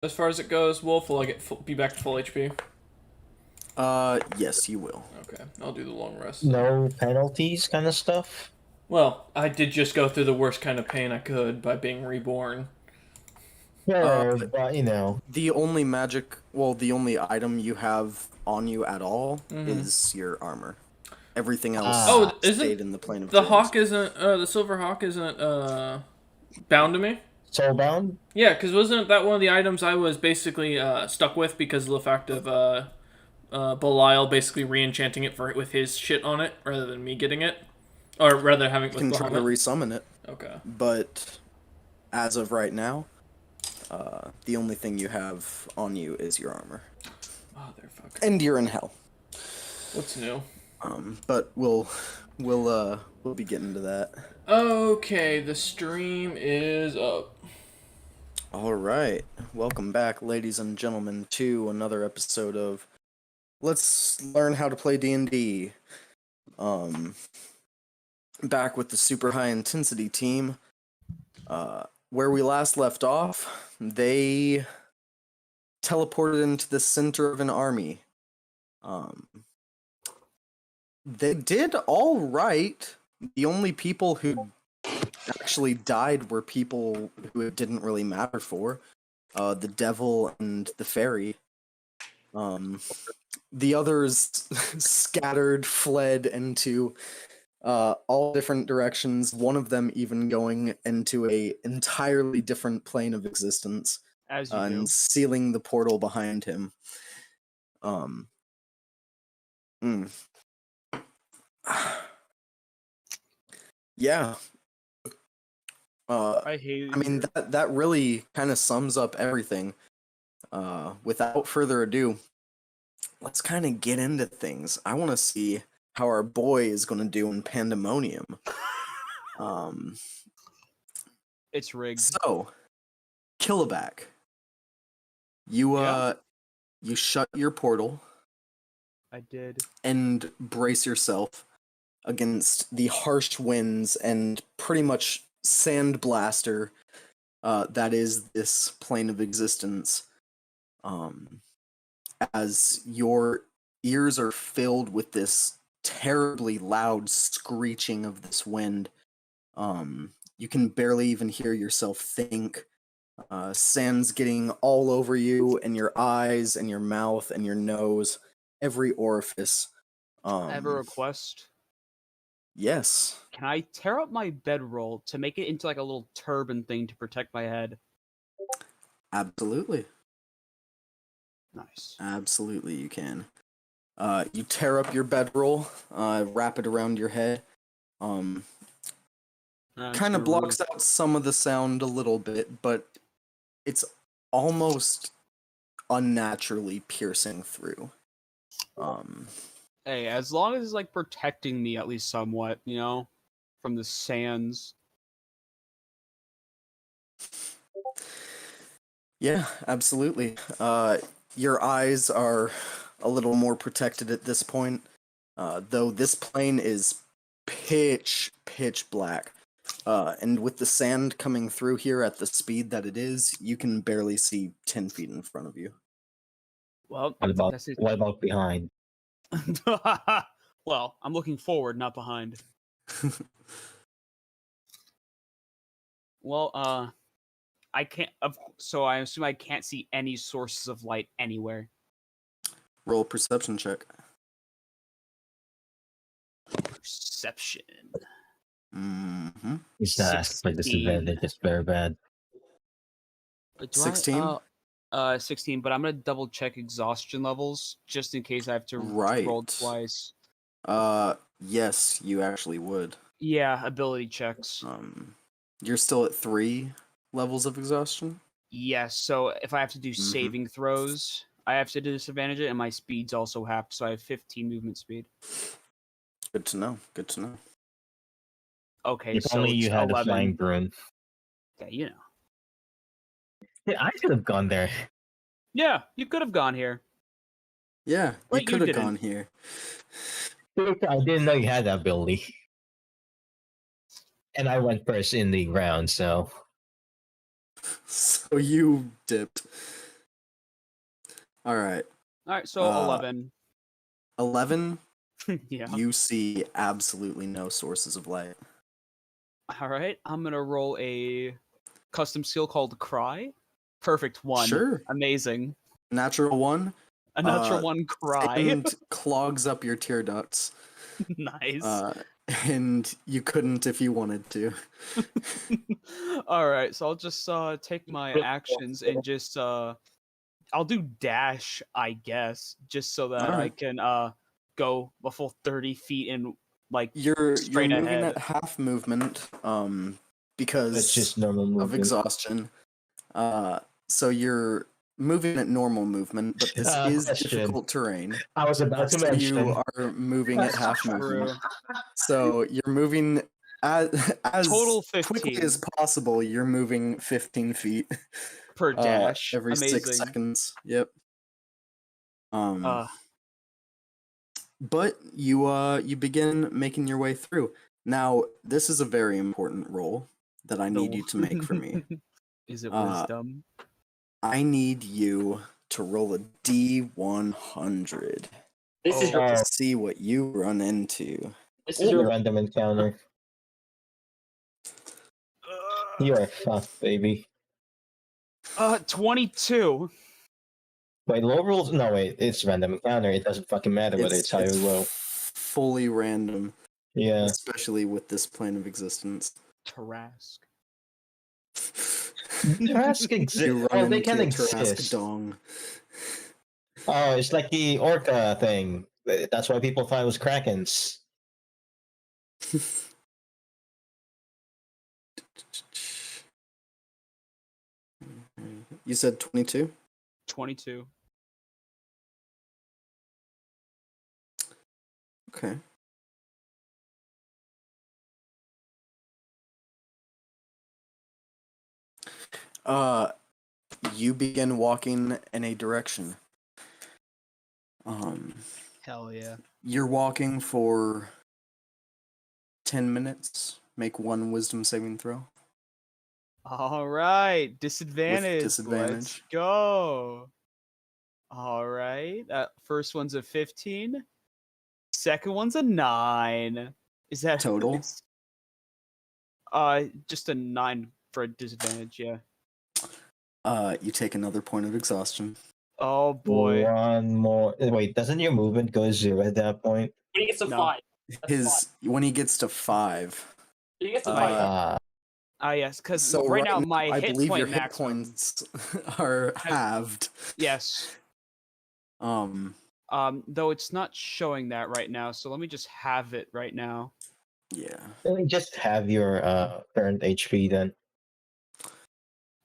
As far as it goes, Wolf, will I be back to full HP? Yes, you will. Okay, I'll do the long rest. No penalties, kind of stuff. Well, I did just go through the worst kind of pain I could by being reborn. Sure, but The only the only item you have on you at all is your armor. Everything else Oh, stayed in the plane of the dreams. hawk isn't the silver hawk isn't bound to me? soulbound. Yeah, because wasn't that one of the items I was basically stuck with because of the fact of Belial basically re-enchanting it with his shit on it rather than me getting it, or rather than having it with You can try to Bahamut? resummon it, Okay. but as of right now, the only thing you have on you is your armor, Motherfucker. and you're in hell. What's new? But we'll be getting to that. Okay, the stream is up. All right, welcome back, ladies and gentlemen, to another episode of Let's Learn How to Play D&D. Back with the super high intensity team. Where we last left off, they teleported into the center of an army. They did all right. The only people who actually died were people who it didn't really matter for. The devil and the fairy. The others scattered, fled into all different directions. One of them even going into a entirely different plane of existence, As you do. and sealing the portal behind him. Yeah. I hate. I mean, that really kind of sums up everything. Without further ado, let's kind of get into things. I want to see how our boy is going to do in Pandemonium. It's rigged. So, Killaback, you you shut your portal I did. and brace yourself against the harsh winds and pretty much sandblaster that is this plane of existence. As your ears are filled with this terribly loud screeching of this wind, you can barely even hear yourself think. Sand's getting all over you, and your eyes, and your mouth, and your nose, every orifice. I have a request. Yes. Can I tear up my bedroll to make it into like a little turban thing to protect my head? Absolutely. Nice. Absolutely, you can. You tear up your bedroll, wrap it around your head. Kind of blocks out some of the sound a little bit, but it's almost unnaturally piercing through. Hey, as long as it's like protecting me at least somewhat, from the sands. Yeah, absolutely. Your eyes are a little more protected at this point, though this plane is pitch black. And with the sand coming through here at the speed that it is, you can barely see 10 feet in front of you. Well, What about behind? Well, I'm looking forward, not behind. Well, I can't. So I assume I can't see any sources of light anywhere. Roll a perception check. Perception. Mm-hmm. It's not for disadvantage. It's very bad. 16? 16, but I'm gonna double check exhaustion levels just in case I have to roll twice. Yes, you actually would. Yeah, ability checks. You're still at 3 levels of exhaustion? Yes, so if I have to do saving throws, I have to disadvantage it, and my speed's also halved, so I have 15 movement speed. Good to know. Good to know. Okay, If so only it's you had 11. a flying broom. Yeah, Yeah, I should have gone there. Yeah, you could have gone here. Yeah, But you you could have didn't. gone here. I didn't know you had that ability. And I went first in the round, so. So you dipped. All right. All right, so 11. 11. Yeah. You see absolutely no sources of light. All right, I'm gonna roll a custom skill called Cry. Perfect 1. Sure. Amazing. Natural 1. A natural 1 Cry. And clogs up your tear ducts. Nice. And you couldn't if you wanted to. All right, so I'll just take my actions and just I'll do dash, I guess, just so that I Alright. can go a full 30 feet and like You're straight moving ahead. at half movement, because It's just normal movement. of exhaustion. So you're moving at normal movement, but this is Question. difficult terrain. I was about to So mention. you are moving at half True. movement. So you're moving as Total quickly 15 as possible. You're moving 15 feet per dash. every Amazing. 6 seconds. Yep. Uh, But you begin making your way through. Now, this is a very important roll that I need no. you to make for me. Is it Uh, wisdom? I need you to roll a D100 This is your to see what you run into. this is your Random encounter. You are fucked, baby. 22. Wait, low rolls? No, wait, it's random encounter. It doesn't fucking matter whether it's high or low. Fully random, Yeah. especially with this plane of existence. Tarask. Tarask You exists. run Oh, they into can a Tarask exist. dong. Oh, it's like the orca thing. That's why people thought it was krakens. You said 22? 22. Okay. You begin walking in a direction. Hell yeah. You're walking for 10 minutes. Make one wisdom saving throw. All right, disadvantage. Let's disadvantage. go. All right, first one's a 15. Second one's a 9. Is that Total? Just a 9 for a disadvantage. Yeah. You take another point of exhaustion. Oh boy. One more. Wait, doesn't your movement go 0 at that point? when he gets to No. 5. When he gets to 5. When he gets to Uh, 5. Yes, because So right now now, my I hit believe point your hit maximum. points are halved. Yes. Though it's not showing that right now, so let me just have it right now. Yeah. Just have your current HP then.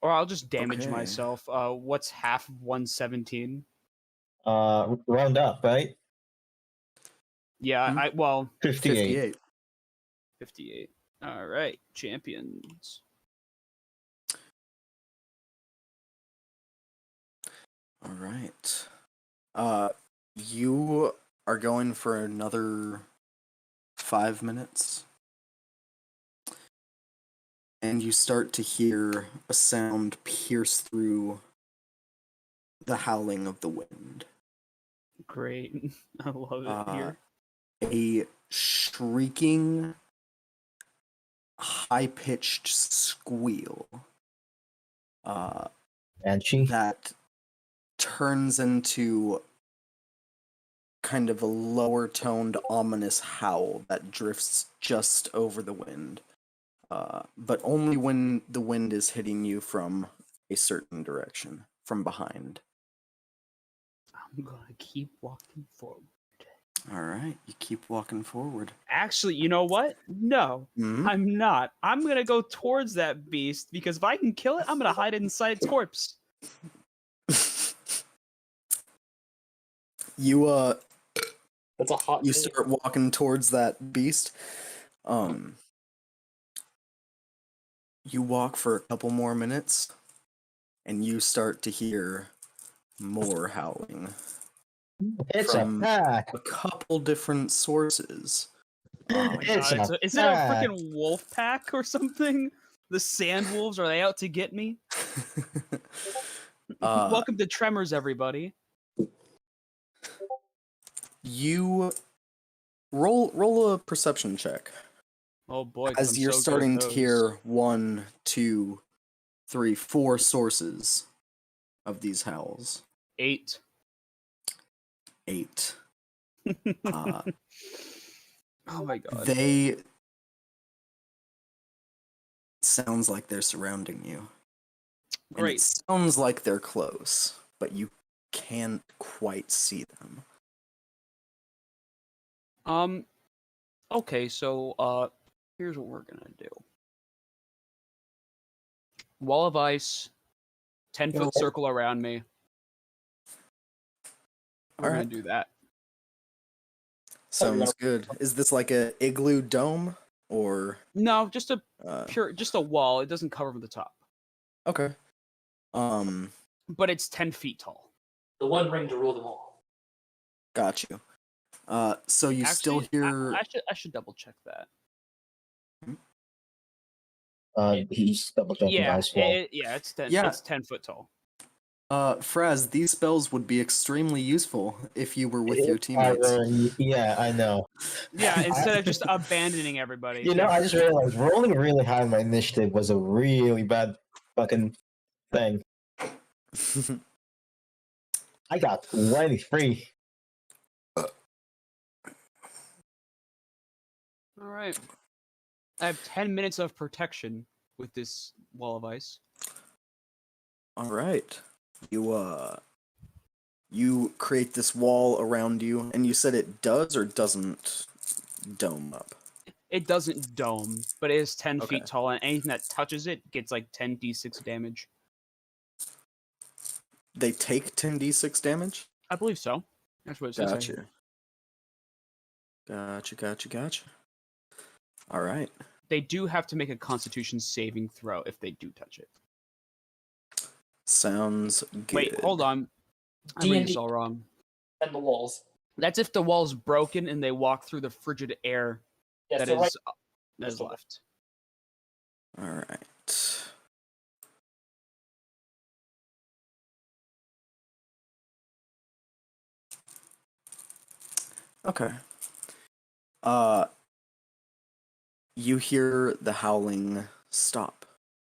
Or I'll just damage Okay. myself. What's half of 117? Round up, right? Yeah, Hmm? 58. 58. All right, champions. All right. You are going for another 5 minutes. And you start to hear a sound pierce through the howling of the wind. Great. I love it here. A shrieking, high-pitched squeal Banshee? that turns into kind of a lower-toned, ominous howl that drifts just over the wind. But only when the wind is hitting you from a certain direction, from behind. I'm gonna keep walking forward. All right, you keep walking forward. Actually, you know what? No, Mhm. I'm not. I'm gonna go towards that beast because if I can kill it, I'm gonna hide it inside its corpse. You That's a hot you take. start walking towards that beast. You walk for a couple more minutes, and you start to hear more howling It's from a pack. a couple different sources. It's a Is it a pack. freaking wolf pack or something? The sand wolves, are they out to get me? Welcome to Tremors, everybody. You roll a perception check Oh boy, 'cause as I'm you're so good at starting to those. hear 1, 2, 3, 4 sources of these howls. 8. 8. Uh, Oh my god. they sounds like they're surrounding you. And it Great. sounds like they're close, but you can't quite see them. Okay, so here's what we're gonna do. Wall of ice, 10-foot circle around me. We're gonna Alright. do that. Sounds good. Is this like a igloo dome or No, just a uh just a wall. It doesn't cover the top. okay. But it's 10 feet tall. The one ring to rule them all. Got you. So you still Actually, hear I should double check that. He's double checking Yeah, ice wall. it's 10. Yeah. It's 10 foot tall. Fraz, these spells would be extremely useful if you were with your teammates. Yeah, I know. Yeah, instead of just abandoning everybody. You know, I just realized rolling really high on my initiative was a really bad fucking thing. I got 23. All right. I have 10 minutes of protection with this wall of ice. All right. You create this wall around you, and you said it does or doesn't dome up. It doesn't dome, but it is 10 Okay. feet tall, and anything that touches it gets like 10d6 damage. They take 10d6 damage? I believe so. That's what it says. Gotcha. All right. They do have to make a Constitution saving throw if they do touch it. Sounds good. Wait, hold on. I'm reading this all wrong. And the walls. That's if the wall's broken and they walk through the frigid air Yes, that so right. is left. All right. Okay. You hear the howling stop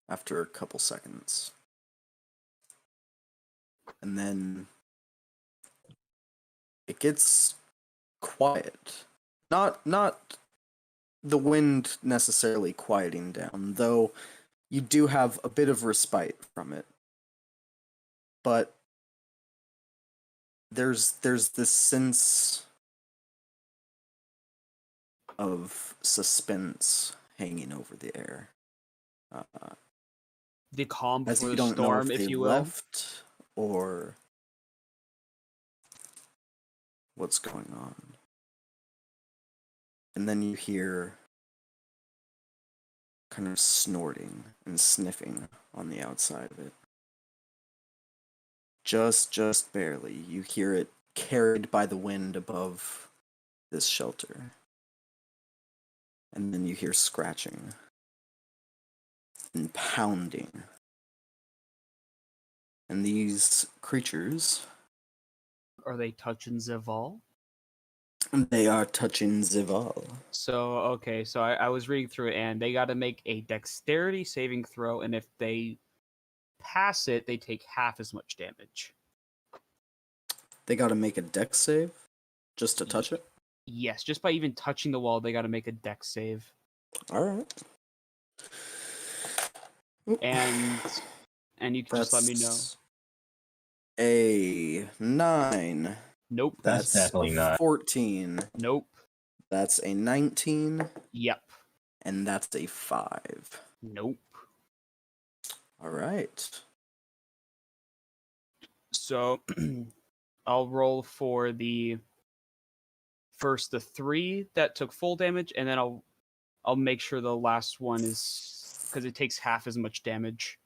after a couple seconds. And then it gets quiet. Not the wind necessarily quieting down, though you do have a bit of respite from it. But there's this sense of suspense hanging over the air. The calm As before you the don't know storm, if if they you will. left or what's going on. And then you hear kind of snorting and sniffing on the outside of it. Just barely. You hear it carried by the wind above this shelter. And then you hear scratching and pounding. And these creatures, Are they touching Zaval? they are touching Zival. So, okay, so I was reading through it, and they got to make a dexterity saving throw, and if they pass it, they take half as much damage. They gotta make a dex save just to touch it? Yes, just by even touching the wall, they got to make a dex save. Alright. And you can just let me know. A 9. Nope. That's definitely not. 14. Nope. That's a 19. Yep. And that's a 5. Nope. Alright. So I'll roll for the 3 that took full damage, and then I'll make sure the last one is, because it takes half as much damage.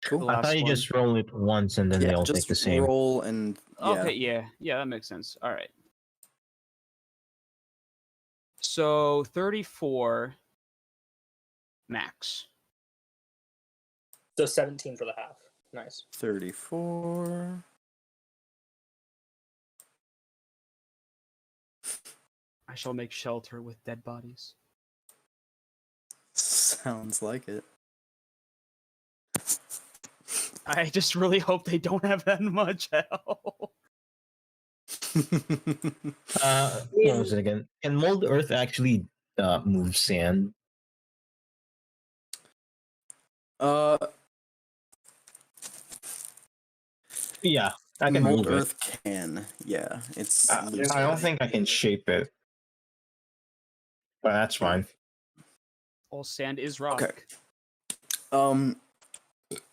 Cool. I thought you just roll it once and then they all just take the same. roll and Okay, yeah, that makes sense. All right. So 34 max. So 17 for the half. Nice. 34. shall make shelter with dead bodies. Sounds like it. I just really hope they don't have that much health. What was it again? Can mold earth actually move sand? uh, Yeah, I can mold move it. earth can. Yeah, it's. I loose don't earth. think I can shape it, but that's fine. All sand is rock. Okay.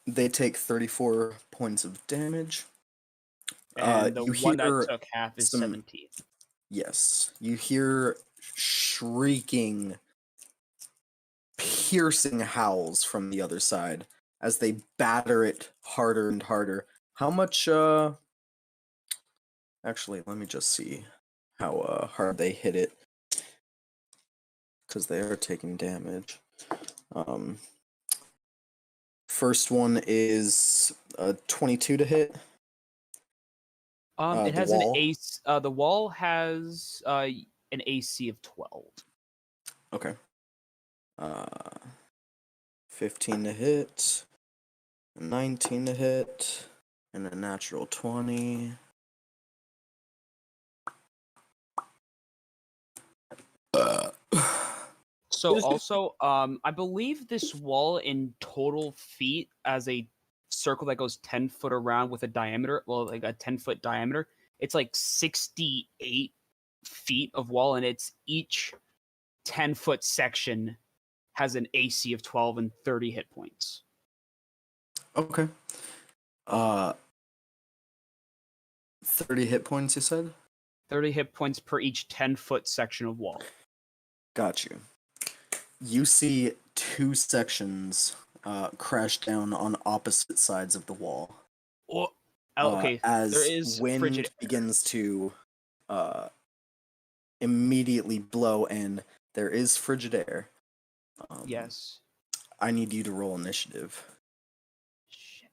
They take 34 points of damage. And the you one hear that took half is some- 17. Yes, you hear shrieking, piercing howls from the other side as they batter it harder and harder. How much? Actually, let me just see how hard they hit it, because they are taking damage. First one is 22 to hit. It the has wall? an ace. The wall has an AC of 12. Okay. 15 to hit, 19 to hit, and a natural 20. So also, I believe this wall in total feet as a circle that goes 10 foot around with a diameter, well, like a 10-foot diameter. It's like 68 feet of wall, and it's each 10-foot section has an AC of 12 and 30 hit points. Okay. 30 hit points, you said? 30 hit points per each 10-foot section of wall. Got you. You see two sections crash down on opposite sides of the wall. Oh, okay, As there is wind frigid. begins to immediately blow in, there is frigid air. Yes. I need you to roll initiative. Shit.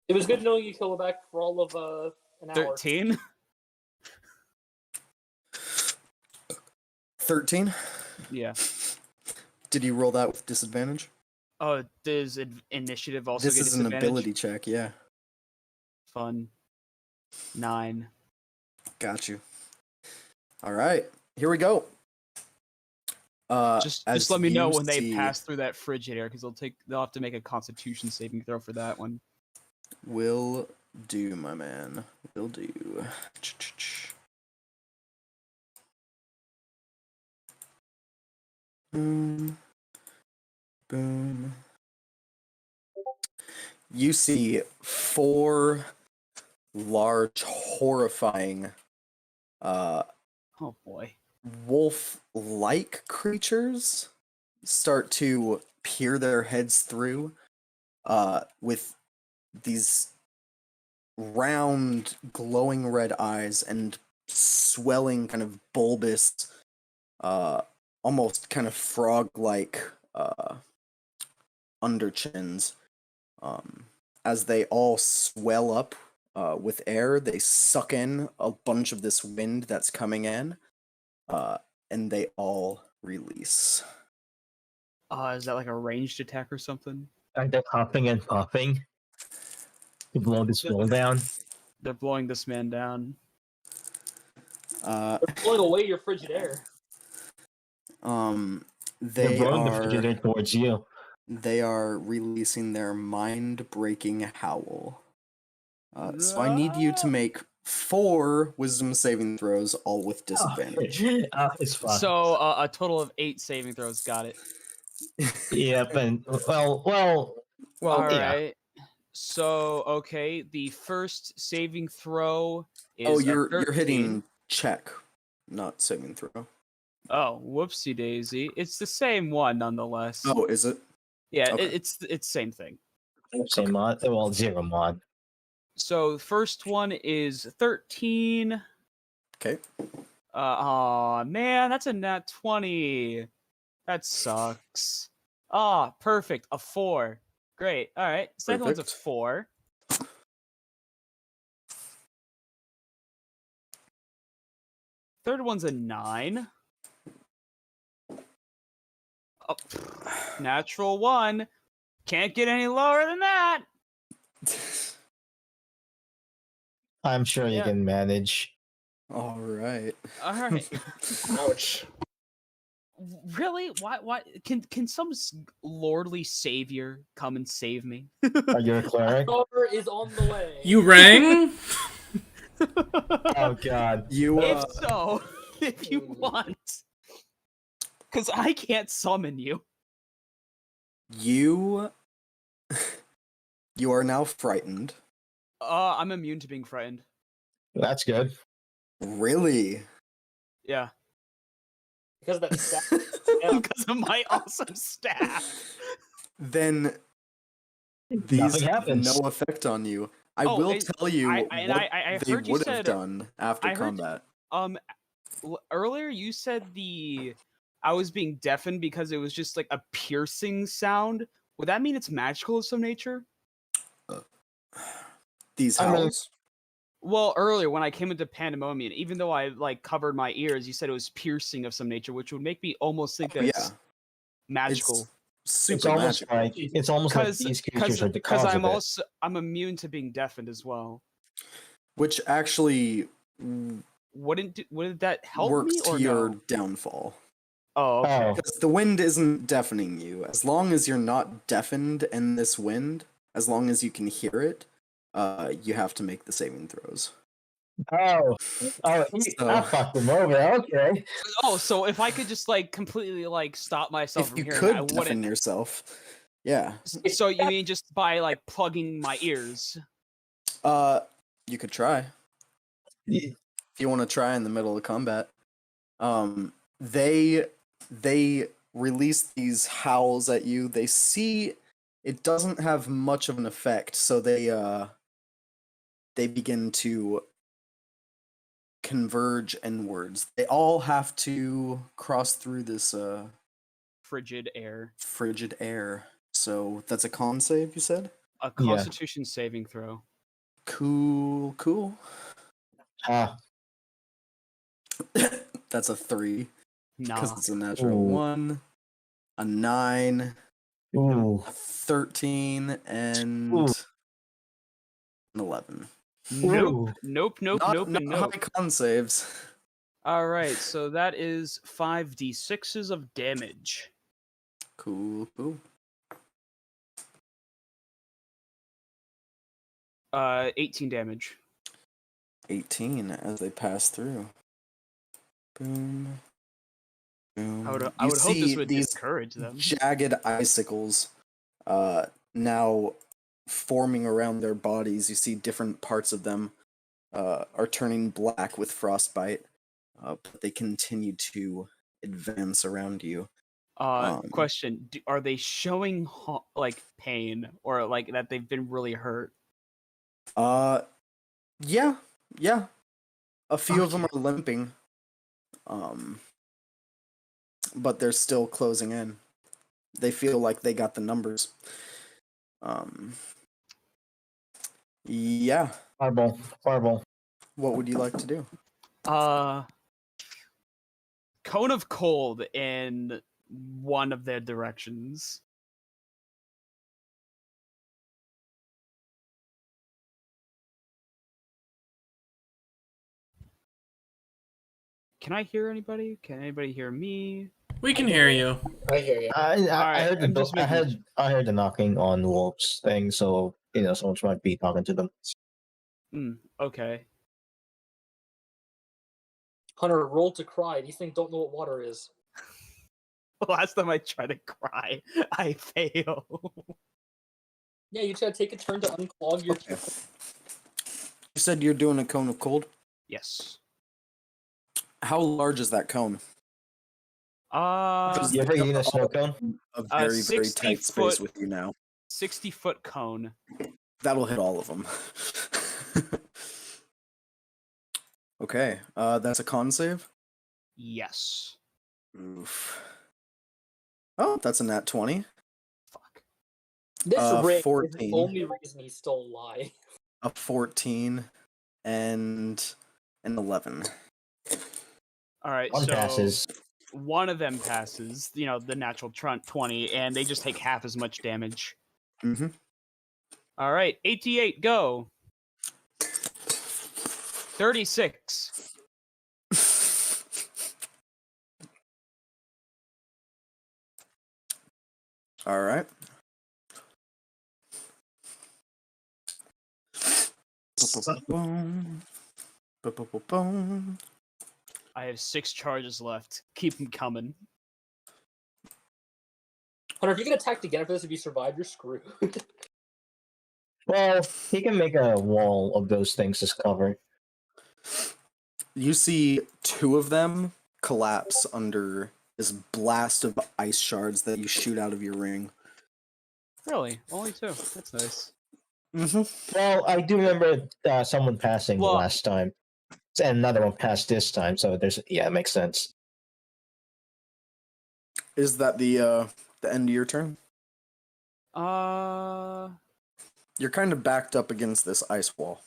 It was good knowing you killed back for all of an hour. 13? 13? Yeah. Did you roll that with disadvantage? Oh, does initiative also This get is an disadvantage? ability check, yeah. Fun. 9. Got you. All right, here we go. Just as let me know you when they see- pass through that frigid air, because they'll have to make a Constitution saving throw for that one. Will do, my man. Will do. Boom. Boom. You see 4 large, horrifying, Oh boy. wolf-like creatures start to peer their heads through, with these round, glowing red eyes and swelling, kind of bulbous, almost kind of frog-like underchins. As they all swell up with air, they suck in a bunch of this wind that's coming in, and they all release. Is that like a ranged attack or something? Are they huffing and puffing to blow this wall down? They're blowing this man down. They're blowing away your frigid air. They're They blowing the are frigidaire towards you. they are releasing their mind-breaking howl. So I need you to make 4 wisdom saving throws, all with disadvantage. It's fine. So a total of 8 saving throws. Got it. Yep, and well, All yeah. right. So okay, the first saving throw is Oh, a you're 13. hitting check, not saving throw. Oh, whoopsie daisy! It's the same one nonetheless. Oh, is it? Yeah, okay. it's same thing. Same mod. Well, 0 mod. So the first one is 13. Okay. Aw, man, that's a nat 20. That sucks. Ah, perfect. A 4. Great. All right. Second one's a Perfect. 4. Third one's a 9. Oh, natural 1. Can't get any lower than that. I'm sure you Yeah. can manage. All right. All right. Ouch. Really? Why can some lordly savior come and save me? Are you a cleric? Cover is on the way. You rang? Oh god. You If so, if you Ooh. want. Cuz I can't summon you. you you are now frightened. I'm immune to being frightened. That's good. Really? Yeah. Because of that stat. Yeah. Because of my awesome staff. Then these Nothing have happens. no effect on you. I Oh, will and tell you I what they heard you would have said- done after I heard- combat. Earlier you said I was being deafened because it was just like a piercing sound. Would that mean it's magical of some nature? These I mean- howls? Well, earlier when I came into Pandemonium, even though I like covered my ears, you said it was piercing of some nature, which would make me almost think that Oh, it's yeah. magical. It's super It's almost magical. like these creatures are the cause I'm of it. I'm immune to being deafened as well. Which actually Wouldn't that help works me to or your no? downfall. Oh, okay. Oh, Because the wind isn't deafening you. As long as you're not deafened in this wind, as long as you can hear it, you have to make the saving throws. oh, I fucked him over. Okay. Oh, so if I could just like completely like stop myself If from you hearing, could I deafen wouldn't. yourself, yeah. So you mean just by like plugging my ears? You could try. If you want to try in the middle of combat. They release these howls at you. They see it doesn't have much of an effect, so they begin to converge inwards. They all have to cross through this Frigid air. frigid air. So that's a con save, you said? A Yeah. Constitution saving throw. Cool. Ah, That's a 3 because Nah. it's a natural Ooh. 1, a 9, ooh, a 13, and Ooh. an 11. Nope. ooh. Nope. Nope. Not, Nope. not And nope. high con saves. All right. So that is 5d6s of damage. Cool. 18 damage. 18 as they pass through. Boom. Boom. I would You hope see this would these discourage them. jagged icicles now forming around their bodies. You see different parts of them are turning black with frostbite, but they continue to advance around you. Question: are they showing like pain or like that they've been really hurt? Yeah. A few of them Okay. are limping. But they're still closing in. They feel like they got the numbers. Yeah. Fireball. What would you like to do? Cone of cold in one of their directions. Can I hear anybody? Can anybody hear me? We can hear you. I hear you. I Alright, heard I'm the just making I heard the knocking on Wolf's thing, so someone might be talking to them. Okay. Hunter, roll to cry. These things don't know what water is. Last time I tried to cry, I fail. Yeah, you just gotta take a turn to unclog your. Okay. You said you're doing a cone of cold. Yes. How large is that cone? You ever eaten a snow cone? A very, very 60 tight space foot- with you now. 60-foot cone. That'll hit all of them. Okay, that's a con save? Yes. Oof. Oh, that's a nat 20. Fuck. This ring is 14. the only reason he's still alive. A 14 and an 11. All right, One so passes. one of them passes, the natural 20, and they just take half as much damage. Mm-hmm. All right, 88, go. 36. All right. Boom. Boom. I have 6 charges left. Keep them coming. Hunter, if you get attacked again for this, if you survive, you're screwed. Well, he can make a wall of those things as cover. You see 2 of them collapse under this blast of ice shards that you shoot out of your ring. Really? Only 2. That's nice. Mm-hmm. Well, I do remember someone passing the Well- last time, and another one passed this time. So it makes sense. Is that the end of your turn? You're kind of backed up against this ice wall.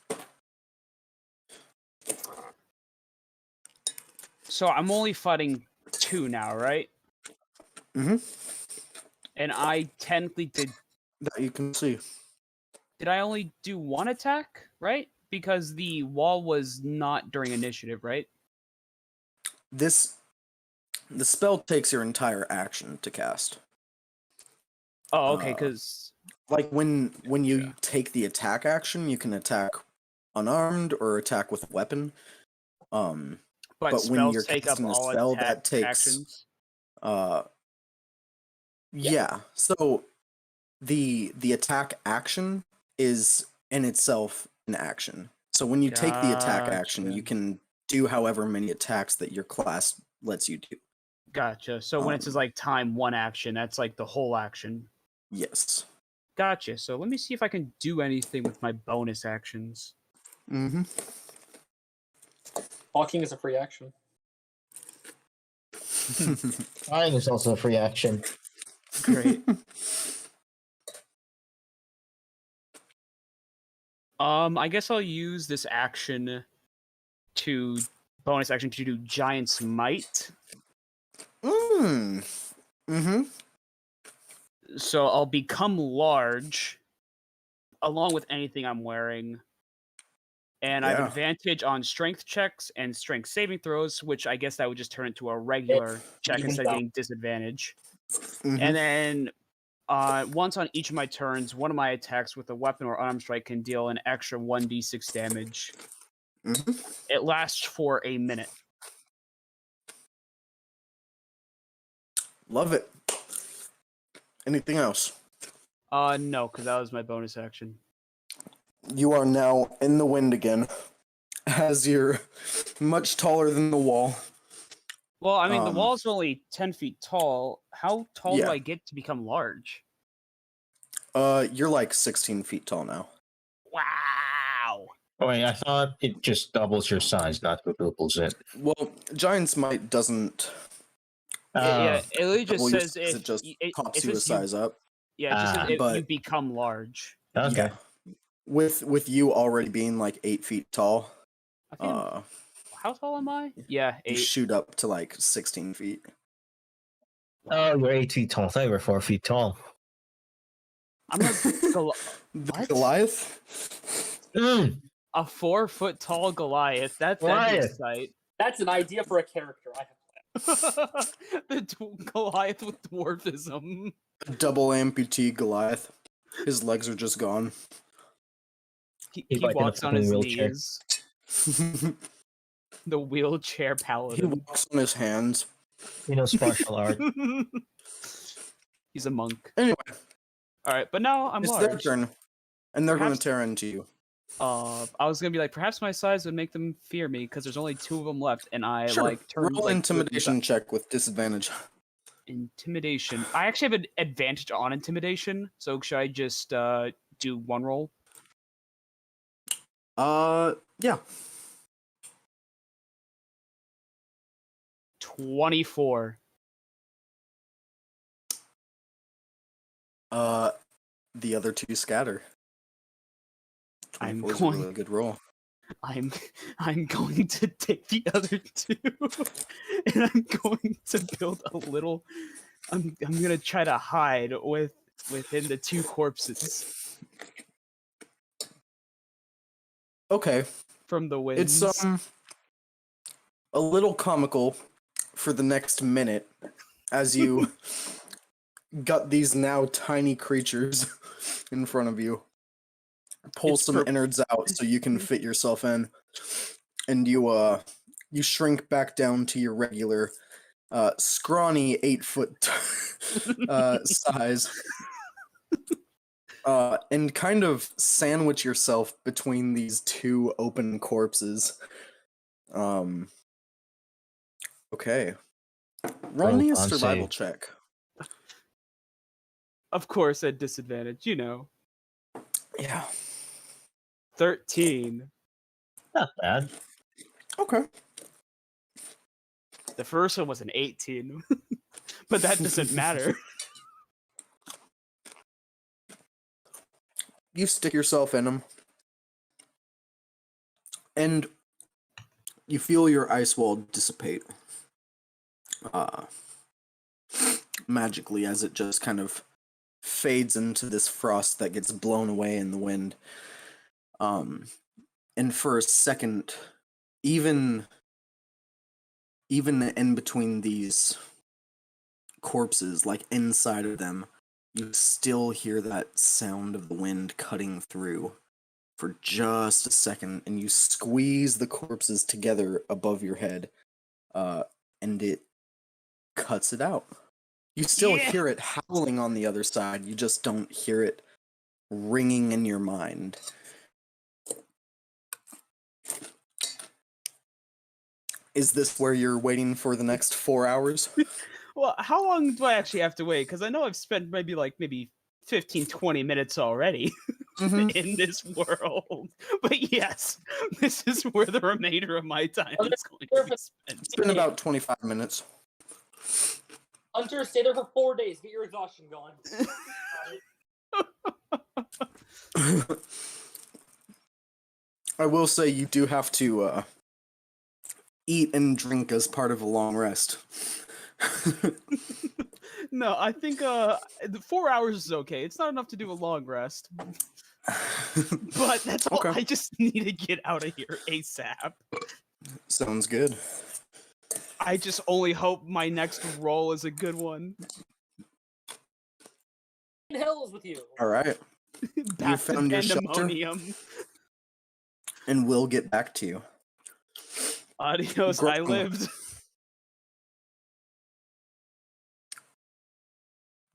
So I'm only fighting 2 now, right? Mm-hmm. And I technically did That you can see. I only do 1 attack, right? Because the wall was not during initiative, right? The spell takes your entire action to cast. Oh, okay, because Like when you take the attack action, you can attack unarmed or attack with a weapon. but when spells you're take up casting a all spell, attack that takes actions. Yeah. So the attack action is in itself an action. So when you take the attack action, Gotcha. you can do however many attacks that your class lets you do. Gotcha. So when it says like time 1 action, that's like the whole action. Yes. Gotcha. So let me see if I can do anything with my bonus actions. Mm-hmm. Walking is a free action. Flying is also a free action. Great. I guess I'll use this action bonus action to do Giant's Might. Mm-hmm. So I'll become large, along with anything I'm wearing. And I have Yeah. advantage on strength checks and strength saving throws, which I guess that would just turn into a regular check even instead of though- getting disadvantage. Mhm. And then once on each of my turns, one of my attacks with a weapon or unarmed strike can deal an extra 1d6 damage. Mhm. It lasts for a minute. Love it. Anything else? No, because that was my bonus action. You are now in the wind again, as you're much taller than the wall. Well, I mean, the Um, wall's only 10 feet tall. How tall do Yeah. I get to become large? You're like 16 feet tall now. Wow. Oh wait, I thought it just doubles your size, not quadruples it. Well, Giant's Might doesn't Yeah, it literally just double your says size, if it just it pops says you a size up. Yeah, it just says if But- you become large. Okay. Yeah. With you already being like 8 feet tall, I think how tall am I? Yeah, you 8. shoot up to like 16 feet. Oh, you're 8 feet tall. I thought you were 4 feet tall. I'm a The What? Goliath? Mm, a 4-foot tall Goliath. That'd be a Goliath. sight. That's an idea for a character. I have Goliath with dwarfism. Double amputee Goliath. His legs are just gone. He He's like in a walks on fucking his wheelchair. knees. The wheelchair He paladin. walks on his hands. he knows martial art. He's a monk. Anyway, All right, but now I'm it's their large. turn, and they're going Perhaps- to tear into you. I was gonna be like, perhaps my size would make them fear me because there's only 2 of them left, and I Sure. like turn Roll like intimidation check with disadvantage. Intimidation. I actually have an advantage on intimidation, so should I just do 1 roll? Yeah. 24. The other 2 scatter. I'm 24 is a going- really good roll. I'm going to take the other two, and I'm going to build a little. I'm gonna try to hide within the two corpses Okay. from the winds. It's a little comical for the next minute as you got these now tiny creatures in front of you. Pull It's some for- innards out so you can fit yourself in, and you shrink back down to your regular scrawny 8-foot size. And kind of sandwich yourself between these two open corpses. Okay. Roll me a Con survival save. check. Of course, at disadvantage. Yeah. 13. Not bad. Okay. The first one was an 18, but that doesn't matter. You stick yourself in them, and you feel your ice wall dissipate magically as it just kind of fades into this frost that gets blown away in the wind. And for a second, even in between these corpses, like inside of them, you still hear that sound of the wind cutting through for just a second, and you squeeze the corpses together above your head, and it cuts it out. You still Yeah. hear it howling on the other side, you just don't hear it ringing in your mind. Is this where you're waiting for the next 4 hours? Well, how long do I actually have to wait? Because I know I've spent maybe 15, 20 minutes already Mhm. in this world. But yes, this is where the remainder of my time is going to be spent. It's been about 25 minutes. Hunter, stay there for 4 days. Get your exhaustion going. I will say you do have to eat and drink as part of a long rest. No, I think the 4 hours is okay. It's not enough to do a long rest. But that's all. Okay. I just need to get out of here ASAP. Sounds good. I just only hope my next roll is a good one. What the hell is with you? All right, Back to found your shelter? pandemonium. and we'll get back to you. Adios, I Grung. lived.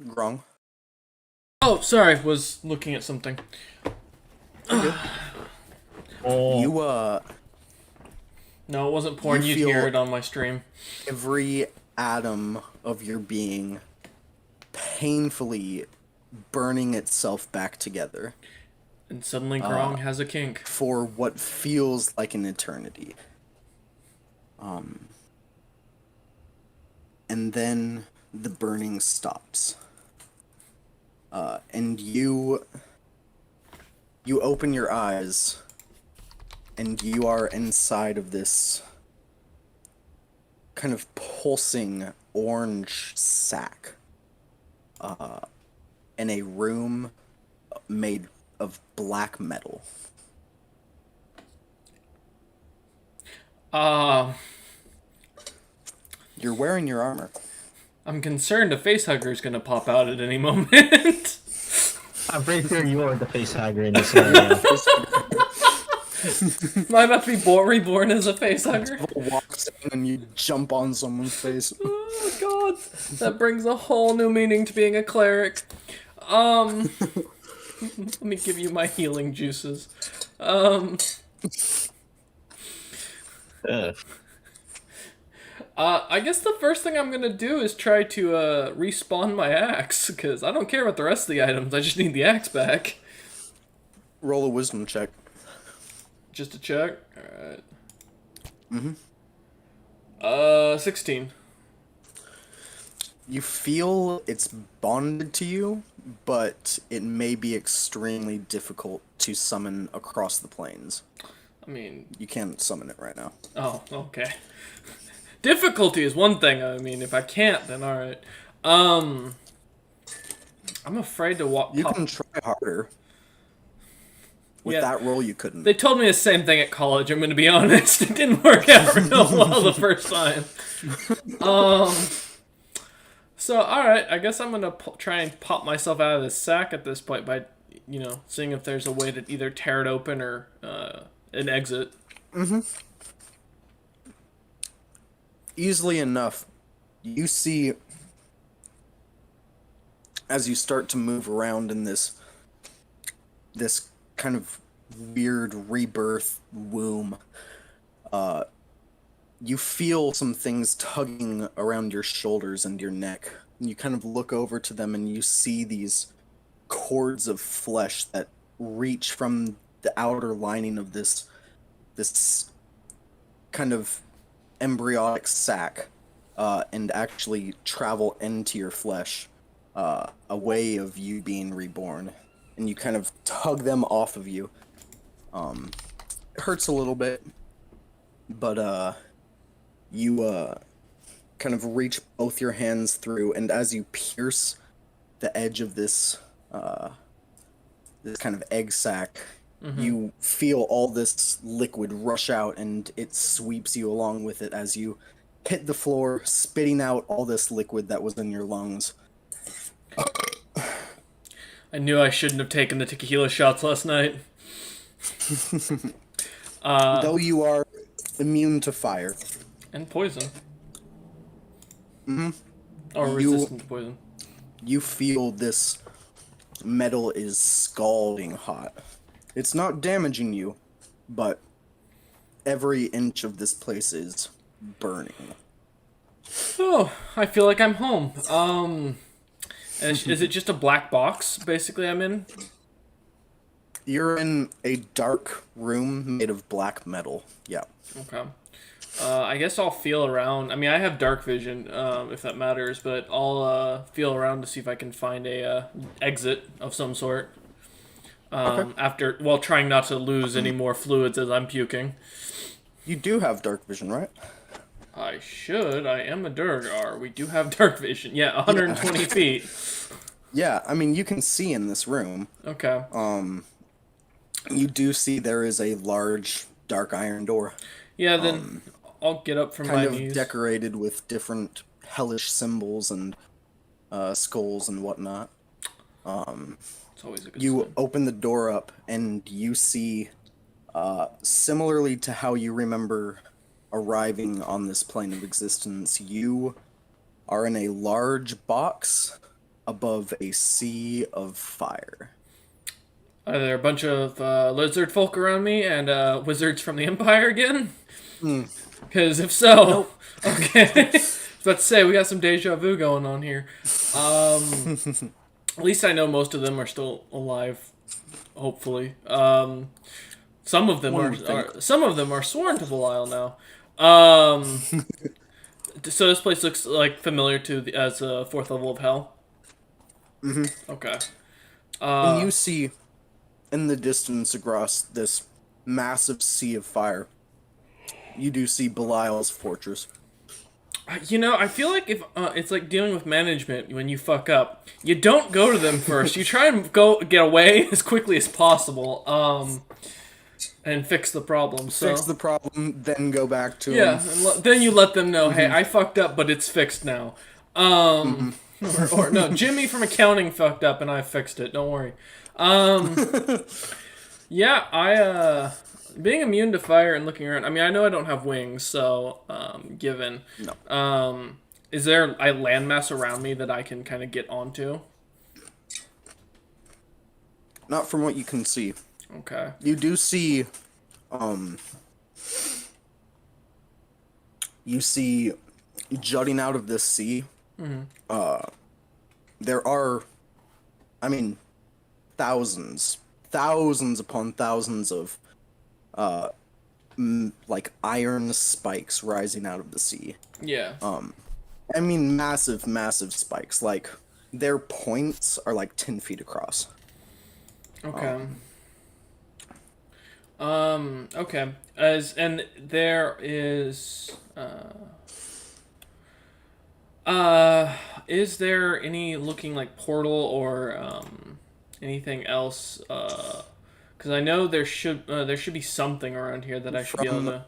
Grung. Oh, sorry, was looking at something. Oh, You No, it wasn't porn. You You'd feel- hear it on my stream. every atom of your being painfully burning itself back together And suddenly Grong has a kink. for what feels like an eternity. And then the burning stops. And you open your eyes, and you are inside of this kind of pulsing orange sack in a room made of black metal. You're wearing your armor. I'm concerned a facehugger's gonna pop out at any moment. I'm pretty sure you're the facehugger in this scenario. Am I about to be reborn as a facehugger? Walks in and you jump on someone's face. Oh god, that brings a whole new meaning to being a cleric. Let me give you my healing juices. I guess the first thing I'm gonna do is try to respawn my axe, because I don't care about the rest of the items, I just need the axe back. Roll a wisdom check. Just to check. Alright. 16. You feel it's bonded to you, but it may be extremely difficult to summon across the plains. I mean, You can't summon it right now. oh, okay. Difficulty is one thing. I mean, if I can't, then all right. I'm afraid to walk. You can try harder. With Yeah. that roll, you couldn't. They told me the same thing at college. I'm going to be honest. It didn't work out real well the first time. So, alright, I guess I'm going to try and pop myself out of this sack at this point by, seeing if there's a way to either tear it open or an exit. Mm-hmm. Easily enough, you see, as you start to move around in this kind of weird rebirth womb, you feel some things tugging around your shoulders and your neck. And you kind of look over to them and you see these cords of flesh that reach from the outer lining of this kind of embryonic sac and actually travel into your flesh, a way of you being reborn. And you kind of tug them off of you. It hurts a little bit, but you kind of reach both your hands through, and as you pierce the edge of this kind of egg sac, you feel all this liquid rush out, and it sweeps you along with it as you hit the floor, spitting out all this liquid that was in your lungs. I knew I shouldn't have taken the tequila shots last night. Though you are immune to fire. And poison. Mm-hmm. Or resistant to poison. You feel this metal is scalding hot. It's not damaging you, but every inch of this place is burning. Oh, I feel like I'm home. Is it just a black box, basically, I'm in? You're in a dark room made of black metal. Yeah. Okay. I guess I'll feel around. I mean, I have dark vision, if that matters, but I'll feel around to see if I can find a exit of some sort. Okay. While trying not to lose any more fluids as I'm puking. You do have dark vision, right? I should. I am a Durgar. We do have dark vision. Yeah, 120 feet. Yeah, I mean, you can see in this room. Okay. You do see there is a large dark iron door. Yeah, then I'll get up from my kind of knees. decorated with different hellish symbols and skulls and whatnot. It's always a good You sign. open the door up and you see, similarly to how you remember arriving on this plane of existence, you are in a large box above a sea of fire. Are there a bunch of lizard folk around me and wizards from the Empire again? Because if so, okay. Let's say we got some deja vu going on here. At least I know most of them are still alive. Hopefully, some of them are sworn to Belial now. So this place looks like familiar to as a fourth level of hell. Mm-hmm. Okay. And you see, in the distance across this massive sea of fire, you do see Belial's fortress. I feel like if it's like dealing with management when you fuck up, you don't go to them first. You try and get away as quickly as possible, and fix the problem. So. Fix the problem, then go back to yeah, him. and then you let them know, hey, I fucked up, but it's fixed now. Or no, Jimmy from accounting fucked up, and I fixed it. Don't worry. Yeah, being immune to fire and looking around. I mean, I know I don't have wings, so given. No. Is there a landmass around me that I can kind of get onto? Not from what you can see. Okay. You do see, jutting out of this sea, there are, I mean, thousands upon thousands of, like iron spikes rising out of the sea. Yeah. I mean, massive spikes. Like, their points are like 10 feet across. Okay. Okay. And there is there any looking like portal or anything else? Because I know there should be something around here that I should be able to.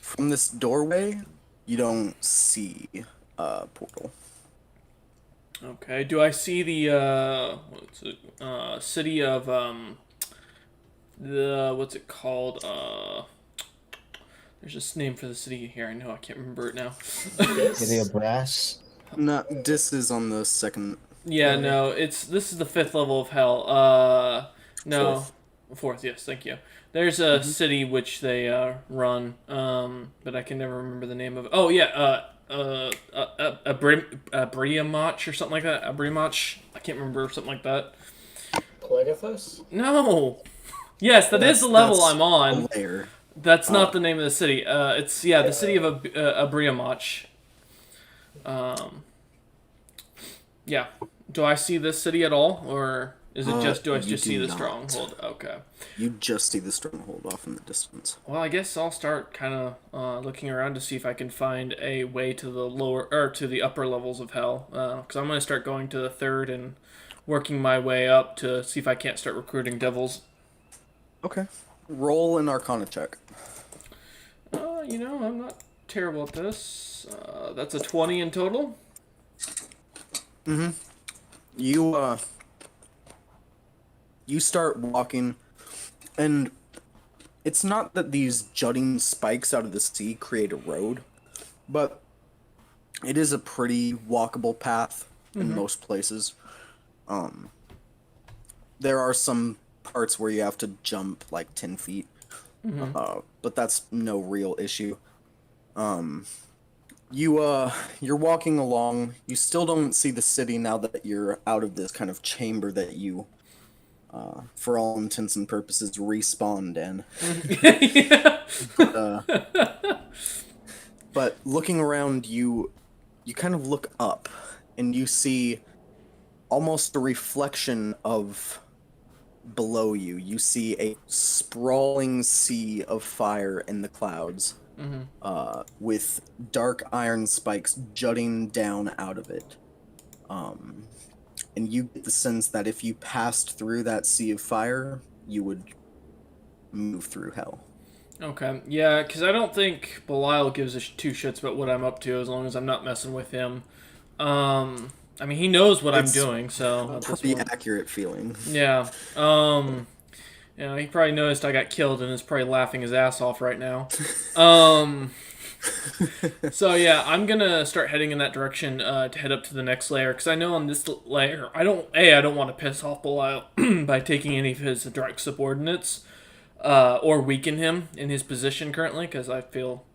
From this doorway, you don't see a portal. Okay. Do I see the city of the what's it called? There's this name for the city here. I know I can't remember it now. City of Brass. No, this is on the second. Yeah, no, this is the 5th level of hell. No, fourth. Yes, thank you. There's a city which they run, but I can never remember the name of it. Oh yeah, Abriamach or something like that. Abriamach. I can't remember, something like that. Plegathos? No. Yes, is the level that's I'm on. a layer. That's not the name of the city. It's the city of Abriamach. Yeah. Do I see this city at all, or is it just do I you just see do the not. stronghold? Okay. You just see the stronghold off in the distance. Well, I guess I'll start kind of looking around to see if I can find a way to the lower or to the upper levels of hell. Because I'm going to start going to the 3rd and working my way up to see if I can't start recruiting devils. Okay. Roll an Arcana check. I'm not terrible at this. That's a 20 in total. You start walking, and it's not that these jutting spikes out of the sea create a road, but it is a pretty walkable path in most places. There are some parts where you have to jump like 10 feet, but that's no real issue. You're walking along. You still don't see the city now that you're out of this kind of chamber that you, for all intents and purposes, respawned in. But looking around, you kind of look up, and you see almost a reflection of below you. You see a sprawling sea of fire in the clouds. With dark iron spikes jutting down out of it. And you get the sense that if you passed through that sea of fire, you would move through hell. Okay, yeah, because I don't think Belial gives two shits about what I'm up to as long as I'm not messing with him. I mean, he knows what I'm doing, so... Pretty accurate feeling. Yeah. He probably noticed I got killed and is probably laughing his ass off right now. So yeah, I'm gonna start heading in that direction to head up to the next layer, because I know on this layer, I don't want to piss off Belial by taking any of his direct subordinates, or weaken him in his position currently, because I feel,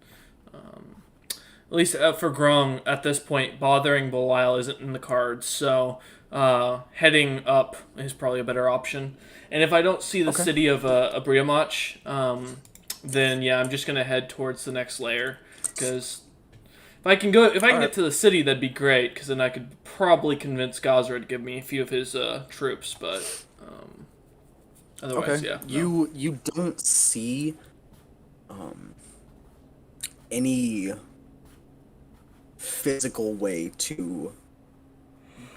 at least for Grong, at this point, bothering Belial isn't in the cards, so heading up is probably a better option. And if I don't see the city of Abriamach, then yeah, I'm just gonna head towards the next layer, because if I can get to the city, that'd be great, because then I could probably convince Gazra to give me a few of his troops, but otherwise, yeah. No. You don't see any physical way to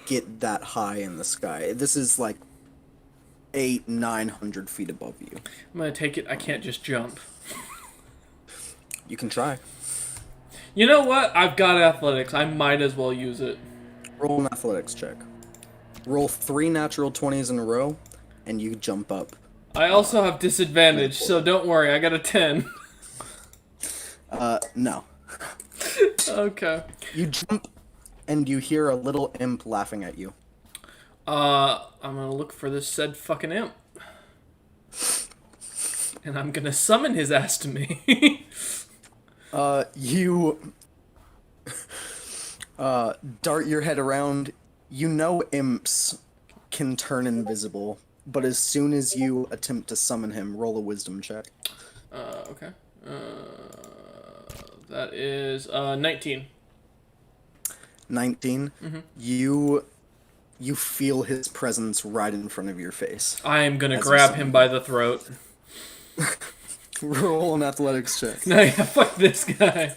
get that high in the sky. This is like 800-900 feet above you. I'm gonna take it. I can't just jump. You can try. You know what? I've got athletics. I might as well use it. Roll an athletics check. Roll 3 natural 20s in a row, and you jump up. I also have disadvantage, so don't worry. I got a 10. No. Okay. You jump, and you hear a little imp laughing at you. I'm gonna look for this said fucking imp. And I'm gonna summon his ass to me. You dart your head around. You know imps can turn invisible, but as soon as you attempt to summon him, roll a wisdom check. Okay. That is 19. 19. Mm-hmm. You feel his presence right in front of your face. I am gonna As you grab summon him by the throat. Roll an athletics check. No, yeah, fuck this guy.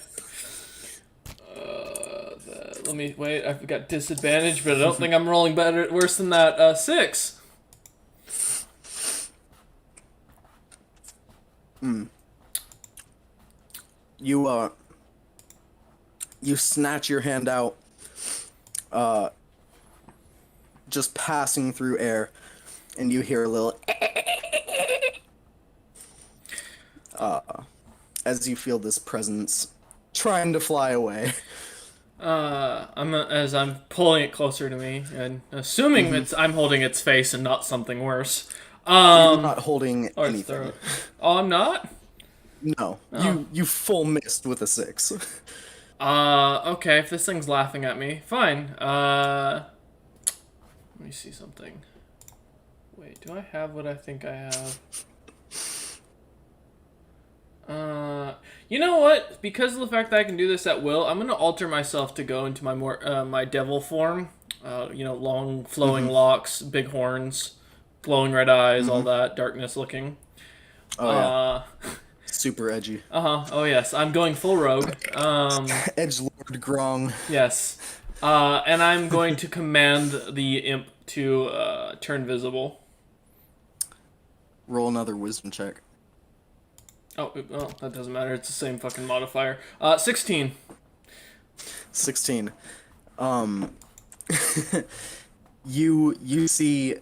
Let me wait. I've got disadvantage, but I don't think I'm rolling worse than that. 6. You snatch your hand out, just passing through air, and you hear a little as you feel this presence trying to fly away. As I'm pulling it closer to me and assuming I'm holding its face and not something worse. You're not holding Or its anything. throat. Oh, I'm not? No, Oh. you full missed with a 6. Okay, if this thing's laughing at me, fine. Let me see something. Wait, do I have what I think I have? You know what? Because of the fact that I can do this at will, I'm gonna alter myself to go into my my devil form. Long flowing locks, big horns, glowing red eyes, all that, darkness looking. Oh yeah, super edgy. Oh yes, I'm going full rogue. Edgelord Grong. Yes. And I'm going to command the imp to turn visible. Roll another wisdom check. Oh, well, that doesn't matter. It's the same fucking modifier. 16. 16. You see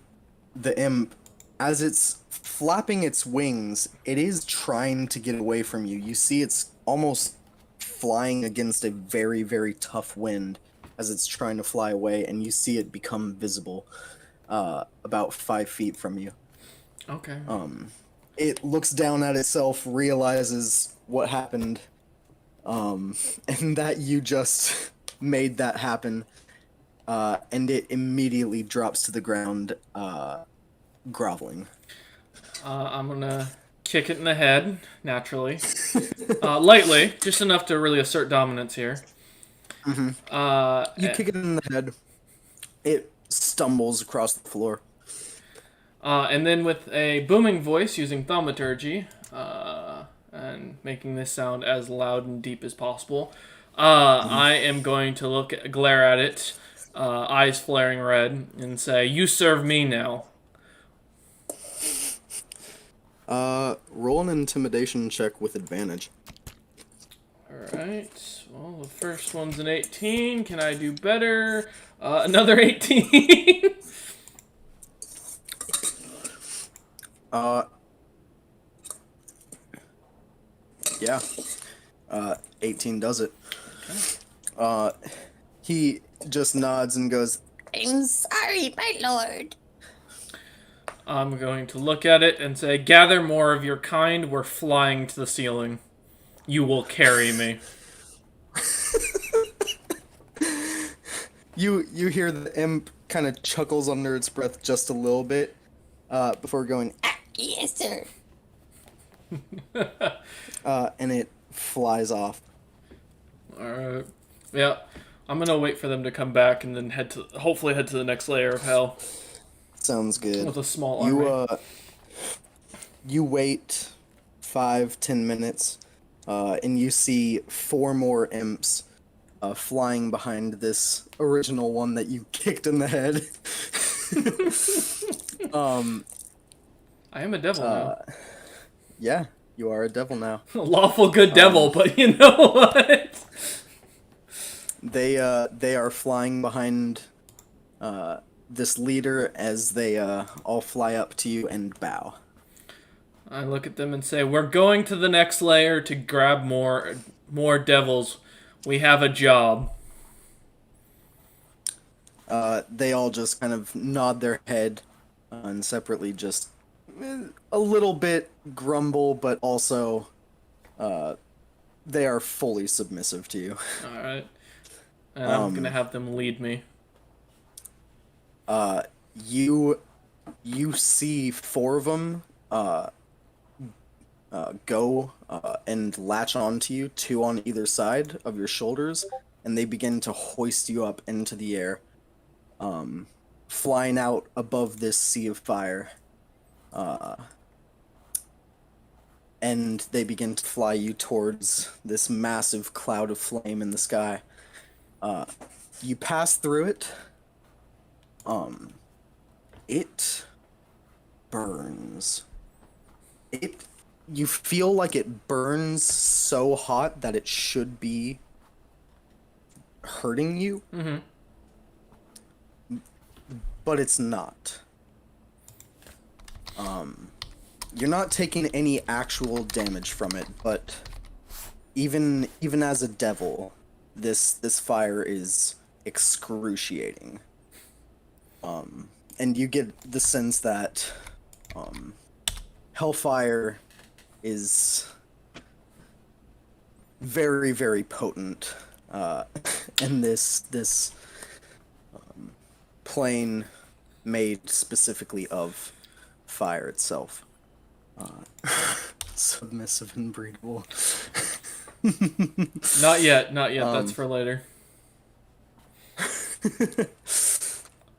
the imp as it's flapping its wings. It is trying to get away from you. You see it's almost flying against a very, very tough wind as it's trying to fly away, and you see it become visible about 5 feet from you. Okay. It looks down at itself, realizes what happened, and that you just made that happen, and it immediately drops to the ground, groveling. I'm gonna kick it in the head, naturally. Lightly, just enough to really assert dominance here. You kick it in the head. It stumbles across the floor. And then with a booming voice using thaumaturgy, and making this sound as loud and deep as possible, I am going to glare at it, eyes flaring red, and say, "You serve me now." Roll an intimidation check with advantage. Alright, well, the first one's an 18. Can I do better? Another 18. Yeah. 18 does it. Okay. He just nods and goes, I'm sorry, my lord. I'm going to look at it and say, "Gather more of your kind. We're flying to the ceiling. You will carry me." You hear the imp kind of chuckles under its breath just a little bit, before going, Yes, sir. and it flies off. Alright. Yeah. I'm gonna wait for them to come back and then hopefully head to the next layer of hell Sounds good. with a small army. You wait 5-10 minutes, and you see 4 more imps flying behind this original one that you kicked in the head. I am a devil now. Yeah, you are a devil now. A lawful good devil, but you know what? They are flying behind this leader as they all fly up to you and bow. I look at them and say, "We're going to the next layer to grab more devils. We have a job." They all just kind of nod their head and separately just a little bit grumble, but also they are fully submissive to you. Alright. And I'm gonna have them lead me. You see 4 of them go and latch onto you, 2 on either side of your shoulders, and they begin to hoist you up into the air, flying out above this sea of fire. and they begin to fly you towards this massive cloud of flame in the sky. You pass through it. It burns. You feel like it burns so hot that it should be hurting you, but it's not. You're not taking any actual damage from it, but even as a devil, this fire is excruciating. And you get the sense that hellfire is very, very potent, and this plane made specifically of fire itself. Submissive and breedable. Not yet. That's for later.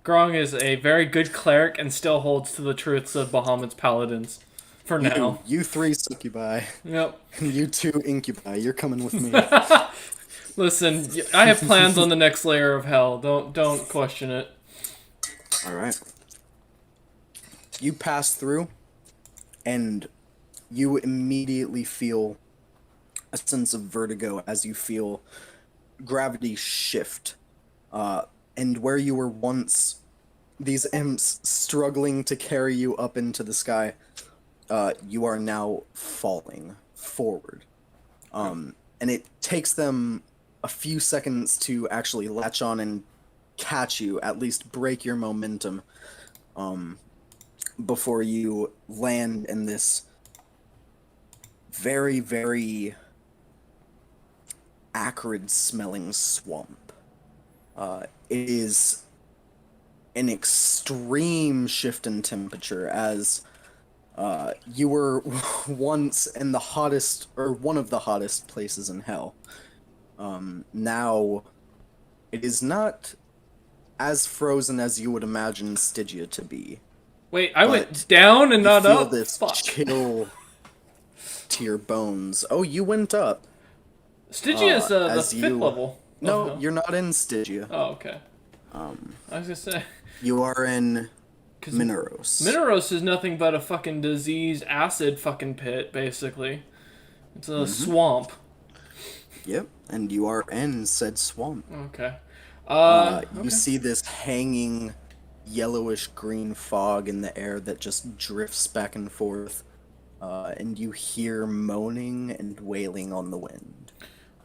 Grong is a very good cleric and still holds to the truths of Bahamut's paladins. For now. You three succubi. Yep. You two incubi. You're coming with me. Listen, I have plans on the next layer of hell. Don't question it. All right. You pass through, and you immediately feel a sense of vertigo as you feel gravity shift. And where you were once these imps struggling to carry you up into the sky, you are now falling forward. And it takes them a few seconds to actually latch on and catch you, at least break your momentum, before you land in this very, very acrid smelling swamp. It is an extreme shift in temperature as you were once in the hottest, or one of the hottest places in hell. Now, it is not as frozen as you would imagine Stygia to be. Wait, I went down and not You feel up? this Fuck. chill to your bones. Oh, you went up. Stygia is the as 5th you- level. No, you're not in Stygia. Oh, okay. I was gonna say... You are in Mineros. Mineros is nothing but a fucking disease acid fucking pit, basically. It's a swamp. Yep, and you are in said swamp. Okay. You see this hanging yellowish green fog in the air that just drifts back and forth, and you hear moaning and wailing on the wind.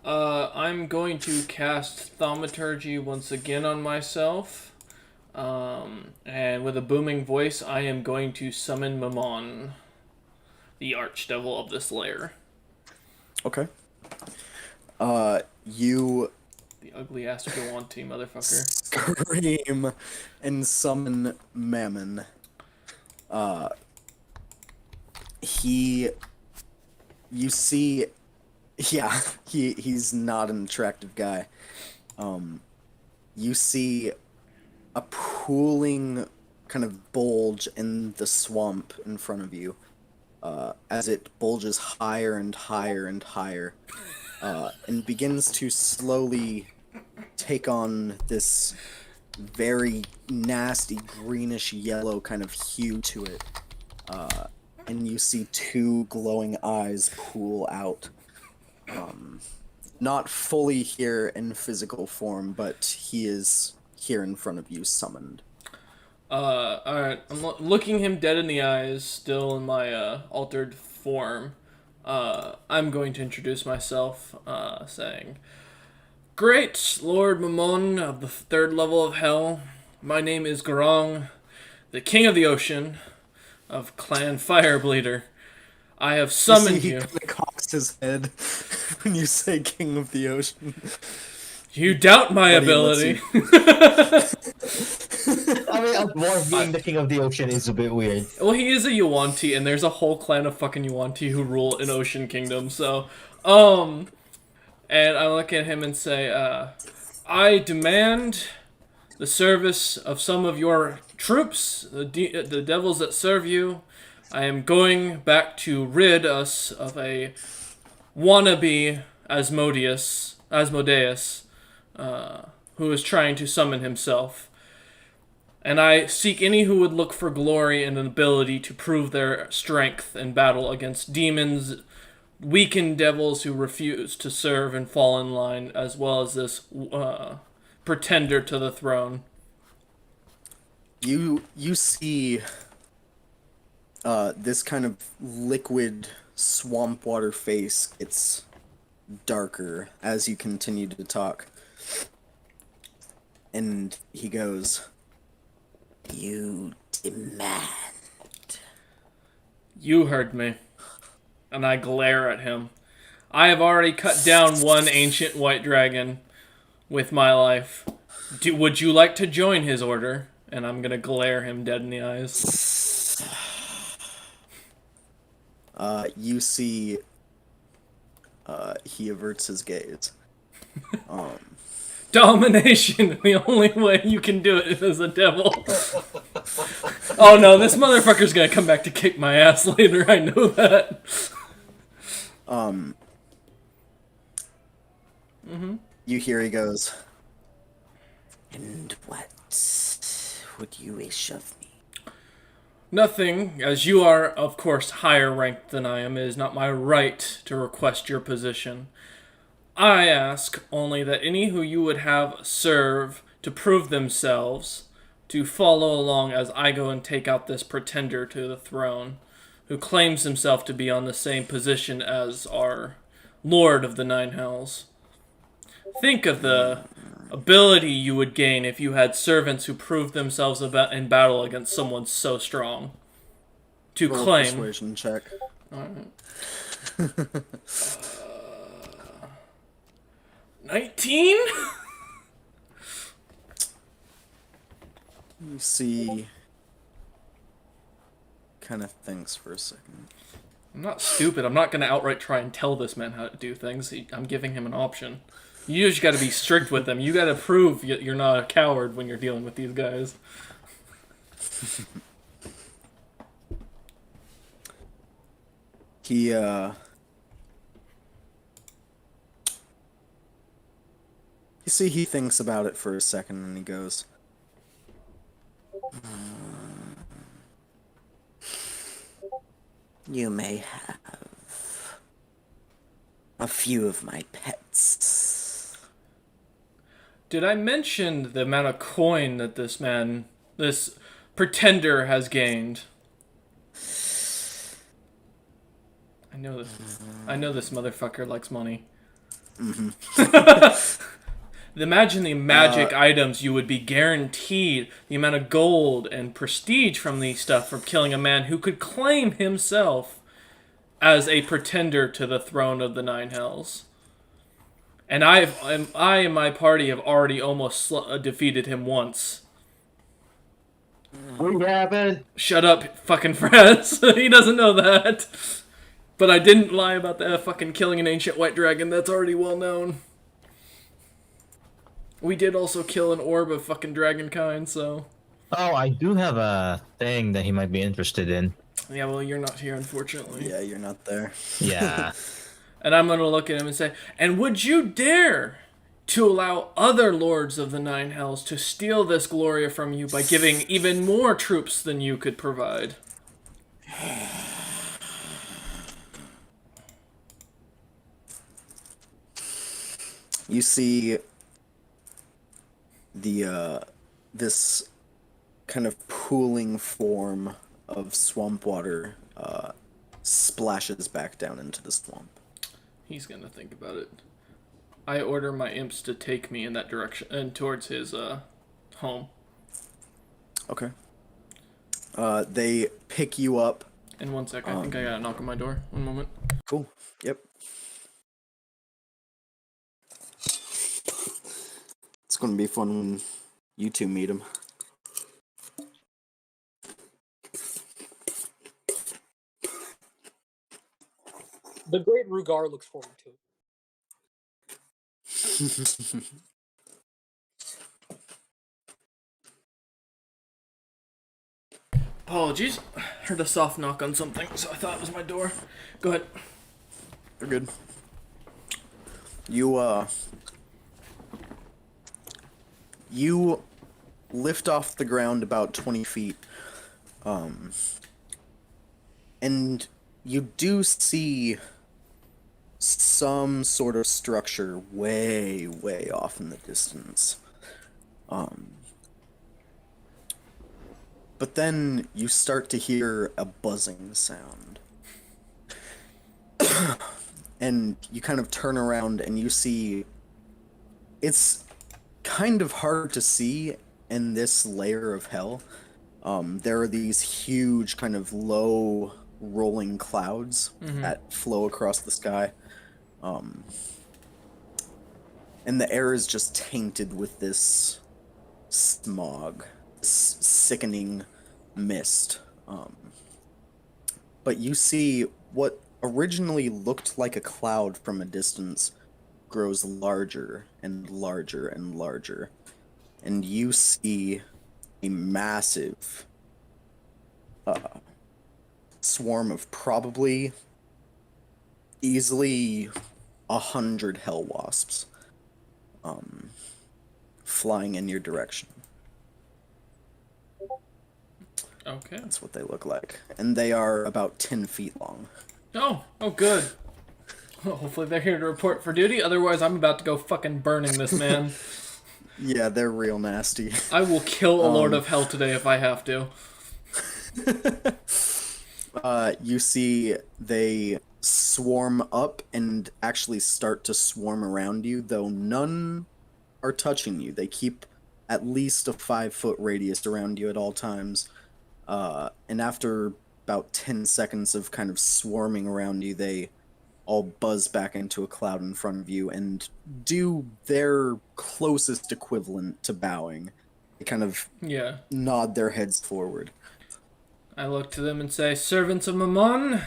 I'm going to cast Thaumaturgy once again on myself. And with a booming voice, I am going to summon Mammon, the archdevil of this lair. Okay. You The ugly ass Gawanti motherfucker. scream and summon Mammon. You see, yeah, he's not an attractive guy. You see a pooling kind of bulge in the swamp in front of you, as it bulges higher and higher and higher, and begins to slowly take on this very nasty greenish yellow kind of hue to it. And you see two glowing eyes pool out. Not fully here in physical form, but he is here in front of you, summoned. Alright. I'm looking him dead in the eyes, still in my, altered form. I'm going to introduce myself, saying, "Great Lord Mammon of the 3rd level of Hell, my name is Garong, the King of the Ocean, of Clan Firebleeder. I have summoned He you." kind of cocks his head when you say King of the Ocean. You doubt my But he lets ability. I mean, a dwarf being the king of the ocean is a bit weird. Well, he is a Yuan-Ti, and there's a whole clan of fucking Yuan-Ti who rule an ocean kingdom, so, and I look at him and say, I demand the service of some of your troops, the devils that serve you. I am going back to rid us of a wannabe Asmodeus, who is trying to summon himself. And I seek any who would look for glory and an ability to prove their strength in battle against demons, weakened devils who refuse to serve and fall in line, as well as this pretender to the throne. You see this kind of liquid swamp water face gets darker as you continue to talk. And he goes, "You demand." You heard me. And I glare at him. I have already cut down one ancient white dragon with my life. Would you like to join his order? And I'm gonna glare him dead in the eyes. You see, he averts his gaze. Domination. The only way you can do it is as a devil. Oh no, this motherfucker's gonna come back to kick my ass later. I know that. You hear he goes, "And what would you wish of me?" Nothing, as you are, of course, higher ranked than I am. It is not my right to request your position. I ask only that any who you would have serve to prove themselves, to follow along as I go and take out this pretender to the throne, who claims himself to be on the same position as our Lord of the Nine Hells. Think of the ability you would gain if you had servants who proved themselves in battle against someone so strong. To Roll a claim. persuasion check. Alright. 19? You see, kind of thinks for a second. I'm not stupid. I'm not going to outright try and tell this man how to do things. I'm giving him an option. You just got to be strict with them. You got to prove you're not a coward when you're dealing with these guys. He, You see, he thinks about it for a second and he goes, "You may have a few of my pets." Did I mention the amount of coin that this pretender has gained? I know this motherfucker likes money. Imagine the magic items you would be guaranteed, the amount of gold and prestige from these stuff from killing a man who could claim himself as a pretender to the throne of the Nine Hells. And I and my party have already almost defeated him once. What happened? Shut up, fucking Fraz. He doesn't know that. But I didn't lie about the fucking killing an ancient white dragon. That's already well known. We did also kill an orb of fucking dragon kind, so... Oh, I do have a thing that he might be interested in. Yeah, well, you're not here, unfortunately. Yeah, you're not there. Yeah. And I'm gonna look at him and say, and would you dare to allow other lords of the Nine Hells to steal this glory from you by giving even more troops than you could provide? You see this kind of pooling form of swamp water splashes back down into the swamp. He's gonna think about it. I order my imps to take me in that direction and towards his home. Okay. They pick you up. In 1 sec, I think I gotta knock on my door. 1 moment. Cool. Yep. It's gonna be fun when you two meet him. The great Rugar looks forward to it. Apologies. Heard a soft knock on something, so I thought it was my door. Go ahead. You're good. You lift off the ground about 20 feet. And you do see some sort of structure way, way off in the distance. But then you start to hear a buzzing sound. And you kind of turn around and you see it's kind of hard to see in this layer of hell. There are these huge kind of low rolling clouds that flow across the sky. And the air is just tainted with this smog, this sickening mist. But you see what originally looked like a cloud from a distance grows larger and larger and larger. And you see a massive swarm of probably easily 100 hell wasps flying in your direction. Okay. That's what they look like. And they are about 10 feet long. Oh, good. Well, hopefully they're here to report for duty. Otherwise, I'm about to go fucking burning this man. Yeah, they're real nasty. I will kill a Lord of Hell today if I have to. You see they swarm up and actually start to swarm around you, though none are touching you. They keep at least a 5-foot radius around you at all times. And after about 10 seconds of kind of swarming around you, they all buzz back into a cloud in front of you and do their closest equivalent to bowing. They kind of nod their heads forward. I look to them and say, "Servants of Mammon,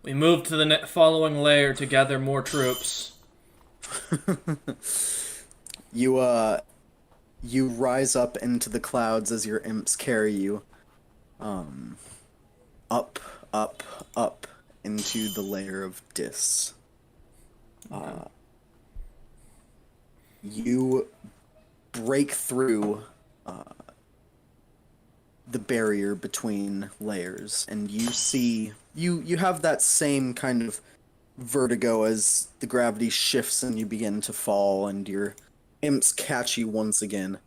we move to the following layer to gather more troops." You rise up into the clouds as your imps carry you. Up, up, up into the layer of Dis. You break through the barrier between layers, and you see you have that same kind of vertigo as the gravity shifts and you begin to fall, and your imps catch you once again.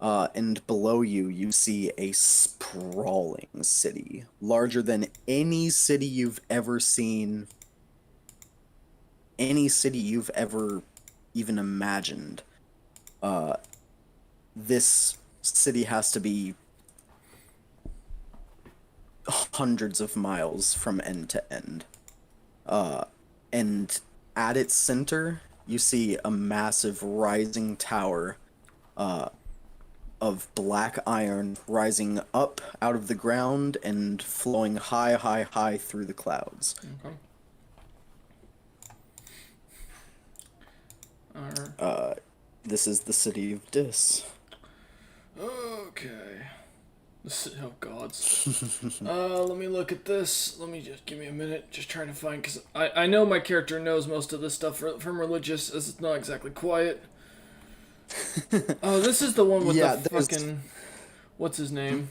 And below you, you see a sprawling city, larger than any city you've ever seen, any city you've ever even imagined. This city has to be hundreds of miles from end to end. And at its center, you see a massive rising tower, of black iron rising up out of the ground and flowing high, high, high through the clouds. Okay. This is the city of Dis. Okay. Oh, gods. Let me look at this. Let me just give me a minute. Just trying to find, because I know my character knows most of this stuff from Religious, as it's not exactly quiet. Oh, this is the one with the fucking... What's his name?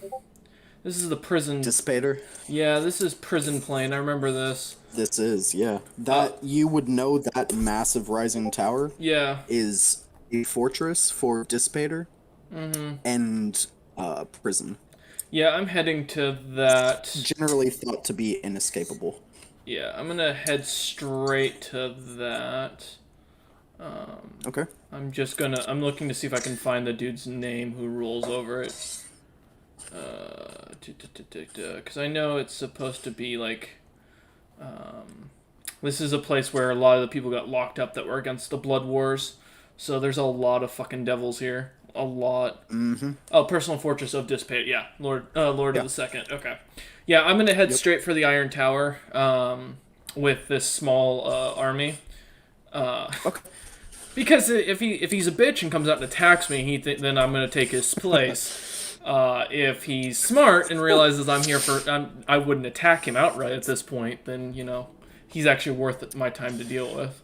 This is the prison... Dissipator? Yeah, this is Prison Plane. I remember this. This is, yeah. You would know that massive rising tower is a fortress for Dissipator and prison. Yeah, I'm heading to that. Generally thought to be inescapable. Yeah, I'm gonna head straight to that. Okay. I'm looking to see if I can find the dude's name who rules over it. Because I know it's supposed to be like, this is a place where a lot of the people got locked up that were against the Blood Wars. So there's a lot of fucking devils here. A lot. Mm-hmm. Oh, Personal Fortress of Dissipate. Yeah, Lord of the Second. Okay. Yeah, I'm gonna head straight for the Iron Tower, with this small army. Okay. Because if he's a bitch and comes out and attacks me, then I'm gonna take his place. If he's smart and realizes I'm here I wouldn't attack him outright at this point, then, he's actually worth my time to deal with.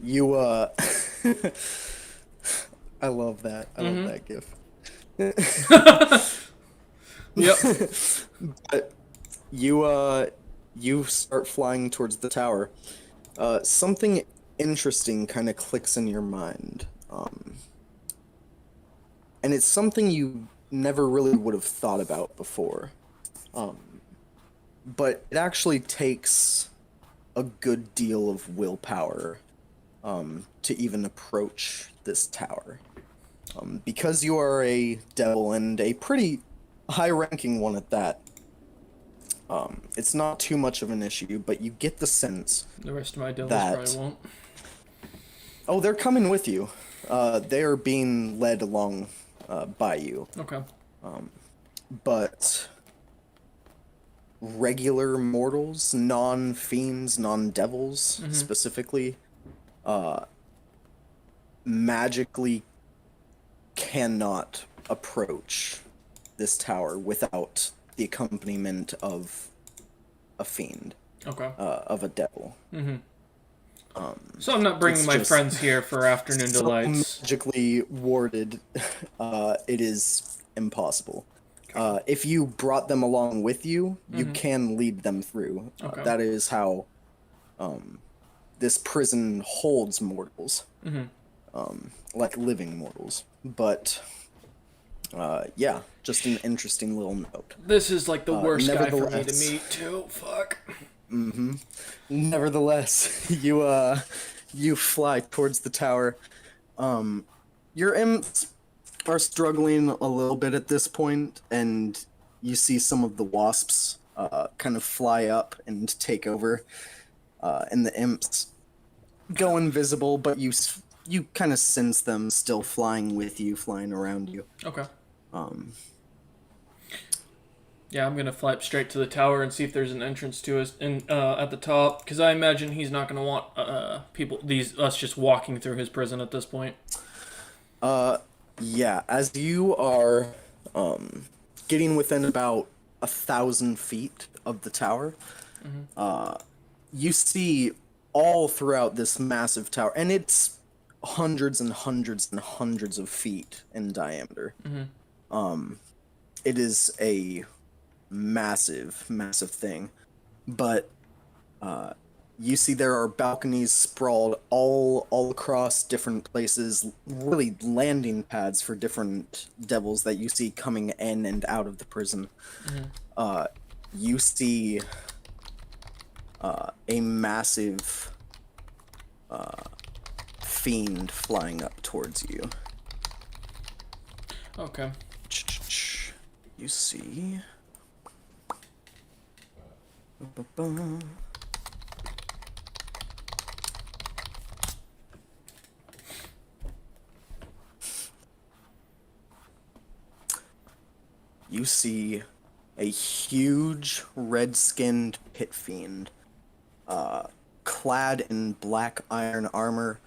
You, I love that. I love that gif. Yep. But you start flying towards the tower. Something interesting kind of clicks in your mind. And it's something you never really would have thought about before. But it actually takes a good deal of willpower to even approach this tower. Because you are a devil, and a pretty high-ranking one at that, it's not too much of an issue, but you get the sense The rest of my devils that... probably won't. Oh, they're coming with you. They are being led along by you. Okay. But regular mortals, non-fiends, non-devils, specifically, magically cannot approach this tower without the accompaniment of a fiend, Okay. of a devil. So I'm not bringing it's my just friends here for afternoon So delights. magically warded, it is impossible. If you brought them along with you, you can lead them through. Okay. That is how this prison holds mortals, like living mortals. But yeah, just an interesting little note. This is like the worst guy for me to nevertheless- meet too. Fuck. Nevertheless, you fly towards the tower. Your imps are struggling a little bit at this point, and you see some of the wasps kind of fly up and take over, and the imps go invisible, but you kind of sense them still flying with you, flying around you. Okay. Yeah, I'm gonna fly up straight to the tower and see if there's an entrance to us at the top, because I imagine he's not gonna want us just walking through his prison at this point. Yeah, as you are getting within about 1,000 feet of the tower, you see all throughout this massive tower, and it's hundreds and hundreds and hundreds of feet in diameter. It is a massive, massive thing, but you see there are balconies sprawled all across different places, really landing pads for different devils that you see coming in and out of the prison. You see a massive fiend flying up towards you. Okay. You see... You see a huge red-skinned pit fiend, clad in black iron armor,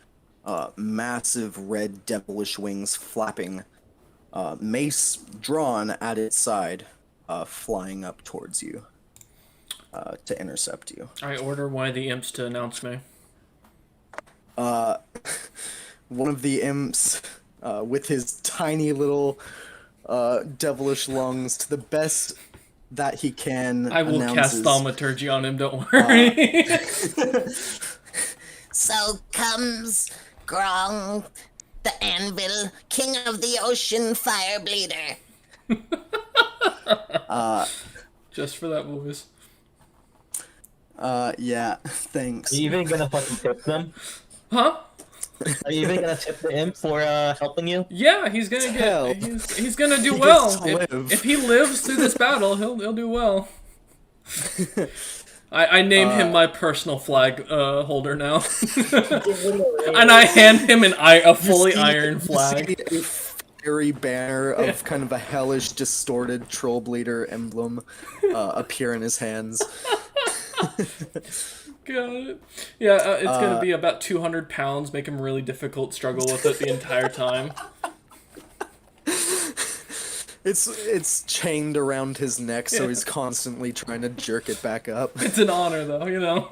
massive red devilish wings flapping, mace drawn at its side, flying up towards you to intercept you. I order one of the imps to announce me. One of the imps, with his tiny little devilish lungs, to the best that he can, I will cast announces, thaumaturgy on him, don't worry. So comes Grong, the Anvil, King of the Ocean, Fire Bleeder. Just for that voice. yeah, thanks. Are you even gonna fucking tip them? Huh? Are you even gonna tip the imp for helping you? Yeah, he's gonna Hell. he's gonna do He well. gets to live. If he lives through this battle, he'll do well. I name him my personal flag holder now, and I hand him a fully iron flag. You see a fiery banner of kind of a hellish, distorted troll bleeder emblem appear in his hands. Got it. Yeah, it's gonna be about 200 pounds. Make him really difficult. Struggle with it the entire time. It's chained around his neck, so he's constantly trying to jerk it back up. It's an honor, though, you know.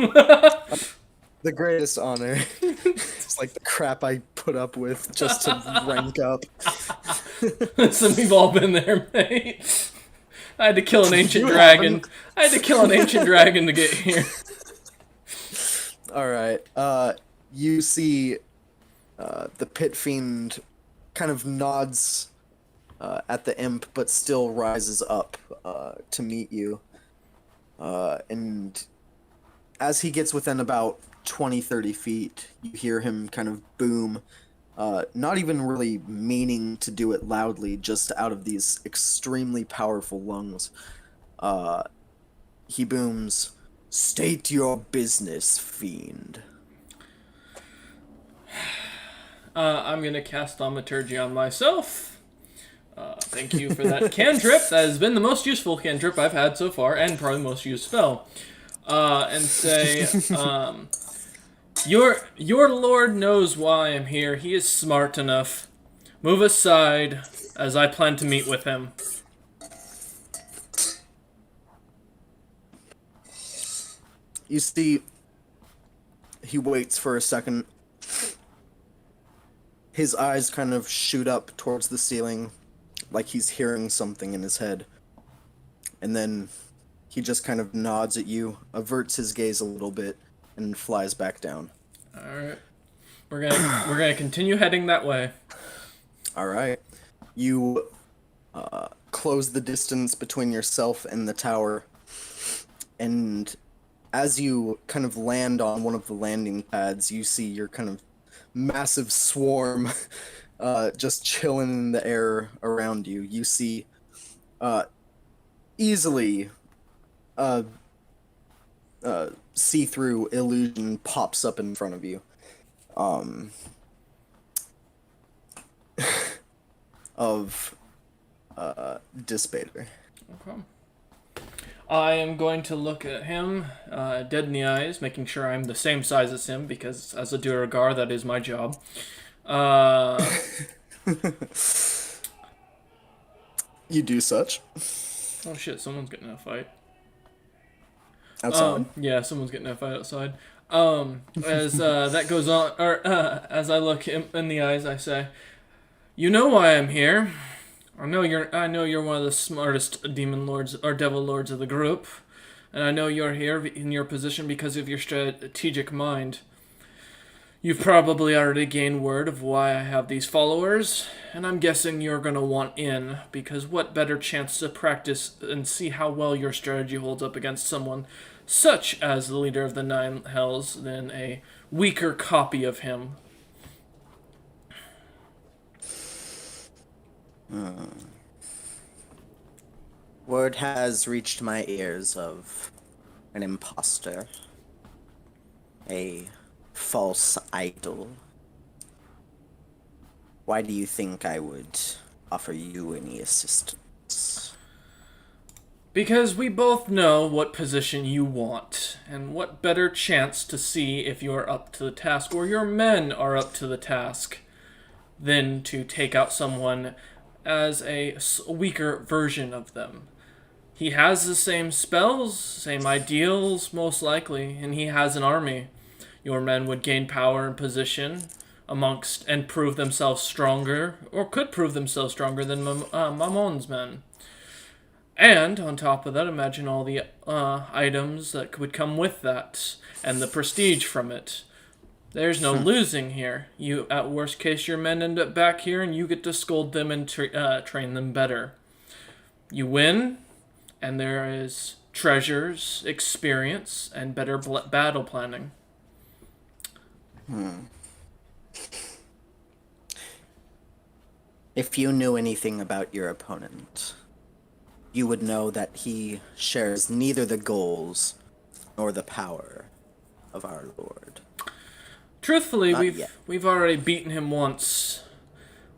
The greatest honor. It's like the crap I put up with just to rank up. Listen, we've all been there, mate. I had to kill an ancient You dragon. haven't. I had to kill an ancient dragon to get here. All right. You see, the pit fiend kind of nods at the imp, but still rises up to meet you. And as he gets within about 20-30 feet, you hear him kind of boom, not even really meaning to do it loudly, just out of these extremely powerful lungs. He booms, "State your business, fiend." I'm gonna cast Thaumaturgy on myself. Thank you for that cantrip. That has been the most useful cantrip I've had so far, and probably the most used spell. And say, your lord knows why I'm here. He is smart enough. Move aside, as I plan to meet with him. You see, he waits for a second. His eyes kind of shoot up towards the ceiling, like he's hearing something in his head. And then he just kind of nods at you, averts his gaze a little bit, and flies back down. Alright. We're gonna continue heading that way. Alright. You close the distance between yourself and the tower, and as you kind of land on one of the landing pads, you see your kind of massive swarm just chilling in the air around you. You see easily see-through illusion pops up in front of you. Of Dispater. Okay. I am going to look at him dead in the eyes, making sure I'm the same size as him, because as a Duergar, that is my job. You do such. Oh shit, someone's getting in a fight. Outside. Yeah, someone's getting in a fight outside. As that goes on, or as I look him in the eyes, I say, "You know why I'm here. I know you're one of the smartest demon lords or devil lords of the group, and I know you're here in your position because of your strategic mind. You've probably already gained word of why I have these followers, and I'm guessing you're gonna want in, because what better chance to practice and see how well your strategy holds up against someone such as the leader of the Nine Hells than a weaker copy of him." Word has reached my ears of an imposter. A false idol. Why do you think I would offer you any assistance? Because we both know what position you want, and what better chance to see if you're up to the task, or your men are up to the task, than to take out someone as a weaker version of them. He has the same spells, same ideals, most likely, and he has an army. Your men would gain power and position amongst and prove themselves stronger, or could prove themselves stronger than Mamon's men. And, on top of that, imagine all the items that would come with that, and the prestige from it. There's no losing here. You, at worst case, your men end up back here, and you get to scold them and train them better. You win, and there is treasures, experience, and better battle planning. If you knew anything about your opponent, you would know that he shares neither the goals nor the power of our Lord. Truthfully, Not yet. we've already beaten him once,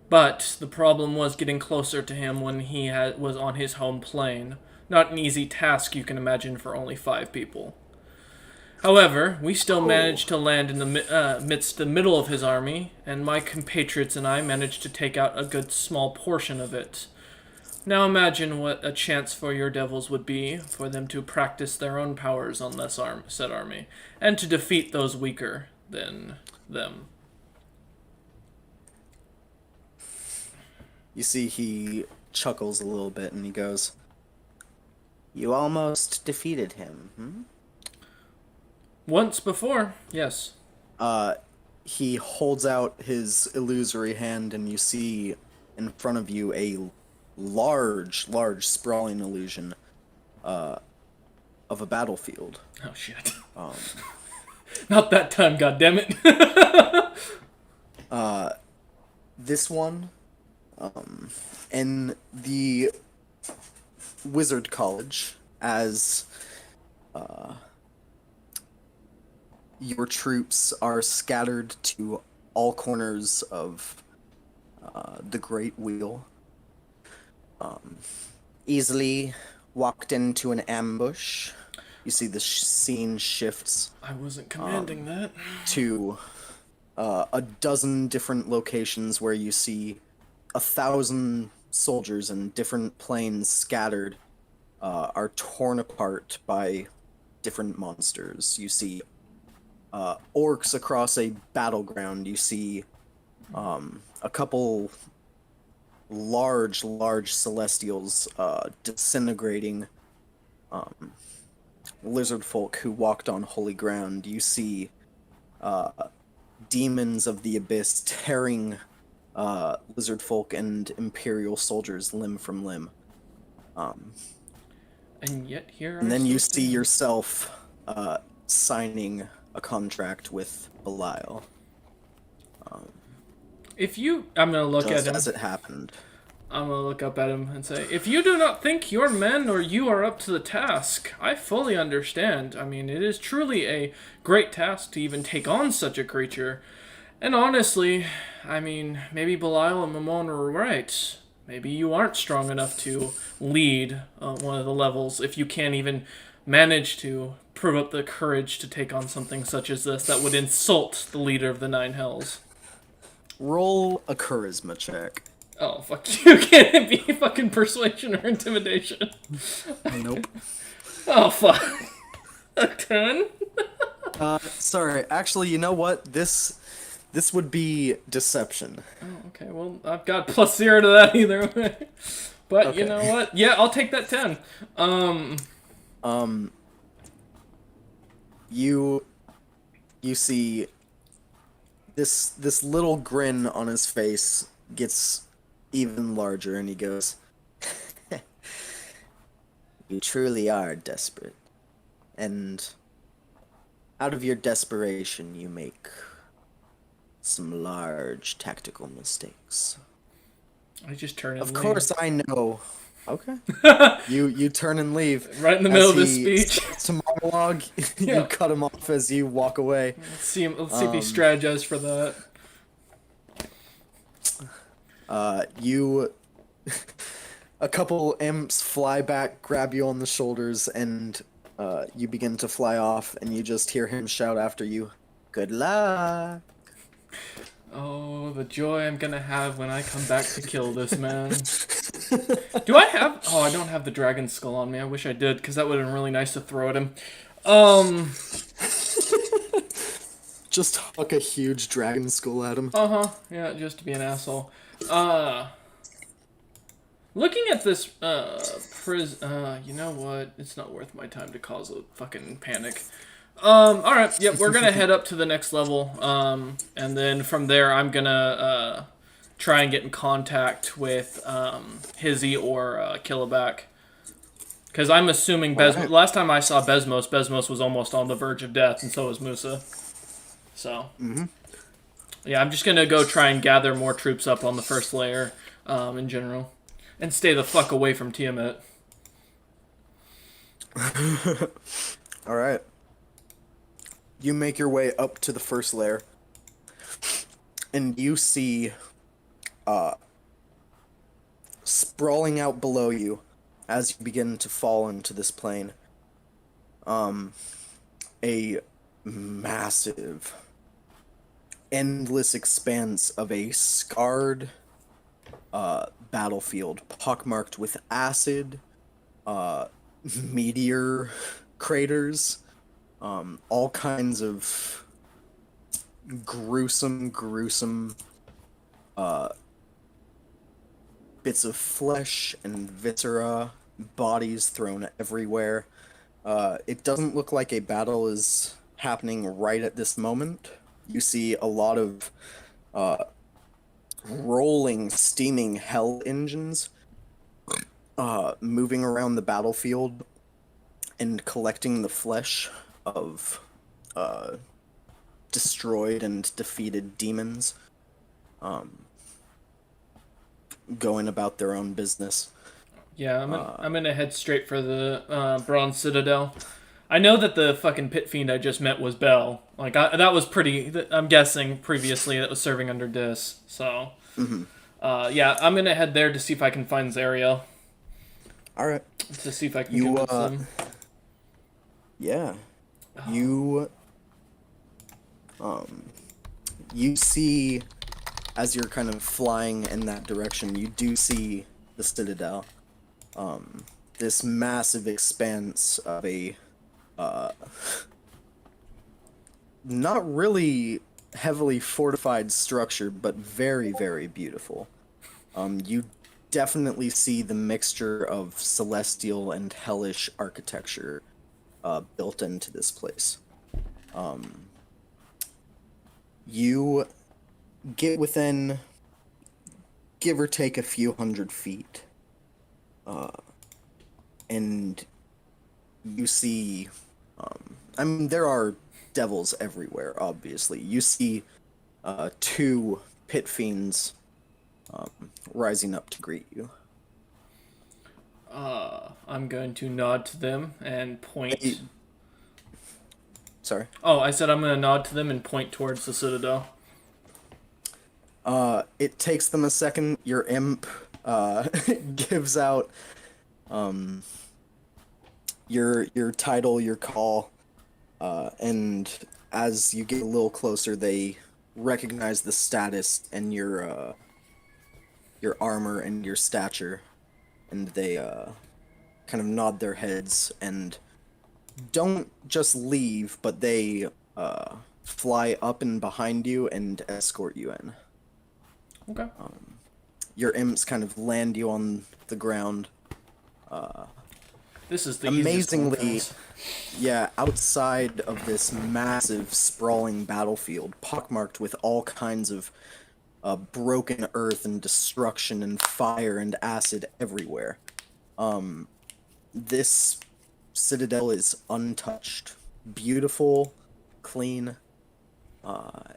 but the problem was getting closer to him when he was on his home plane. Not an easy task, you can imagine, for only 5 people. However, we still managed to land in the middle of his army, and my compatriots and I managed to take out a good small portion of it. Now imagine what a chance for your devils would be for them to practice their own powers on this said army, and to defeat those weaker than them. You see, he chuckles a little bit and he goes, "You almost defeated him, hmm?" Once before, yes. He holds out his illusory hand, and you see in front of you a large, sprawling illusion of a battlefield. Oh shit. Um, Not that time, goddammit. this one, in the Wizard College, as your troops are scattered to all corners of the Great Wheel. Easily walked into an ambush. You see the scene shifts I wasn't commanding that. to a dozen different locations where you see 1,000 soldiers in different planes scattered, are torn apart by different monsters. You see orcs across a battleground. You see a couple large celestials disintegrating lizard folk who walked on holy ground. You see demons of the abyss tearing lizard folk and imperial soldiers limb from limb. And yet here And I then you sit see down. yourself signing a contract with Belial. If you... I'm gonna look Just at him. as it happened. I'm gonna look up at him and say, if you do not think your men or you are up to the task, I fully understand. I mean, it is truly a great task to even take on such a creature. And honestly, I mean, maybe Belial and Mamon are right. Maybe you aren't strong enough to lead one of the levels if you can't even manage to prove up the courage to take on something such as this that would insult the leader of the Nine Hells. Roll a charisma check. Oh, fuck you. Can't it be fucking persuasion or intimidation? Nope. Oh, fuck. A 10? Sorry, actually, you know what? This would be deception. Oh, okay, well, I've got +0 to that either way. But Okay. you know what? Yeah, I'll take that 10. You see this little grin on his face gets even larger, and he goes, "You truly are desperate, and out of your desperation you make some large tactical mistakes." I just turn and Of leave. course I know. Okay. You turn and leave. Right in the middle As of this he speech. starts to monologue, Yeah. you cut him off as you walk away. Let's see if he strategized for that. You a couple imps fly back, grab you on the shoulders, and you begin to fly off, and you just hear him shout after you, "Good luck." Oh, the joy I'm gonna have when I come back to kill this man. Do I have... Oh, I don't have the dragon skull on me. I wish I did, because that would have been really nice to throw at him. Just huck a huge dragon skull at him. Uh-huh. Yeah, just to be an asshole. Looking at this, you know what? It's not worth my time to cause a fucking panic. Alright, yep, we're gonna head up to the next level, and then from there I'm gonna, try and get in contact with, Hizzy or, Killaback. Because I'm assuming Alright. last time I saw Besmos was almost on the verge of death, and so was Musa. So. Yeah, I'm just gonna go try and gather more troops up on the first layer, in general. And stay the fuck away from Tiamat. Alright. You make your way up to the first layer, and you see, sprawling out below you, as you begin to fall into this plane, a massive, endless expanse of a scarred, battlefield, pockmarked with acid, meteor craters, all kinds of gruesome bits of flesh and viscera, bodies thrown everywhere. It doesn't look like a battle is happening right at this moment. You see a lot of rolling, steaming hell engines moving around the battlefield and collecting the flesh of destroyed and defeated demons, going about their own business. Yeah, I'm gonna head straight for the Bronze Citadel. I know that the fucking pit fiend I just met was Bell. Like, that was pretty... I'm guessing previously that was serving under Dis, so... yeah, I'm gonna head there to see if I can find Zariel. Alright. To see if I can convince them. Yeah. You see, as you're kind of flying in that direction, you do see the Citadel. This massive expanse of a not really heavily fortified structure, but very, very beautiful. You definitely see the mixture of celestial and hellish architecture built into this place. You get within, give or take, a few hundred feet, and you see, I mean, there are devils everywhere, obviously. You see two pit fiends rising up to greet you. I'm going to nod to them and point... Sorry? Oh, I said I'm going to nod to them and point towards the Citadel. It takes them a second. Your imp gives out your title, your call, and as you get a little closer, they recognize the status and your armor and your stature, and they kind of nod their heads and don't just leave, but they fly up and behind you and escort you in. Okay. Your imps kind of land you on the ground. This is the amazingly, yeah, outside of this massive, sprawling battlefield, pockmarked with all kinds of broken earth and destruction and fire and acid everywhere. This citadel is untouched, beautiful, clean,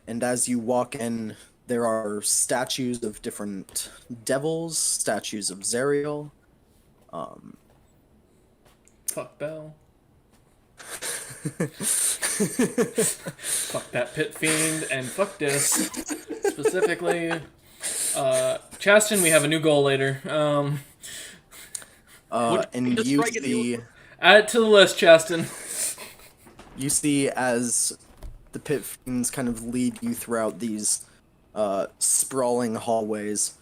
and as you walk in, there are statues of different devils, statues of Zariel. Fuck Bell. Fuck that pit fiend, and fuck this. Specifically, Chaston, we have a new goal later. And just you strike it, see... Add it to the list, Chaston. You see as the pit fiends kind of lead you throughout these sprawling hallways.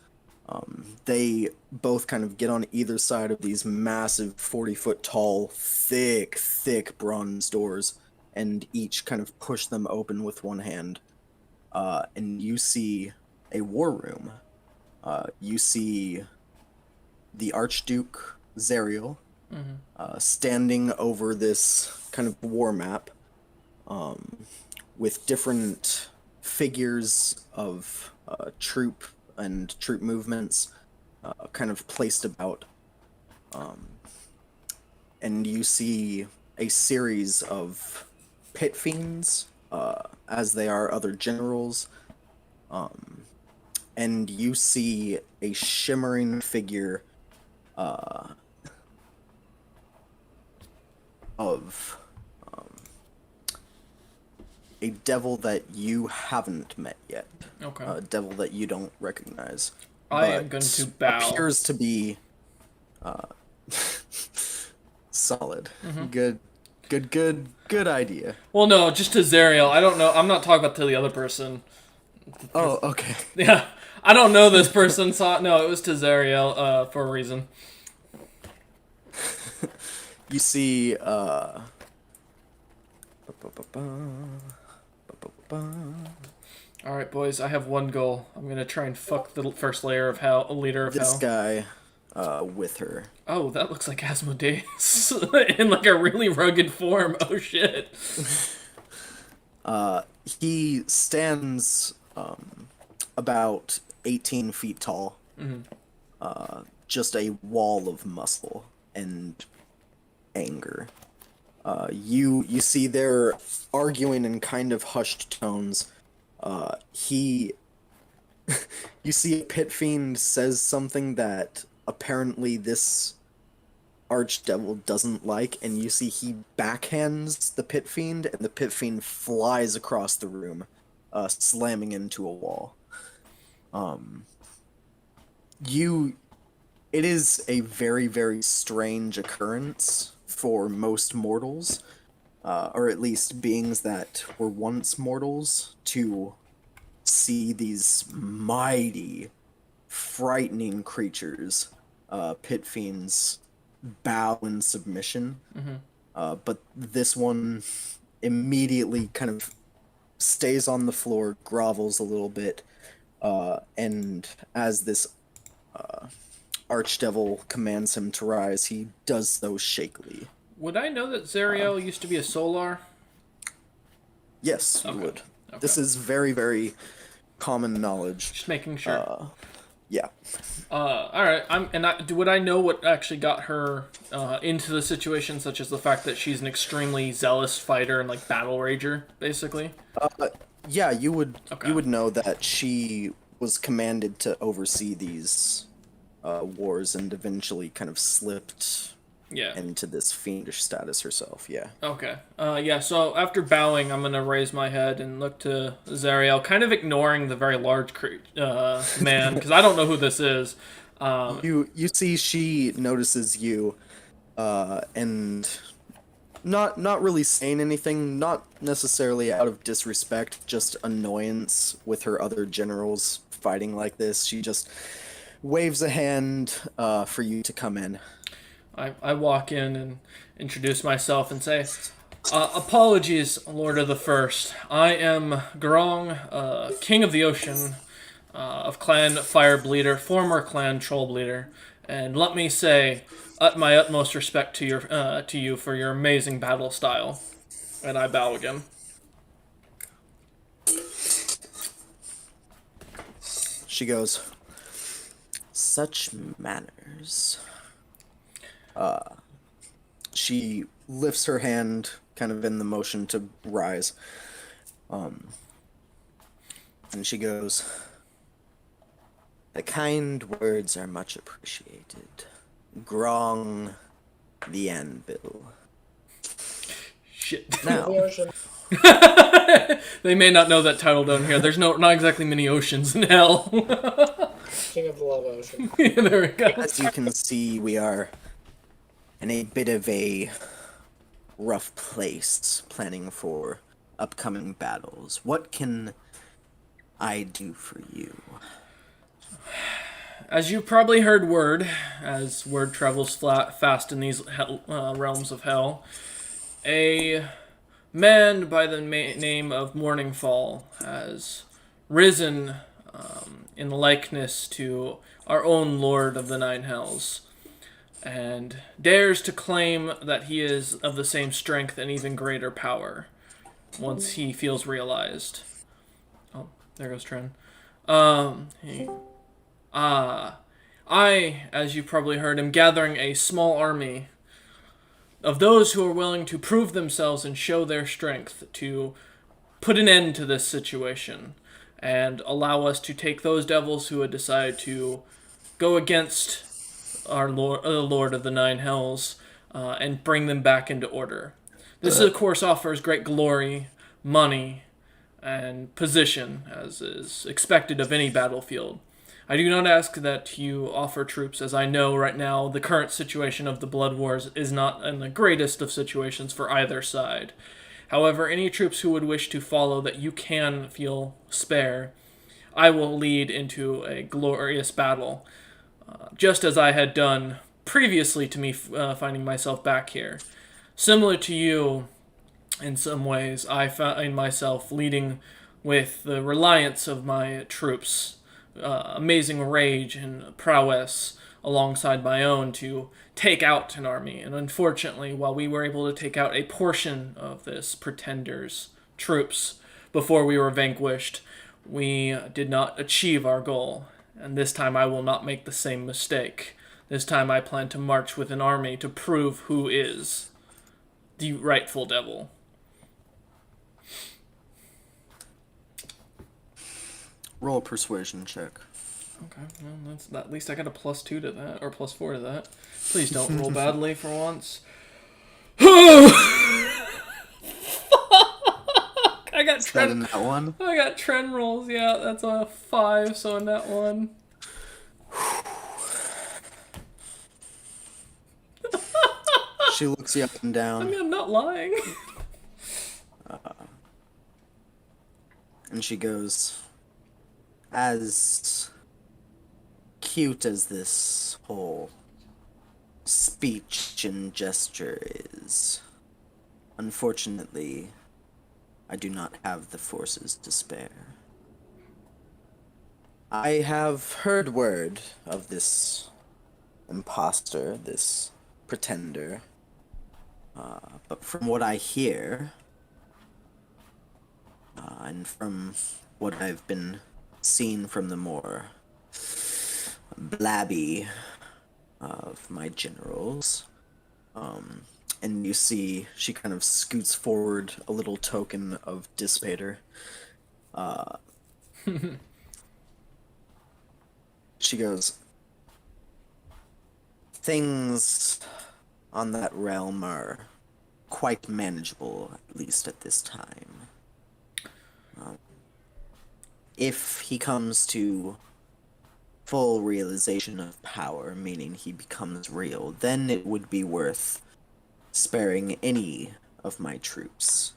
They both kind of get on either side of these massive 40-foot tall, thick bronze doors, and each kind of push them open with one hand. And you see a war room. You see the Archduke Zariel standing over this kind of war map with different figures of troop and troop movements kind of placed about. And you see a series of pit fiends, as they are other generals. And you see a shimmering figure of a devil that you haven't met yet. Okay. A devil that you don't recognize. I am but going to bow. Appears to be solid. Good idea. Well, no, just to Zariel. I don't know. I'm not talking about to the other person. Oh, okay. Yeah, I don't know this person. No, it was to Zariel for a reason. You see, All right, boys. I have one goal. I'm gonna try and fuck the first layer of hell, leader of this hell. guy, with her. Oh, that looks like Asmodeus in like a really rugged form. Oh shit. He stands, about 18 feet tall. Just a wall of muscle and anger. You see they're arguing in kind of hushed tones. You see a pit fiend says something that apparently this archdevil doesn't like, and you see he backhands the pit fiend, and the pit fiend flies across the room, slamming into a wall. It is a very, very strange occurrence for most mortals, or at least beings that were once mortals, to see these mighty, frightening creatures, pit fiends, bow in submission. But this one immediately kind of stays on the floor, grovels a little bit, and as this archdevil commands him to rise, he does so shakily. Would I know that Zariel used to be a Solar? Yes, you Okay. would. Okay. This is very, very common knowledge. Just making sure. Yeah. All right. Would I know what actually got her into the situation, such as the fact that she's an extremely zealous fighter and like battle rager, basically? Yeah, you would. Okay. You would know that she was commanded to oversee these wars and eventually kind of slipped Yeah. into this fiendish status herself. Yeah. Okay. Yeah. So after bowing, I'm gonna raise my head and look to Zariel, kind of ignoring the very large man because I don't know who this is. You see, she notices you, and not really saying anything, not necessarily out of disrespect, just annoyance with her other generals fighting like this. She just waves a hand for you to come in. I walk in and introduce myself and say, apologies, Lord of the First. I am Grong, King of the Ocean, of Clan Firebleeder, former Clan Trollbleeder, and let me say, my utmost respect to you for your amazing battle style. And I bow again. She goes, such manners. She lifts her hand, kind of in the motion to rise. And she goes, the kind words are much appreciated. Grong the Anvil. Shit. The Now, ocean. They may not know that title down here. There's not exactly many oceans in hell. King of the Love Ocean. There we go. as you can see, we are in a bit of a rough place planning for upcoming battles. What can I do for you? As you probably heard word, as word travels fast in these realms of hell, a man by the name of Morningfall has risen in likeness to our own Lord of the Nine Hells, and dares to claim that he is of the same strength and even greater power once he feels realized. Oh, there goes Tren. I, as you probably heard, am gathering a small army of those who are willing to prove themselves and show their strength to put an end to this situation and allow us to take those devils who had decided to go against our Lord of the Nine Hells and bring them back into order. This, of course, offers great glory, money, and position, as is expected of any battlefield. I do not ask that you offer troops, as I know right now the current situation of the Blood Wars is not in the greatest of situations for either side. However, any troops who would wish to follow that you can feel spare, I will lead into a glorious battle, just as I had done previously to me finding myself back here. Similar to you, in some ways, I find myself leading with the reliance of my troops, amazing rage and prowess alongside my own to take out an army. And unfortunately, while we were able to take out a portion of this pretender's troops before we were vanquished, we did not achieve our goal. And this time I will not make the same mistake. This time I plan to march with an army to prove who is the rightful devil. Roll a persuasion check. Okay, well, at least I got a +2 to that, or +4 to that. Please don't roll badly for once. I got Is that in that one? I got trend rolls. Yeah, that's a 5. So in that one. She looks you up and I down, mean, I'm not lying. and she goes, as cute as this whole speech and gesture is, unfortunately, I do not have the forces to spare. I have heard word of this imposter, this pretender, but from what I hear, and from what I've been seen from the more blabby of my generals, and you see she kind of scoots forward a little token of Dissipator. She goes, things on that realm are quite manageable, at least at this time. If he comes to full realization of power, meaning he becomes real, then it would be worth sparing any of my troops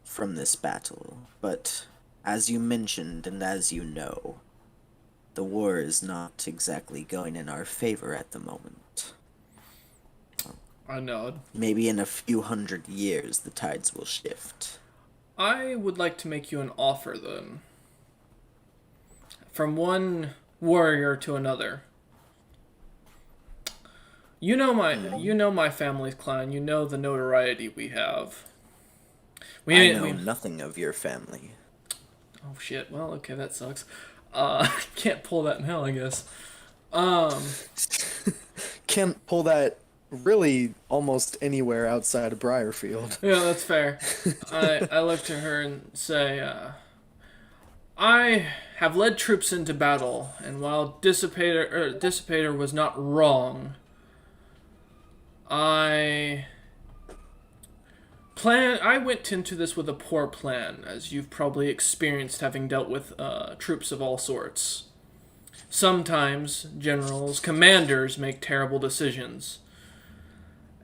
from this battle. But as you mentioned, and as you know, the war is not exactly going in our favor at the moment. I nod. Maybe in a few hundred years the tides will shift. I would like to make you an offer, then. From one warrior to another. You know my family's clan. You know the notoriety we have. I know nothing of your family. Oh shit. Well, okay, that sucks. Can't pull that now, I guess. Can't pull that really almost anywhere outside of Briarfield. Yeah, that's fair. I look to her and say, I have led troops into battle, and while Dissipator was not wrong, I went into this with a poor plan, as you've probably experienced having dealt with troops of all sorts. Sometimes generals, commanders make terrible decisions.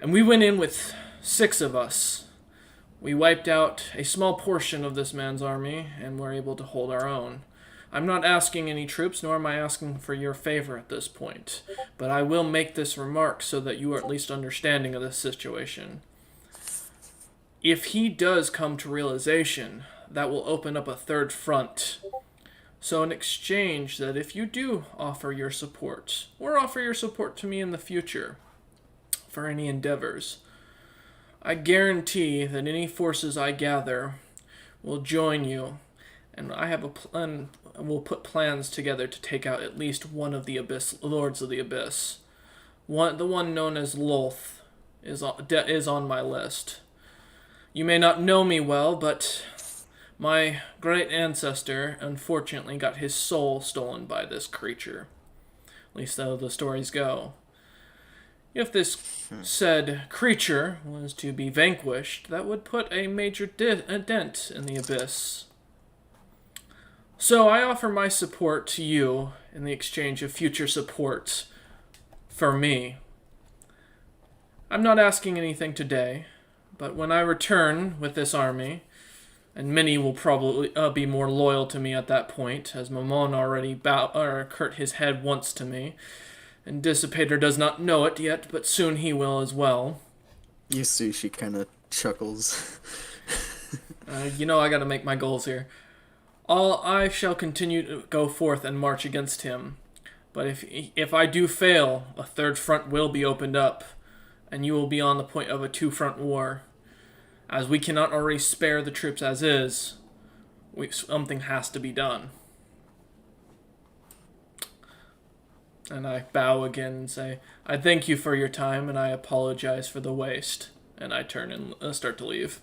And we went in with 6 of us. We wiped out a small portion of this man's army, and were able to hold our own. I'm not asking any troops, nor am I asking for your favor at this point, but I will make this remark so that you are at least understanding of this situation. If he does come to realization, that will open up a third front. So in exchange, that if you do offer your support, or offer your support to me in the future, for any endeavors, I guarantee that any forces I gather will join you, and I have a plan. We'll put plans together to take out at least one of the Lords of the Abyss. The one known as Lolth is on my list. You may not know me well, but my great ancestor unfortunately got his soul stolen by this creature. At least though the stories go. If this said creature was to be vanquished, that would put a major dent in the Abyss. So I offer my support to you in the exchange of future support for me. I'm not asking anything today, but when I return with this army, and many will probably be more loyal to me at that point, as Mamon already curt his head once to me, and Dissipator does not know it yet, but soon he will as well. Yusushi kind of chuckles. You know I gotta make my goals here. I shall continue to go forth and march against him, but if I do fail, a third front will be opened up, and you will be on the point of a two-front war. As we cannot already spare the troops as is, something has to be done. And I bow again and say, I thank you for your time, and I apologize for the waste. And I turn and start to leave.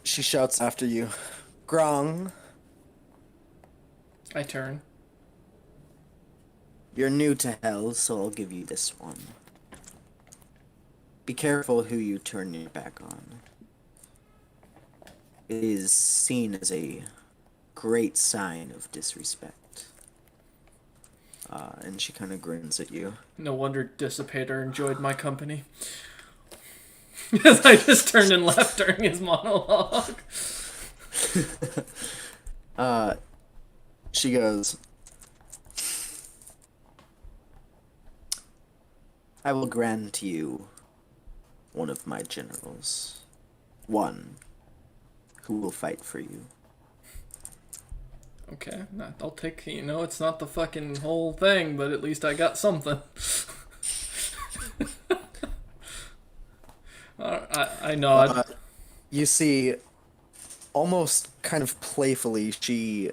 She shouts after you. Grong, I turn. You're new to hell, so I'll give you this one. Be careful who you turn your back on. It is seen as a great sign of disrespect. And she kind of grins at you. No wonder Dissipator enjoyed my company. Because I just turned and left during his monologue. She goes, I will grant you one of my generals. One who will fight for you. Okay, I'll take, it's not the fucking whole thing, but at least I got something. I nod. you see, almost kind of playfully, she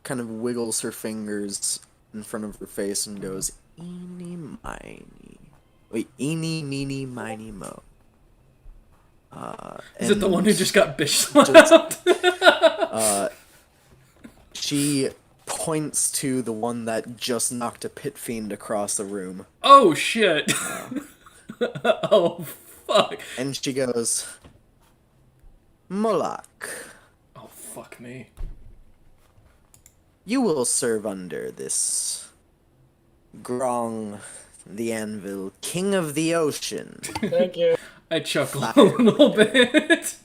kind of wiggles her fingers in front of her face and goes, eeny, meeny, miny, mo. Is it the one who just got bitch slapped? She points to the one that just knocked a pit fiend across the room. Oh, shit. Oh, fuck. And she goes, Moloch, Oh, fuck me. you will serve under this Grong the Anvil, King of the Ocean. Thank you. I chuckle a little bit.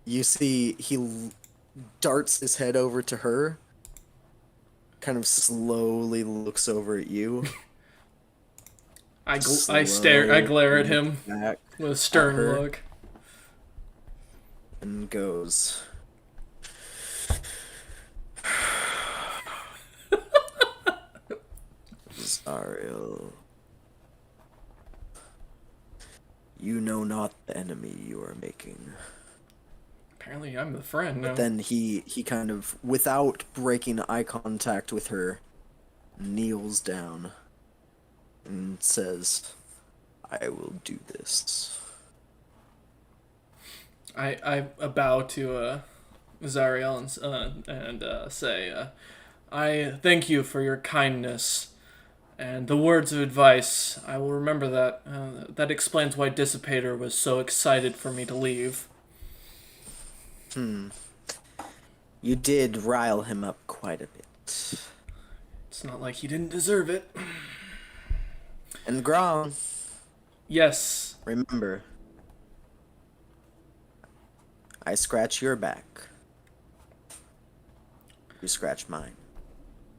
You see, he darts his head over to her, kind of slowly looks over at you. I glare at him Back with a stern her. look. and goes, Zariel, you know not the enemy you are making. Apparently I'm the friend now. Then he kind of, without breaking eye contact with her, kneels down and says, I will do this. I bow to Zariel and say, I thank you for your kindness and the words of advice. I will remember that. That explains why Dissipator was so excited for me to leave. You did rile him up quite a bit. It's not like he didn't deserve it. And Grom, Yes. remember, I scratch your back. You scratch mine.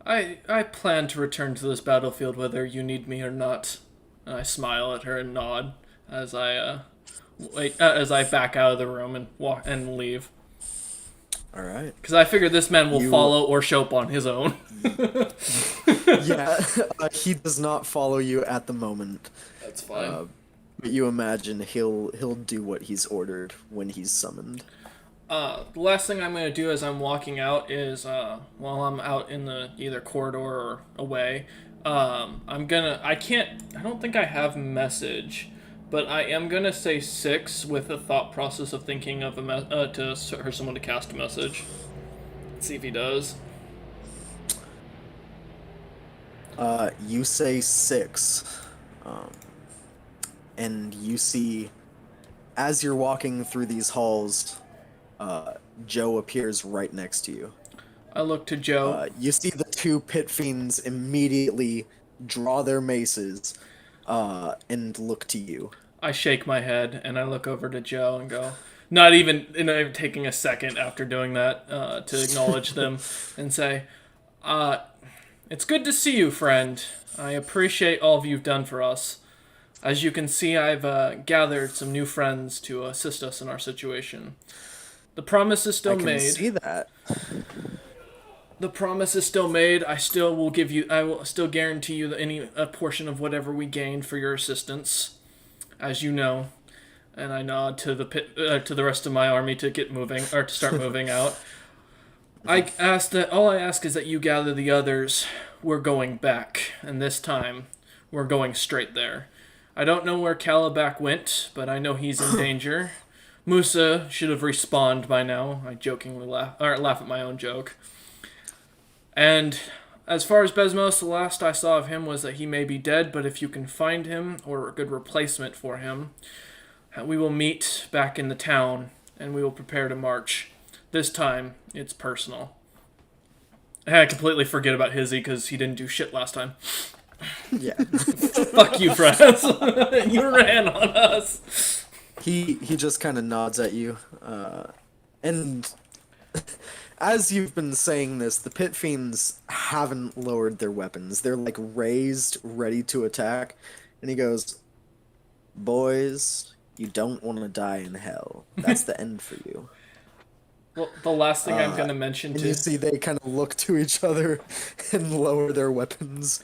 I plan to return to this battlefield whether you need me or not. And I smile at her and nod as I back out of the room and walk and leave. All right. Because I figure this man will You- follow or show up on his own. Yeah, he does not follow you at the moment. That's fine. But you imagine he'll do what he's ordered when he's summoned. The last thing I'm going to do as I'm walking out is, while I'm out in the either corridor or away, I don't think I have message, but I am going to say 6 with the thought process of thinking of someone to cast a message. Let's see if he does. You say 6, and you see, as you're walking through these halls, Joe appears right next to you. I look to Joe. You see the two pit fiends immediately draw their maces, and look to you. I shake my head and I look over to Joe and go, not even taking a second after doing that to acknowledge them and say, it's good to see you, friend. I appreciate all you've done for us. As you can see, I've gathered some new friends to assist us in our situation. The promise is still I can made. see that. The promise is still made. I will still guarantee you a portion of whatever we gain for your assistance, as you know. And I nod to the rest of my army to get moving or to start moving out. All I ask is that you gather the others. We're going back, and this time we're going straight there. I don't know where Calabac went, but I know he's in danger. Musa should have respawned by now. I jokingly laugh at my own joke. And as far as Besmos, the last I saw of him was that he may be dead, but if you can find him or a good replacement for him, we will meet back in the town and we will prepare to march. This time, it's personal. I completely forget about Hizzy because he didn't do shit last time. Yeah. Fuck you, friends. You ran on us. He just kind of nods at you, and as you've been saying this, the pit fiends haven't lowered their weapons. They're like raised, ready to attack, and he goes, "Boys, you don't want to die in hell. That's the end for you." Well, the last thing I'm going to mention And you see they kind of look to each other and lower their weapons.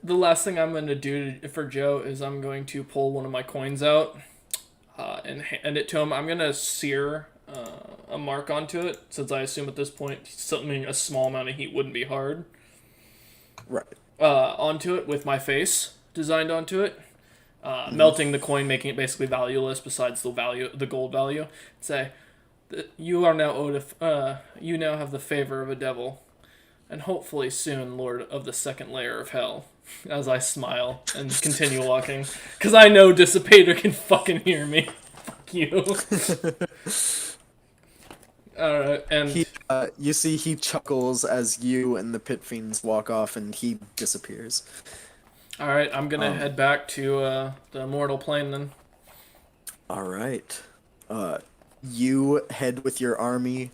The last thing I'm going to do for Joe is I'm going to pull one of my coins out and hand it to him. I'm going to sear a mark onto it, since I assume at this point something a small amount of heat wouldn't be hard. Right. Onto it with my face designed onto it, melting the coin, making it basically valueless besides the gold value. Say, you are now you now have the favor of a devil, and hopefully soon Lord of the second layer of hell. As I smile and continue walking, because I know Dissipator can fucking hear me. Fuck you. Alright, and you see he chuckles as you and the pit fiends walk off, and he disappears. alright, I'm gonna head back to the immortal plane then. All right. You head with your army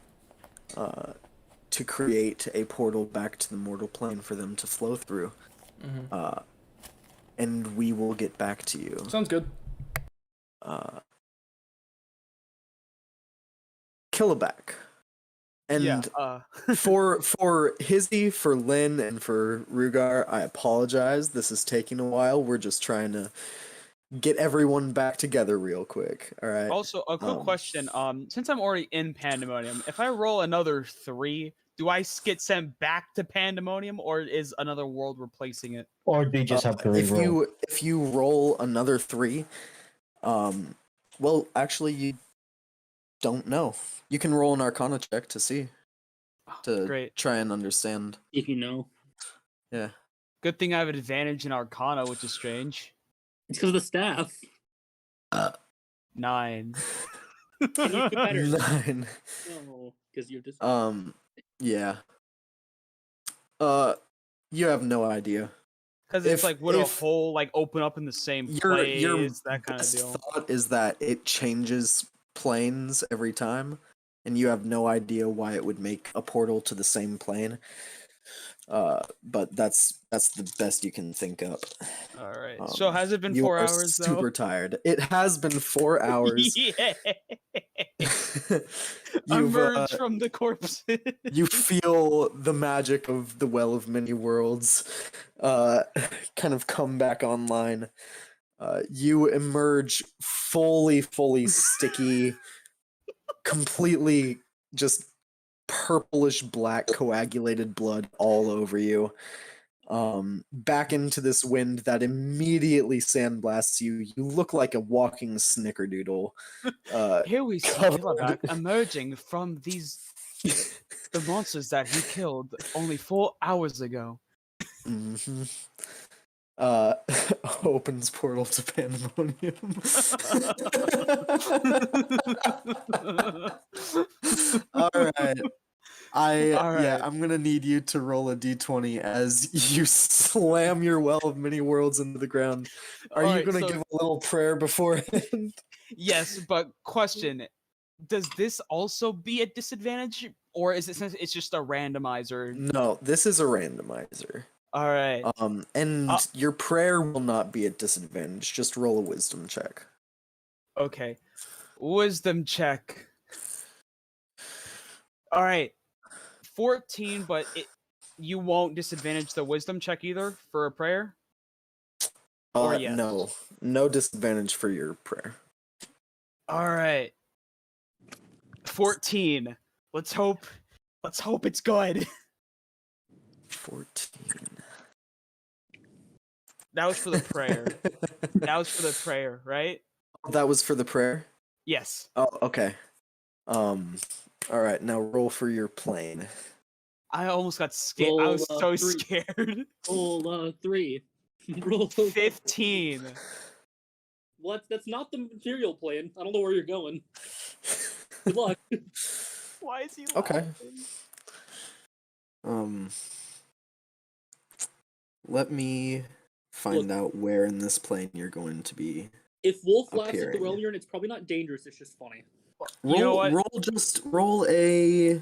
to create a portal back to the mortal plane for them to flow through. And we will get back to you. Sounds good. Killaback. And for Hizzy, for Lynn, and for Rugar, I apologize. This is taking a while. We're just trying to get everyone back together real quick. All right. Also, a quick question. Since I'm already in Pandemonium, if I roll another 3, do I get sent back to Pandemonium, or is another world replacing it? Or do you just have to reroll? If you roll another 3, well, actually, you don't know. You can roll an Arcana check to see, to Great. try and understand. If you know. Yeah. Good thing I have advantage in Arcana, which is strange. It's because of the staff. 9. You get better. 9. No, because you're just. Yeah. You have no idea. Because it's If- like, would a if hole like open up in the same Your place? That kind of best deal. thought is that it changes planes every time, and you have no idea why it would make a portal to the same plane. But that's the best you can think up. All right. So has it been You 4 are hours though? super tired. It has been 4 hours. Yeah. You've, Emerge from the corpses. you feel the magic of the Well of Many Worlds kind of come back online. You emerge fully sticky, completely just purplish black coagulated blood all over you. Back into this wind that immediately sandblasts you. You look like a walking snickerdoodle. Here we see covered- Killaback emerging from the monsters that he killed only 4 hours ago. Mm-hmm. Opens portal to Pandemonium. All right. Yeah, I'm gonna need you to roll a d20 as you slam your well of many worlds into the ground. Are you Alright, gonna so- give a little prayer beforehand? Yes, but question: does this also be a disadvantage, or is it since it's just a randomizer? No, this is a randomizer. All right. And your prayer will not be at disadvantage. Just roll a wisdom check. Okay. Wisdom check. All right. 14, but you won't disadvantage the wisdom check either for a prayer? Or yes? No disadvantage for your prayer. All right. 14. Let's hope it's good. 14. That was for the prayer. That was for the prayer, right? That was for the prayer? Yes. Oh, okay. All right, now roll for your plane. I almost got scared. I was so 3. scared. Roll 3. Roll 15. What? That's not the material plane. I don't know where you're going. Good luck. Why is he Okay. laughing? Let me find out where in this plane you're going to be. If Wolf laughs at the Appearing. realm you're in, it's probably not dangerous. It's just funny. You know what? Roll a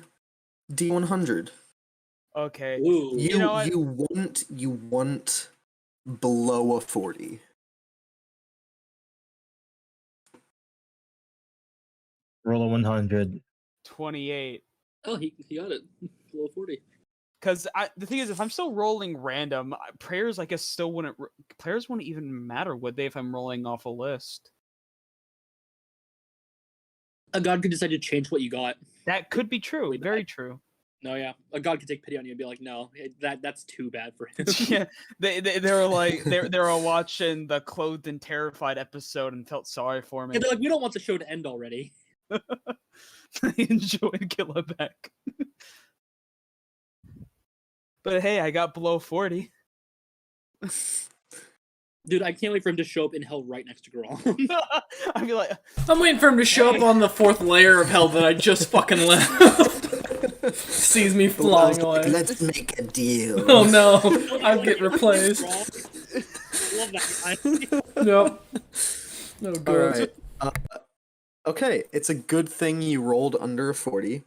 d100. Okay. Ooh. You know what? You want below a 40. Roll a 100. 28. Oh, he got it. Below 40. Because the thing is, if I'm still rolling random, prayers, I guess, still wouldn't. Prayers wouldn't even matter, would they, if I'm rolling off a list? A god could decide to change what you got. That could be true. Wait, Very true. No, yeah. A god could take pity on you and be like, no, that's too bad for him. Yeah, they were like they were watching the Clothed and Terrified episode and felt sorry for me. Yeah, they're like, we don't want the show to end already. They enjoyed Killaback. But hey, I got below 40. Dude, I can't wait for him to show up in hell right next to Grom. I'd be like, I'm waiting for him to show up on the 4th layer of hell that I just fucking left. Sees me flying away. Let's make a deal. Oh no, I'll get replaced. Love that guy. Nope. No good. Alright. Okay, it's a good thing you rolled under a 40.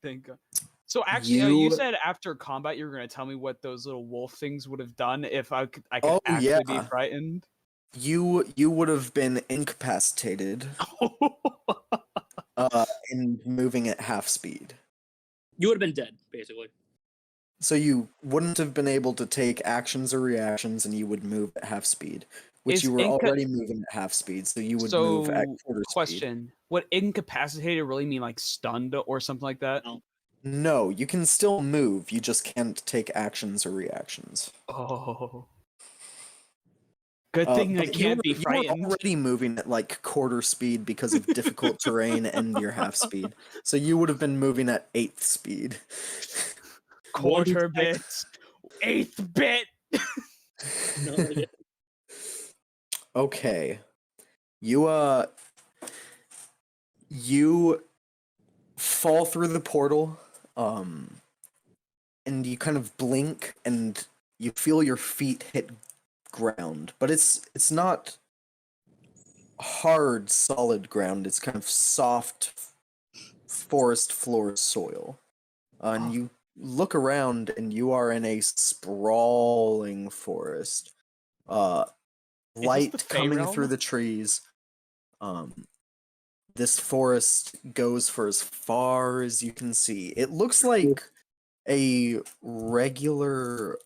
thank God. So actually, you You- said after combat you were going to tell me what those little wolf things would have done if I could Oh, actually be yeah. frightened. You would have been incapacitated in moving at half speed. You would have been dead, basically. So you wouldn't have been able to take actions or reactions, and you would move at half speed, which Is you were already moving at half speed, so you would move at quarter speed. Question: would incapacitated really mean like stunned or something like that? No, you can still move, you just can't take actions or reactions. Oh, good thing I But can't be you were frightened. already moving at like quarter speed because of difficult terrain and your half speed. So you would have been moving at 8th speed. Quarter bit, 8th bit. No, Okay. You fall through the portal, and you kind of blink and you feel your feet hit ground, but it's not hard, solid ground. It's kind of soft forest floor soil. And you look around and you are in a sprawling forest. Light the Fey coming realm? through the trees. This forest goes for as far as you can see. It looks like a regular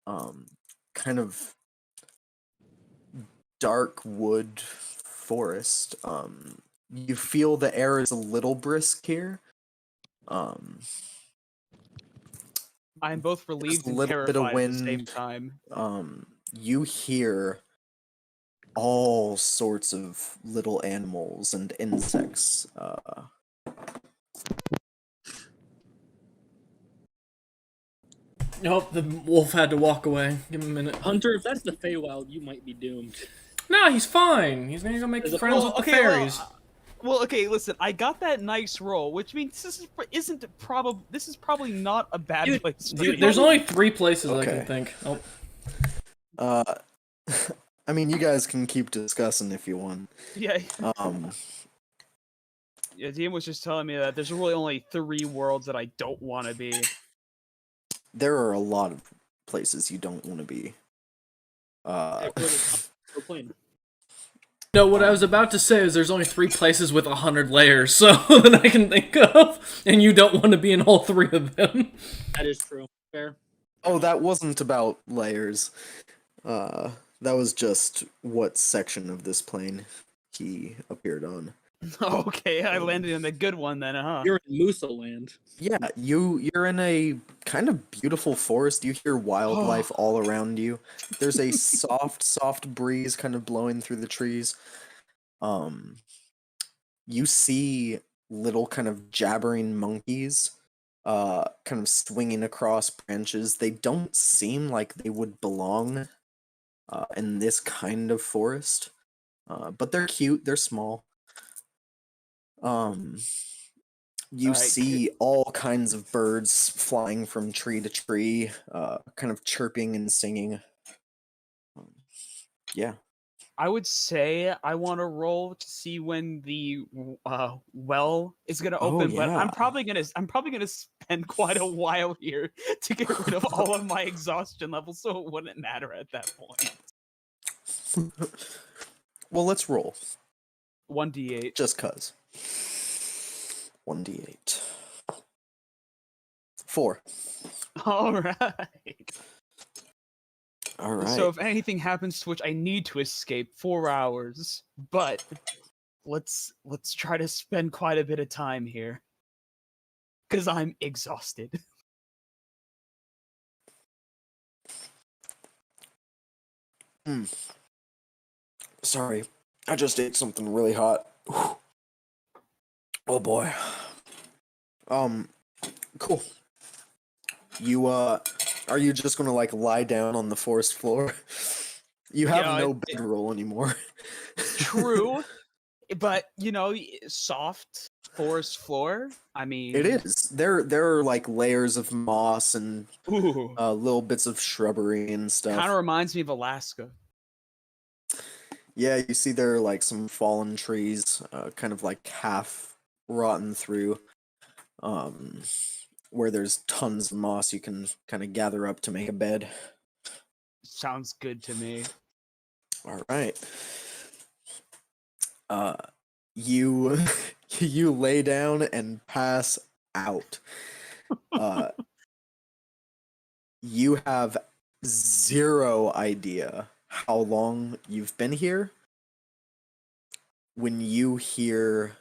kind of dark wood forest. You feel the air is a little brisk here. I'm both relieved a and little bit of terrified at the same wind. time. You hear all sorts of little animals and insects. Nope, the wolf had to walk away. Give him a minute. Hunter, if that's the Feywild, you might be doomed. No, he's fine. He's gonna go make There's a- friends with the fairies. Well, okay, listen. I got that nice roll, which means this is probably not a bad Dude, place. For Dude, me. there's only 3 places I can Okay. think. Oh, Uh, I mean, you guys can keep discussing if you want. Yeah, Um, yeah. DM was just telling me that there's really only 3 worlds that I don't want to be. there are a lot of places you don't want to be. Go plane. no, what I was about to say is there's only 3 places with 100 layers, so that I can think of, and you don't want to be in all 3 of them. That is true. Fair. Oh, that wasn't about layers. That was just what section of this plane he appeared on. Okay, I landed in the good one then, huh? You're in Musa land. Yeah, you're in a kind of beautiful forest. You hear wildlife all around you. There's a soft breeze kind of blowing through the trees. You see little kind of jabbering monkeys kind of swinging across branches. They don't seem like they would belong in this kind of forest. But they're cute, they're small. You Alright, see all kinds of birds flying from tree to tree, kind of chirping and singing. Yeah. I would say I want to roll to see when the well is gonna Oh, open, but yeah. I'm probably gonna spend quite a while here to get rid of all of my exhaustion levels, so it wouldn't matter at that point. Well, let's roll. 1d8. Just cuz. 1d8. 4. All right. All right. So if anything happens to which I need to escape, 4 hours. But let's try to spend quite a bit of time here, because I'm exhausted. Sorry, I just ate something really hot. Oh boy. Cool. You are you just gonna like lie down on the forest floor? You have Yeah, no bedroll anymore. True, but soft forest floor. I mean, It is. There are like layers of moss and Ooh, little bits of shrubbery and stuff. kind of reminds me of Alaska. Yeah, you see there are like some fallen trees, kind of like half rotten through, where there's tons of moss you can kind of gather up to make a bed. Sounds good to me. All right. You you lay down and pass out. You have zero idea how long you've been here when you hear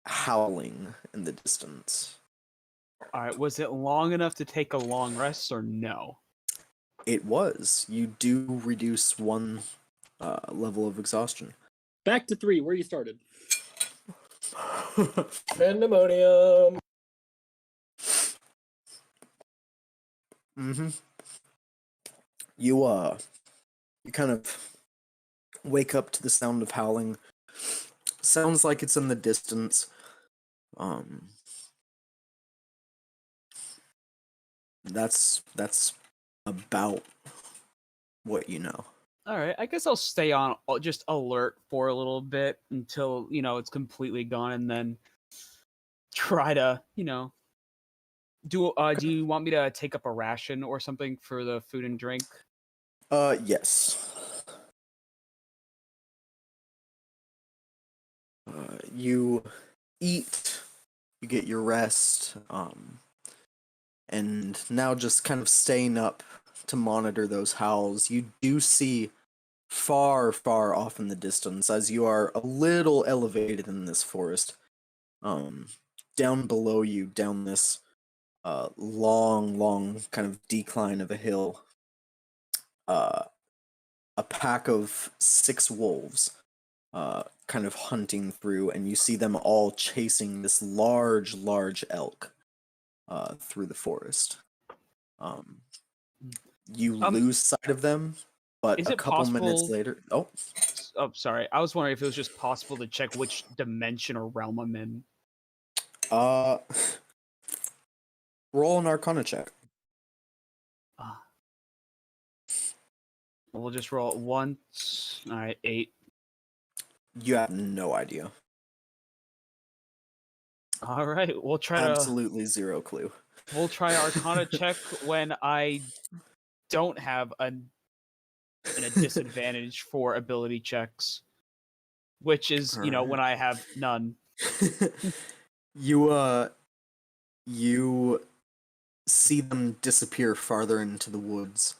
howling in the distance. All right, was it long enough to take a long rest or no? It was. You do reduce 1 level of exhaustion. Back to 3, where you started. Pandemonium. Mm-hmm. You kind of wake up to the sound of howling. Sounds like it's in the distance. That's about what you know. All right, I guess I'll stay on just alert for a little bit until it's completely gone, and then try to do. Do you want me to take up a ration or something for the food and drink? Yes. You eat, you get your rest, and now just kind of staying up to monitor those howls. You do see far, far off in the distance, as you are a little elevated in this forest. Down below you, down this long kind of decline of a hill, a pack of 6 wolves kind of hunting through, and you see them all chasing this large elk through the forest. You lose sight of them, but Is a it couple minutes possible- later... Oh, Oh, sorry. I was wondering if it was just possible to check which dimension or realm I'm in. Roll an Arcana check. We'll just roll it once. All right, 8. You have no idea. All right, we'll try Absolutely zero clue. We'll try Arcana check when I don't have a disadvantage for ability checks, which is when I have none. You see them disappear farther into the woods.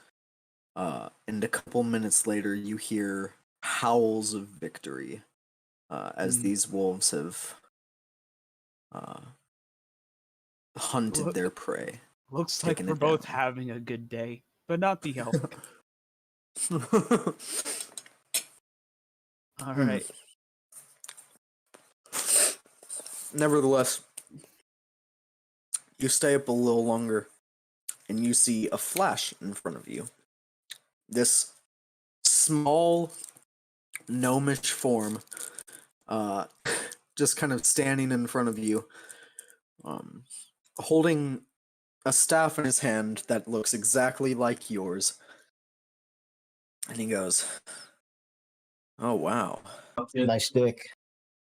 And a couple minutes later, you hear howls of victory as these wolves have hunted their prey. Looks like taken we're it both down. having a good day, but not the elk. All right. Nevertheless, you stay up a little longer, and you see a flash in front of you. This small, gnomish form, just kind of standing in front of you, holding a staff in his hand that looks exactly like yours. And he goes, "Oh, wow. Nice dick.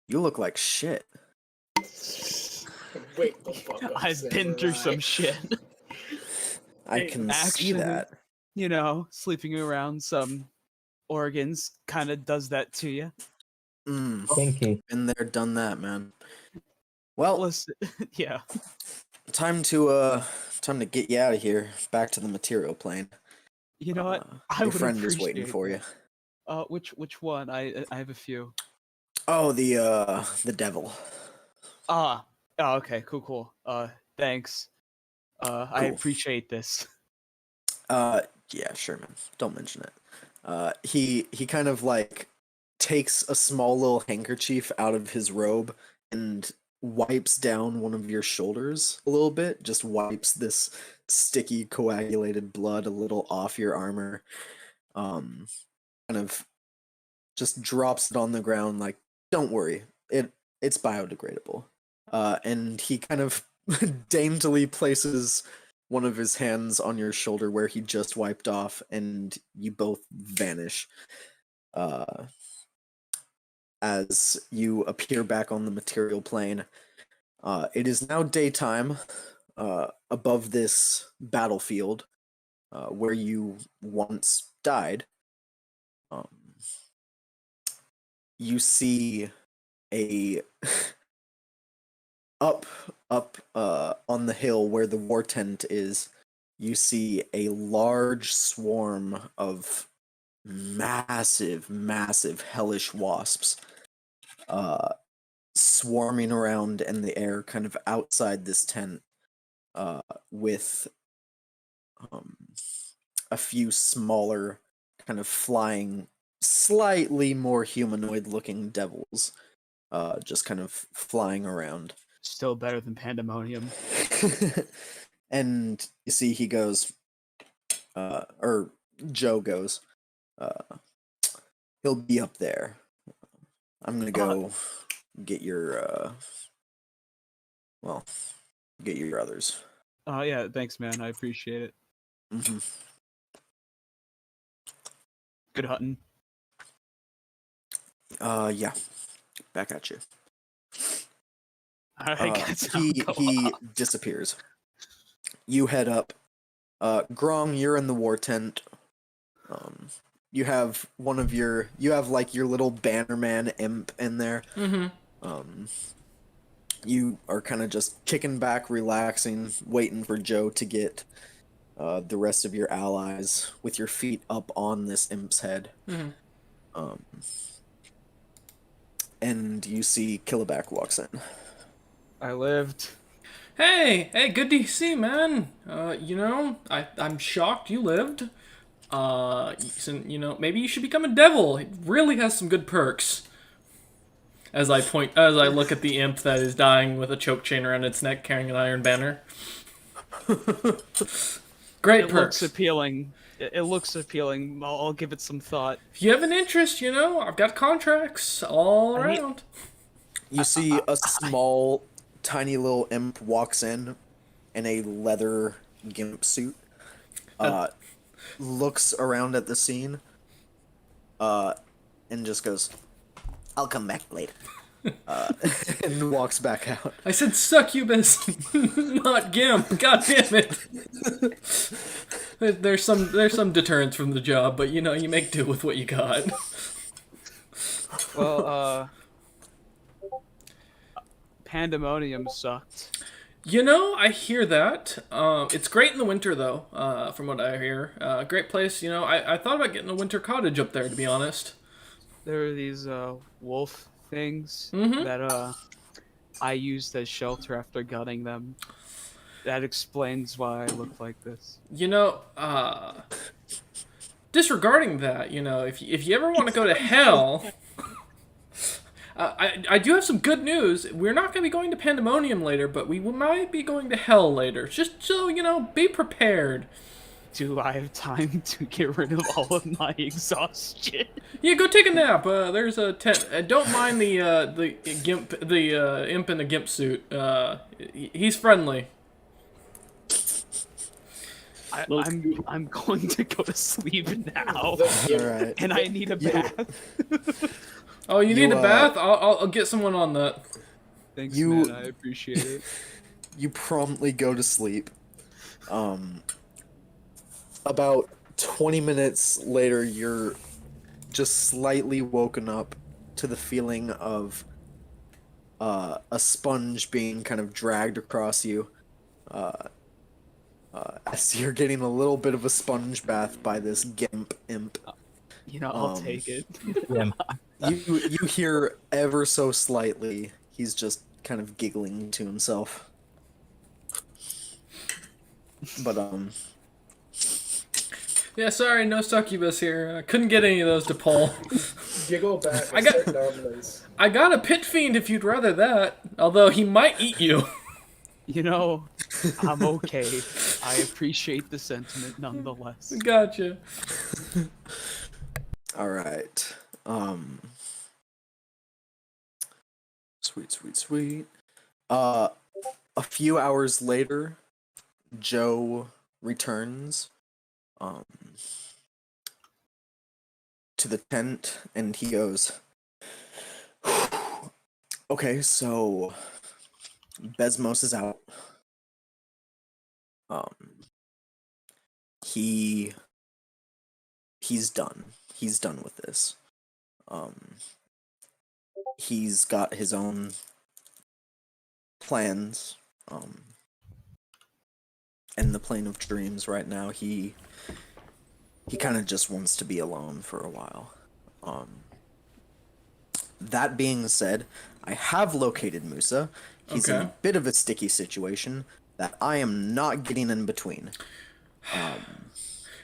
You look like shit." Wait the fuck up, I've been through some Samurai. shit. I can see Actually, that. Sleeping around some organs kind of does that to you. Kinky. Been there, done that, man. Well, Listen, yeah. time to get you out of here, back to the material plane. You know what? I Your would friend is waiting appreciate for you. that. Which one? I have a few. Oh, the devil. Oh, okay, cool. Thanks. I Cool. appreciate this. Yeah, sure, man. Don't mention it. He kind of like takes a small little handkerchief out of his robe and wipes down one of your shoulders a little bit. Just wipes this sticky, coagulated blood a little off your armor. Kind of just drops it on the ground like, "Don't worry, it's biodegradable." And he kind of daintily places one of his hands on your shoulder where he just wiped off, and you both vanish. As you appear back on the material plane. It is now daytime above this battlefield where you once died. You see a up on the hill where the war tent is. You see a large swarm of massive hellish wasps swarming around in the air kind of outside this tent with a few smaller kind of flying slightly more humanoid looking devils just kind of flying around. Still better than pandemonium. And you see he goes or Joe goes, he'll be up there. I'm gonna go get your get your others. Oh yeah, thanks man, I appreciate it. Mm-hmm. Good hunting. Yeah, back at you. Alright, He disappears. You head up. Grong, you're in the war tent. You have you have like your little Bannerman imp in there. Mm-hmm. You are kind of just kicking back, relaxing, waiting for Joe to get the rest of your allies with your feet up on this imp's head. Mm-hmm. And you see Killaback walks in. I lived. Hey, good to see, man. I'm shocked you lived. Maybe you should become a devil. It really has some good perks. As I look at the imp that is dying with a choke chain around its neck, carrying an iron banner. Great It perks. looks appealing. It looks appealing. I'll give it some thought. If you have an interest, I've got contracts all I need- around. You see a small, tiny little imp walks in a leather gimp suit. Looks around at the scene. And just goes, I'll come back later. and walks back out. I said succubus, not gimp. God damn it. There's some deterrence from the job, but you make do with what you got. Well, Pandemonium sucked. I hear that. It's great in the winter, though, from what I hear. Great place, I thought about getting a winter cottage up there, to be honest. There are these wolf things Mhm. that I used as shelter after gutting them. That explains why I look like this. Disregarding that, if you ever want to go to hell, I do have some good news. We're not going to be going to Pandemonium later, but we might be going to hell later. Just so, be prepared. Do I have time to get rid of all of my exhaustion? Yeah, go take a nap. There's a tent. Don't mind the gimp, the imp in the gimp suit. He's friendly. I'm going to go to sleep now, All right. and I need a bath. Oh, you need You, a bath? I'll get someone on that. Thanks, You- man. I appreciate it. You promptly go to sleep. About 20 minutes later, you're just slightly woken up to the feeling of a sponge being kind of dragged across you. As you're getting a little bit of a sponge bath by this gimp imp. I'll take it. You hear ever so slightly, he's just kind of giggling to himself. But, Yeah, sorry, no succubus here. I couldn't get any of those to pull. Giggle back. I got- Assert dominance. I got a pit fiend if you'd rather that. Although he might eat you. I'm okay. I appreciate the sentiment nonetheless. Gotcha. alright. Sweet. A few hours later, Joe returns to the tent and he goes, okay, so Besmos is out. He's done. He's done with this. He's got his own plans. In the plane of dreams right now, he kind of just wants to be alone for a while. That being said, I have located Musa. He's in Okay. a bit of a sticky situation that I am not getting in between.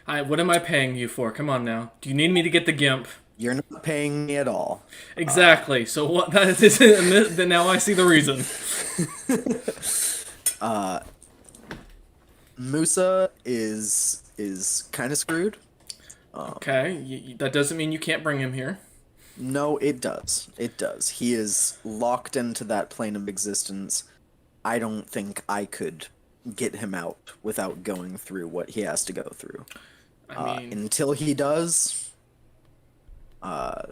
What am I paying you for? Come on now. Do you need me to get the gimp? You're not paying me at all. Exactly. So what? That is. Then now I see the reason. Musa is kind of screwed. Okay. That doesn't mean you can't bring him here. No, it does. It does. He is locked into that plane of existence. I don't think I could get him out without going through what he has to go through. I mean, Until he does, Oh,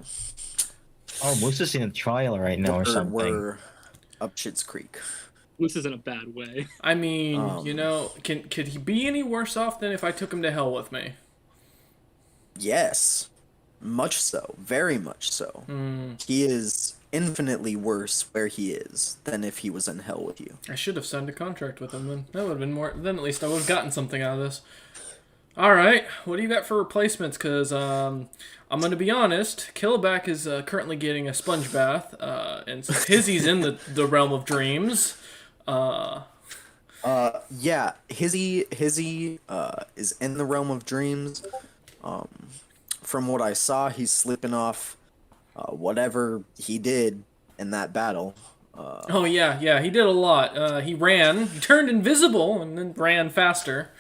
Moose in a trial right now or we're, something. we're up Shit's Creek. This is in a bad way. could he be any worse off than if I took him to hell with me? Yes, much so, very much so. He is infinitely worse where he is than if he was in hell with you. I should have signed a contract with him then. That would have been more. Then at least I would have gotten something out of this. All right, what do you got for replacements? Because I'm going to be honest, Killback is currently getting a sponge bath, and Hizzy's in the realm of dreams. Yeah, Hizzy is in the realm of dreams. From what I saw, he's slipping off whatever he did in that battle. Oh yeah, he did a lot. He turned invisible, and then ran faster.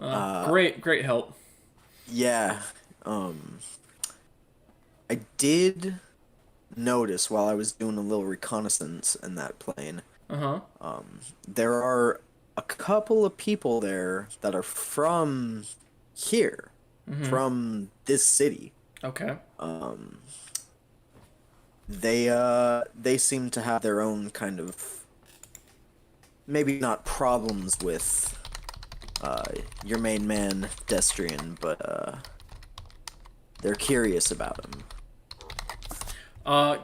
Great help. Yeah. Um, I did notice while I was doing a little reconnaissance in that plane, Uh-huh. there are a couple of people there that are from here, from this city. Okay. They seem to have their own kind of, maybe not problems with your main man Destrian, but they're curious about him.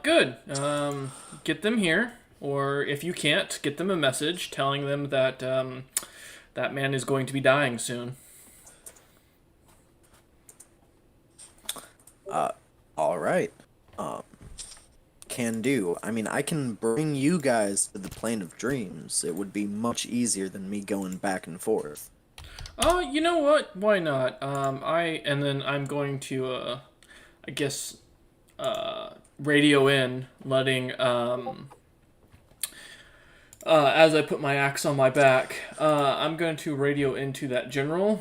Good. Get them here, or if you can't, get them a message telling them that that man is going to be dying soon. All right. Can do. I mean, I can bring you guys to the plane of dreams. It would be much easier than me going back and forth. Oh, you know what? Why not? I'm going to, I guess, radio in, letting, as I put my axe on my back, I'm going to radio into that general,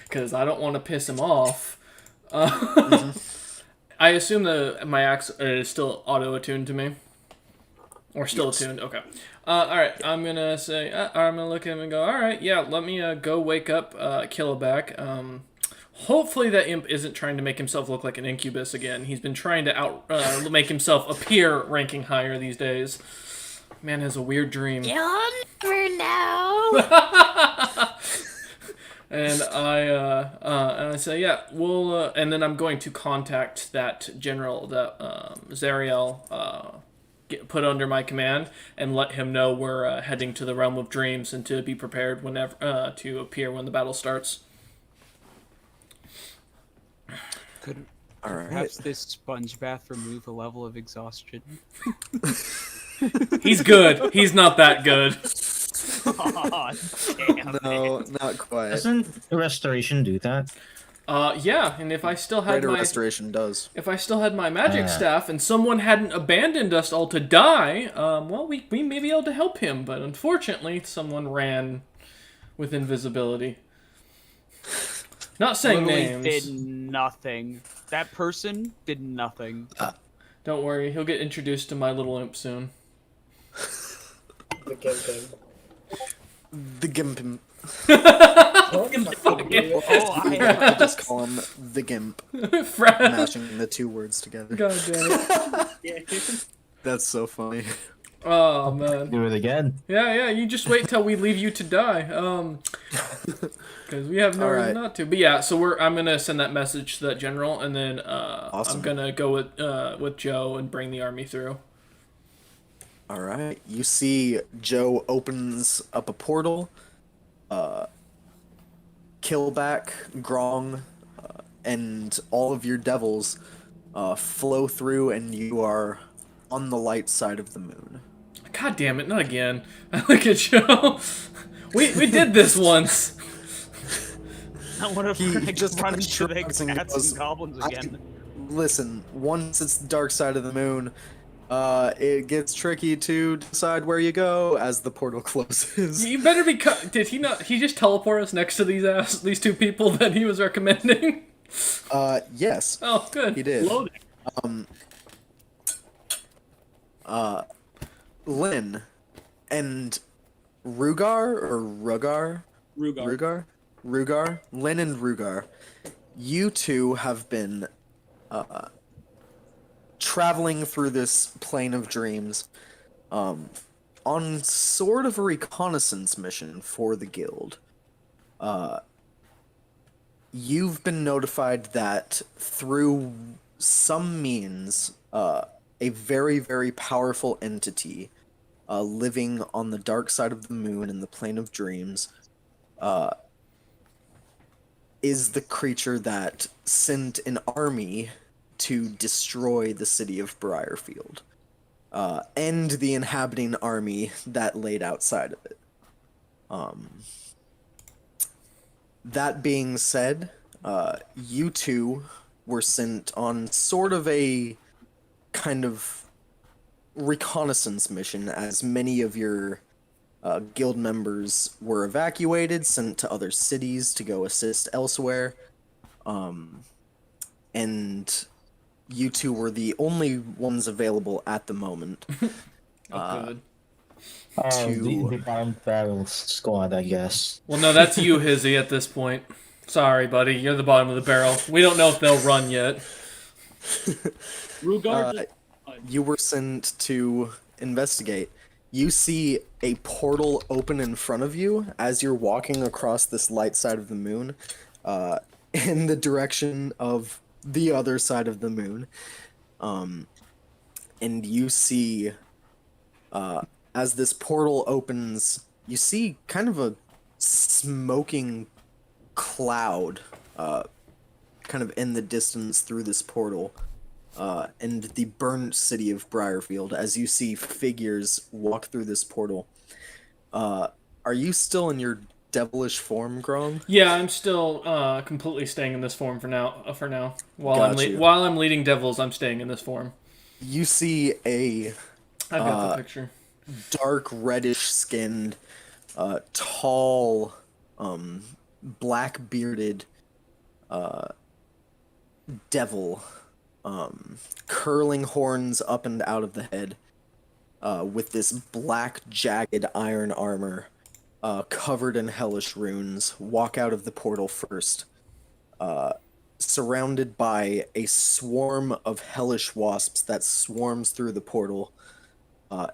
because I don't want to piss him off. I assume my axe is still auto-attuned to me. Or still attuned, okay. Alright, I'm gonna say, I'm gonna look at him and go, alright, yeah, let me go wake up Killaback. Hopefully that imp isn't trying to make himself look like an incubus again. He's been trying to make himself appear ranking higher these days. Man has a weird dream. You'll never know. And I say, yeah, we'll, and then I'm going to contact that general that Zariel put under my command and let him know we're heading to the realm of dreams and to be prepared whenever to appear when the battle starts. Could All right. perhaps this sponge bath remove a level of exhaustion? He's good. He's not that good. Aw, damn. No, not quite. Doesn't the restoration do that? Yeah, and if I still had Greater my restoration does. if I still had my magic staff and someone hadn't abandoned us all to die, well, we may be able to help him, but unfortunately, someone ran with invisibility. Not saying Literally names. did nothing. That person did nothing. Don't worry, he'll get introduced to my little imp soon. The Gimpin. The Gimp. Oh my Fucking- God. Oh, I just call him the Gimp, Fred. mashing the two words together. God damn it. Yeah. That's so funny. Oh man. Do it again. Yeah, you just wait till we leave you to die. Because we have no All reason right. not to. But yeah, so I'm gonna send that message to that general, and then Awesome. I'm gonna go with Joe and bring the army through. All right. You see Joe opens up a portal. Killback, Grong, and all of your devils flow through, and you are on the light side of the moon. God damn it, not again. I look at Joe. We did this once. I want He to just run kinda into the shrugs and cats goes, and goblins again. Listen, once it's the dark side of the moon, it gets tricky to decide where you go as the portal closes. You better be. Did he not? He just teleport us next to these two people that he was recommending. Yes, Oh, good. he did. Loading. Lynn and Rugar or Rugar? Rugar. Rugar? Lynn and Rugar. You two have been traveling through this plane of dreams on sort of a reconnaissance mission for the guild. You've been notified that through some means, a very, very powerful entity living on the dark side of the moon in the plane of dreams is the creature that sent an army to destroy the city of Briarfield and the inhabiting army that laid outside of it. That being said, you two were sent on sort of a kind of reconnaissance mission, as many of your guild members were evacuated, sent to other cities to go assist elsewhere. And you two were the only ones available at the moment. Oh, good. The bottom barrel squad, I guess. Well, no, that's you, Hizzy, at this point. Sorry, buddy. You're the bottom of the barrel. We don't know if they'll run yet. Rugar You were sent to investigate. You see a portal open in front of you as you're walking across this light side of the moon, in the direction of the other side of the moon. And you see, as this portal opens, you see kind of a smoking cloud, kind of in the distance through this portal. And the burned city of Briarfield, as you see figures walk through this portal. Are you still in your devilish form, Grom? Yeah, I'm still completely staying in this form for now. While Got you. while I'm leading devils, I'm staying in this form. You see a I've got the picture. dark reddish-skinned, tall, black-bearded devil, curling horns up and out of the head, with this black, jagged iron armor, covered in hellish runes, walk out of the portal first, surrounded by a swarm of hellish wasps that swarms through the portal,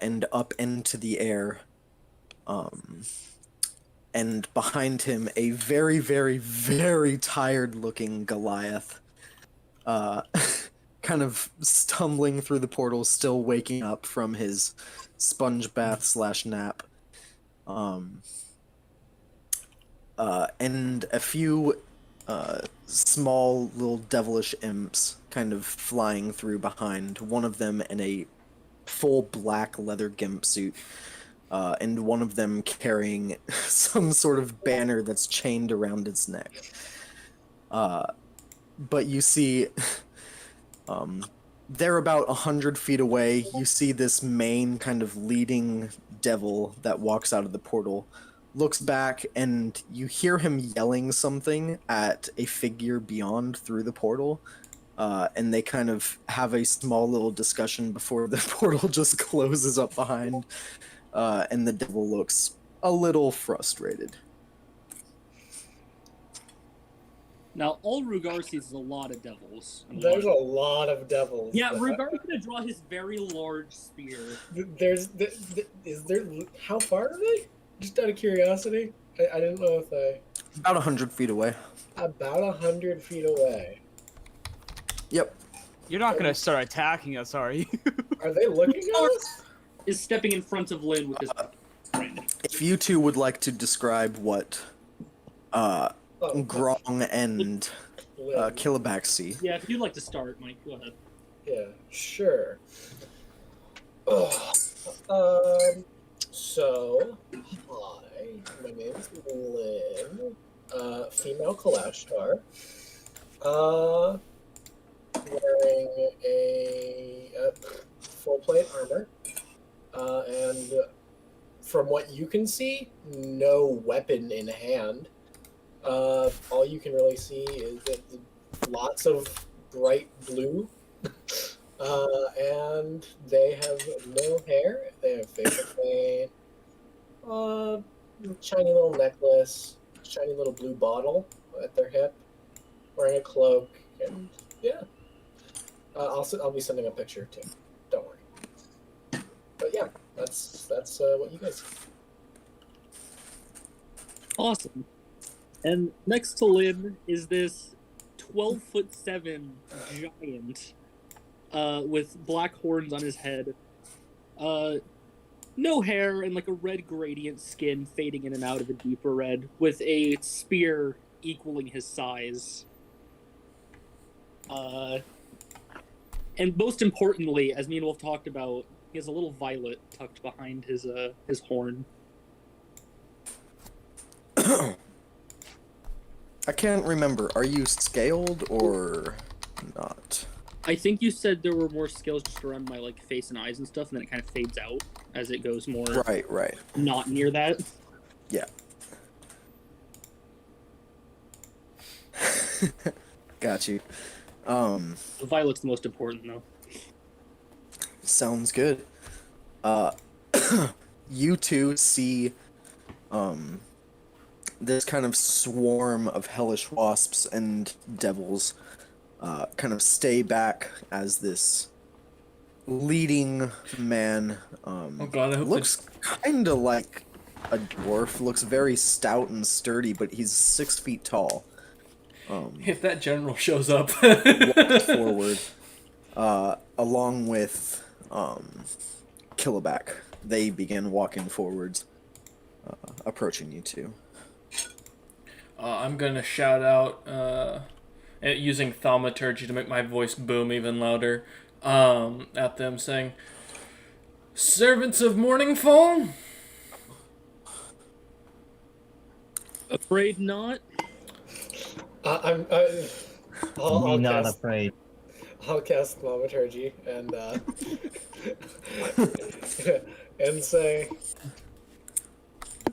and up into the air. And behind him, a very, very, very tired-looking Goliath, kind of stumbling through the portal, still waking up from his sponge bath / nap. And a few small little devilish imps kind of flying through behind, one of them in a full black leather gimp suit, and one of them carrying some sort of banner that's chained around its neck. But you see, they're about 100 feet away. You see this main kind of leading devil that walks out of the portal, looks back, and you hear him yelling something at a figure beyond through the portal. And they kind of have a small little discussion before the portal just closes up behind, and the devil looks a little frustrated. Now, all Rugar sees is a lot of devils. There's a lot of devils. Yeah, Rugar is gonna draw his very large spear. Is there? How far are they? Just out of curiosity, I didn't know if I. About 100 feet away. About 100 feet away. Yep. You're not gonna start attacking us, are you? Are they looking at us? Is stepping in front of Lynn with his. If you two would like to describe what Grong and Killaback see. Yeah, if you'd like to start, Mike, go ahead. Yeah, sure. So, hi, my name's Lynn, female Kalashtar, wearing a full plate armor, and from what you can see, no weapon in hand. All you can really see is that lots of bright blue, and they have no hair. They have facial paint, shiny little necklace, shiny little blue bottle at their hip, wearing a cloak, and yeah. I'll be sending a picture too. Don't worry. But yeah, that's what you guys see. Awesome. And next to Lynn is this 12'7" giant, with black horns on his head, no hair, and like a red gradient skin fading in and out of a deeper red, with a spear equaling his size. And most importantly, as me and Wolf talked about, he has a little violet tucked behind his horn. I can't remember. Are you scaled or not? I think you said there were more scales just around my like face and eyes and stuff, and then it kind of fades out as it goes more. Right. Not near that. Yeah. Got you. Violet's the most important, though. Sounds good. You two see this kind of swarm of hellish wasps and devils kind of stay back as this leading man Oh god, I hope looks kind of like a dwarf, looks very stout and sturdy, but he's 6 feet tall. if that general shows up. Walks forward, along with Killaback. They begin walking forwards, approaching you two. I'm gonna shout out, using thaumaturgy to make my voice boom even louder, at them, saying, "Servants of Morningfall?" Afraid not? I'll Be not cast, afraid. I'll cast thaumaturgy and and say,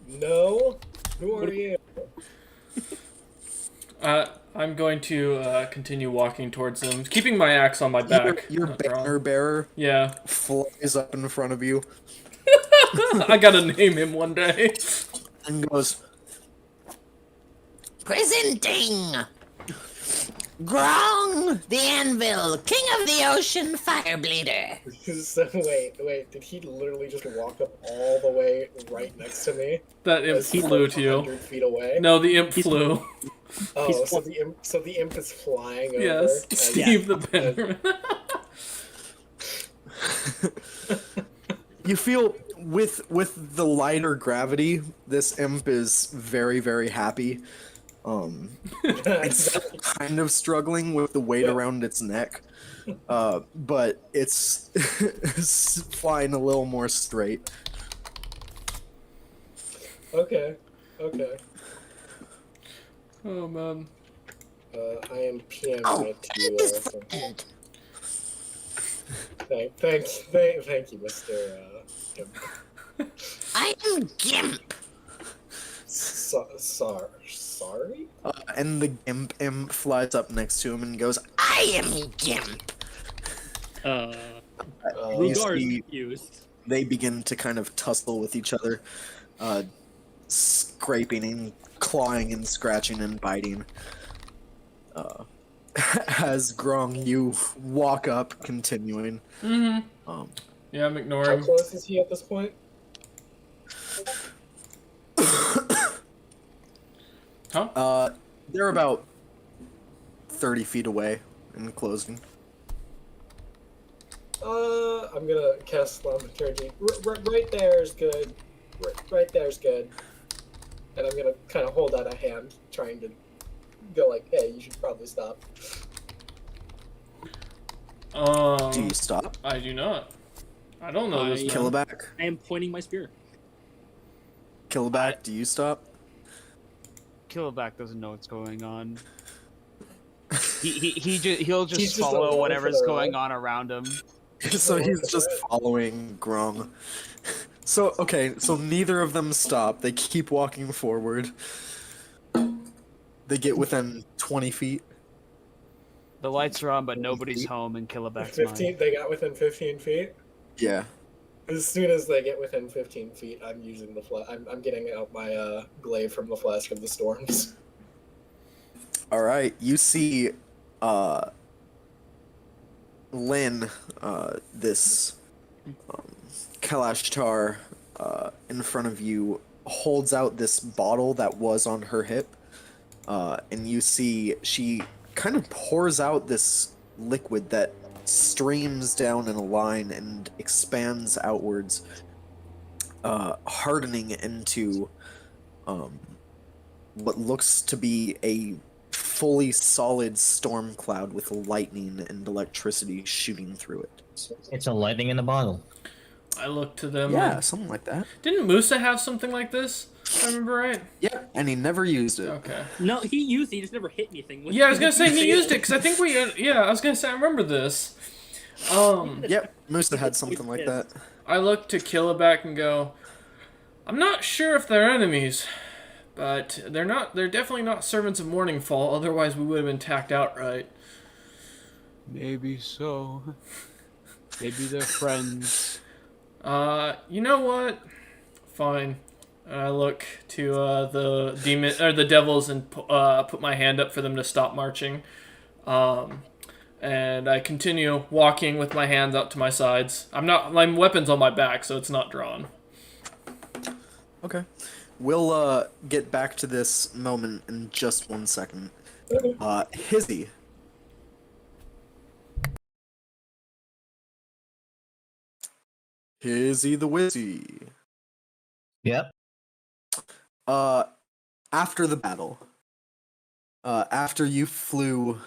"No, who are you?" I'm going to continue walking towards them, keeping my axe on my back. Your banner bearer Yeah. flies up in front of you I gotta name him one day. and goes, Presenting Grong the Anvil, King of the Ocean, Firebleeder. So wait, did he literally just walk up all the way right next to me? That imp As he's flew like to you. 100 feet away. No, the imp flew. Oh, so the imp is flying over. Yes, as- Steve the Bannerman. you feel with the lighter gravity, this imp is very, very happy. It's kind of struggling with the weight around its neck, but it's, it's flying a little more straight. Okay. Oh man. I am PMing Oh, it and his to friend. thank you, Mr. Imp. I am Gimp. Sorry? And the imp flies up next to him and goes, I am Gimp. you Rugar is see confused. they begin to kind of tussle with each other, scraping and clawing and scratching and biting. As Grong, you walk up, continuing. Mm-hmm. Yeah, I'm How ignoring. close is he at this point? Huh? They're about 30 feet away and closing. I'm gonna cast thaumaturgy. Right there is good. Right there is good. And I'm gonna kind of hold out a hand, trying to go like, "Hey, you should probably stop." Do you stop? I do not. I don't know this. man. Killaback? I am pointing my spear. Killaback, do you stop? Killback doesn't know what's going on. He'll just He's just follow along whatever's for the going ride. on around him. So he's just following Grong. So, okay, so neither of them stop. They keep walking forward. They get within 20 feet. The lights are on, but nobody's home in Killback's 15. mind. They got within 15 feet. Yeah. As soon as they get within 15 feet, I'm using the I'm getting out my glaive from the Flask of the Storms. Alright, you see, Lynn, this Kalashtar, in front of you, holds out this bottle that was on her hip, and you see she kind of pours out this liquid that streams down in a line and expands outwards, hardening into what looks to be a fully solid storm cloud with lightning and electricity shooting through it. It's a lightning in a bottle. I look to them. Yeah, and- something like that. Didn't Musa have something like this? If I remember right. Yeah, and he never used it. Okay. No, he used it. He just never hit anything with Yeah, I was gonna it. say he used it because I think we. Yeah, I was gonna say I remember this. Yep, Musa had something like that. I look to Killaback and go, I'm not sure if they're enemies, but they're not. They're definitely not servants of Morningfall. Otherwise, we would have been tacked outright. Maybe so. Maybe they're friends. You know what? Fine. I look to the demon or the devils and put my hand up for them to stop marching. And I continue walking with my hands out to my sides. My weapon's on my back, so it's not drawn. Okay. We'll get back to this moment in just 1 second. Hizzy. Hizzy the Wizzy. Yep. After the battle, after you flew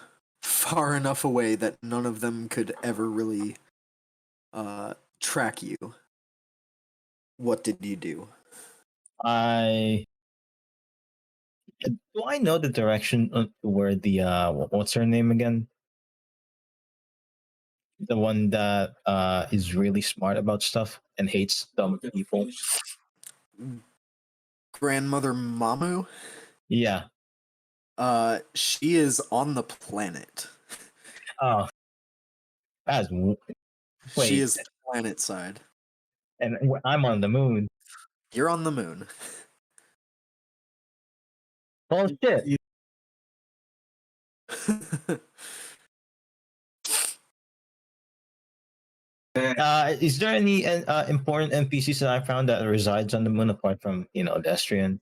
far enough away that none of them could ever really track you, what did you do? Do I know the direction where the what's her name again? The one that is really smart about stuff and hates dumb people. Grandmother Mamu? Yeah. She is on the planet. Oh, that's She wait. is planet side. And I'm on the moon. You're on the moon. Oh shit! Is there any important NPCs that I found that resides on the moon apart from Destrian?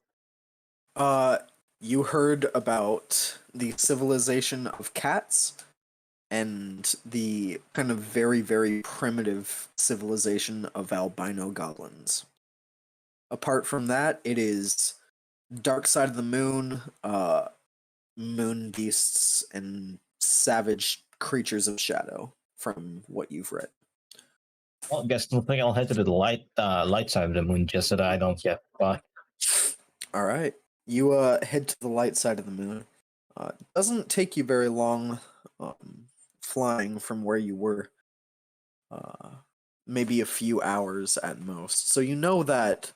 You heard about the civilization of cats and the kind of very, very primitive civilization of albino goblins. Apart from that, it is dark side of the moon, moon beasts, and savage creatures of shadow, from what you've read. Well, I guess I'll head to the light side of the moon just so that I don't get caught. All right. You head to the light side of the moon. Doesn't take you very long flying from where you were. Maybe a few hours at most. So you know that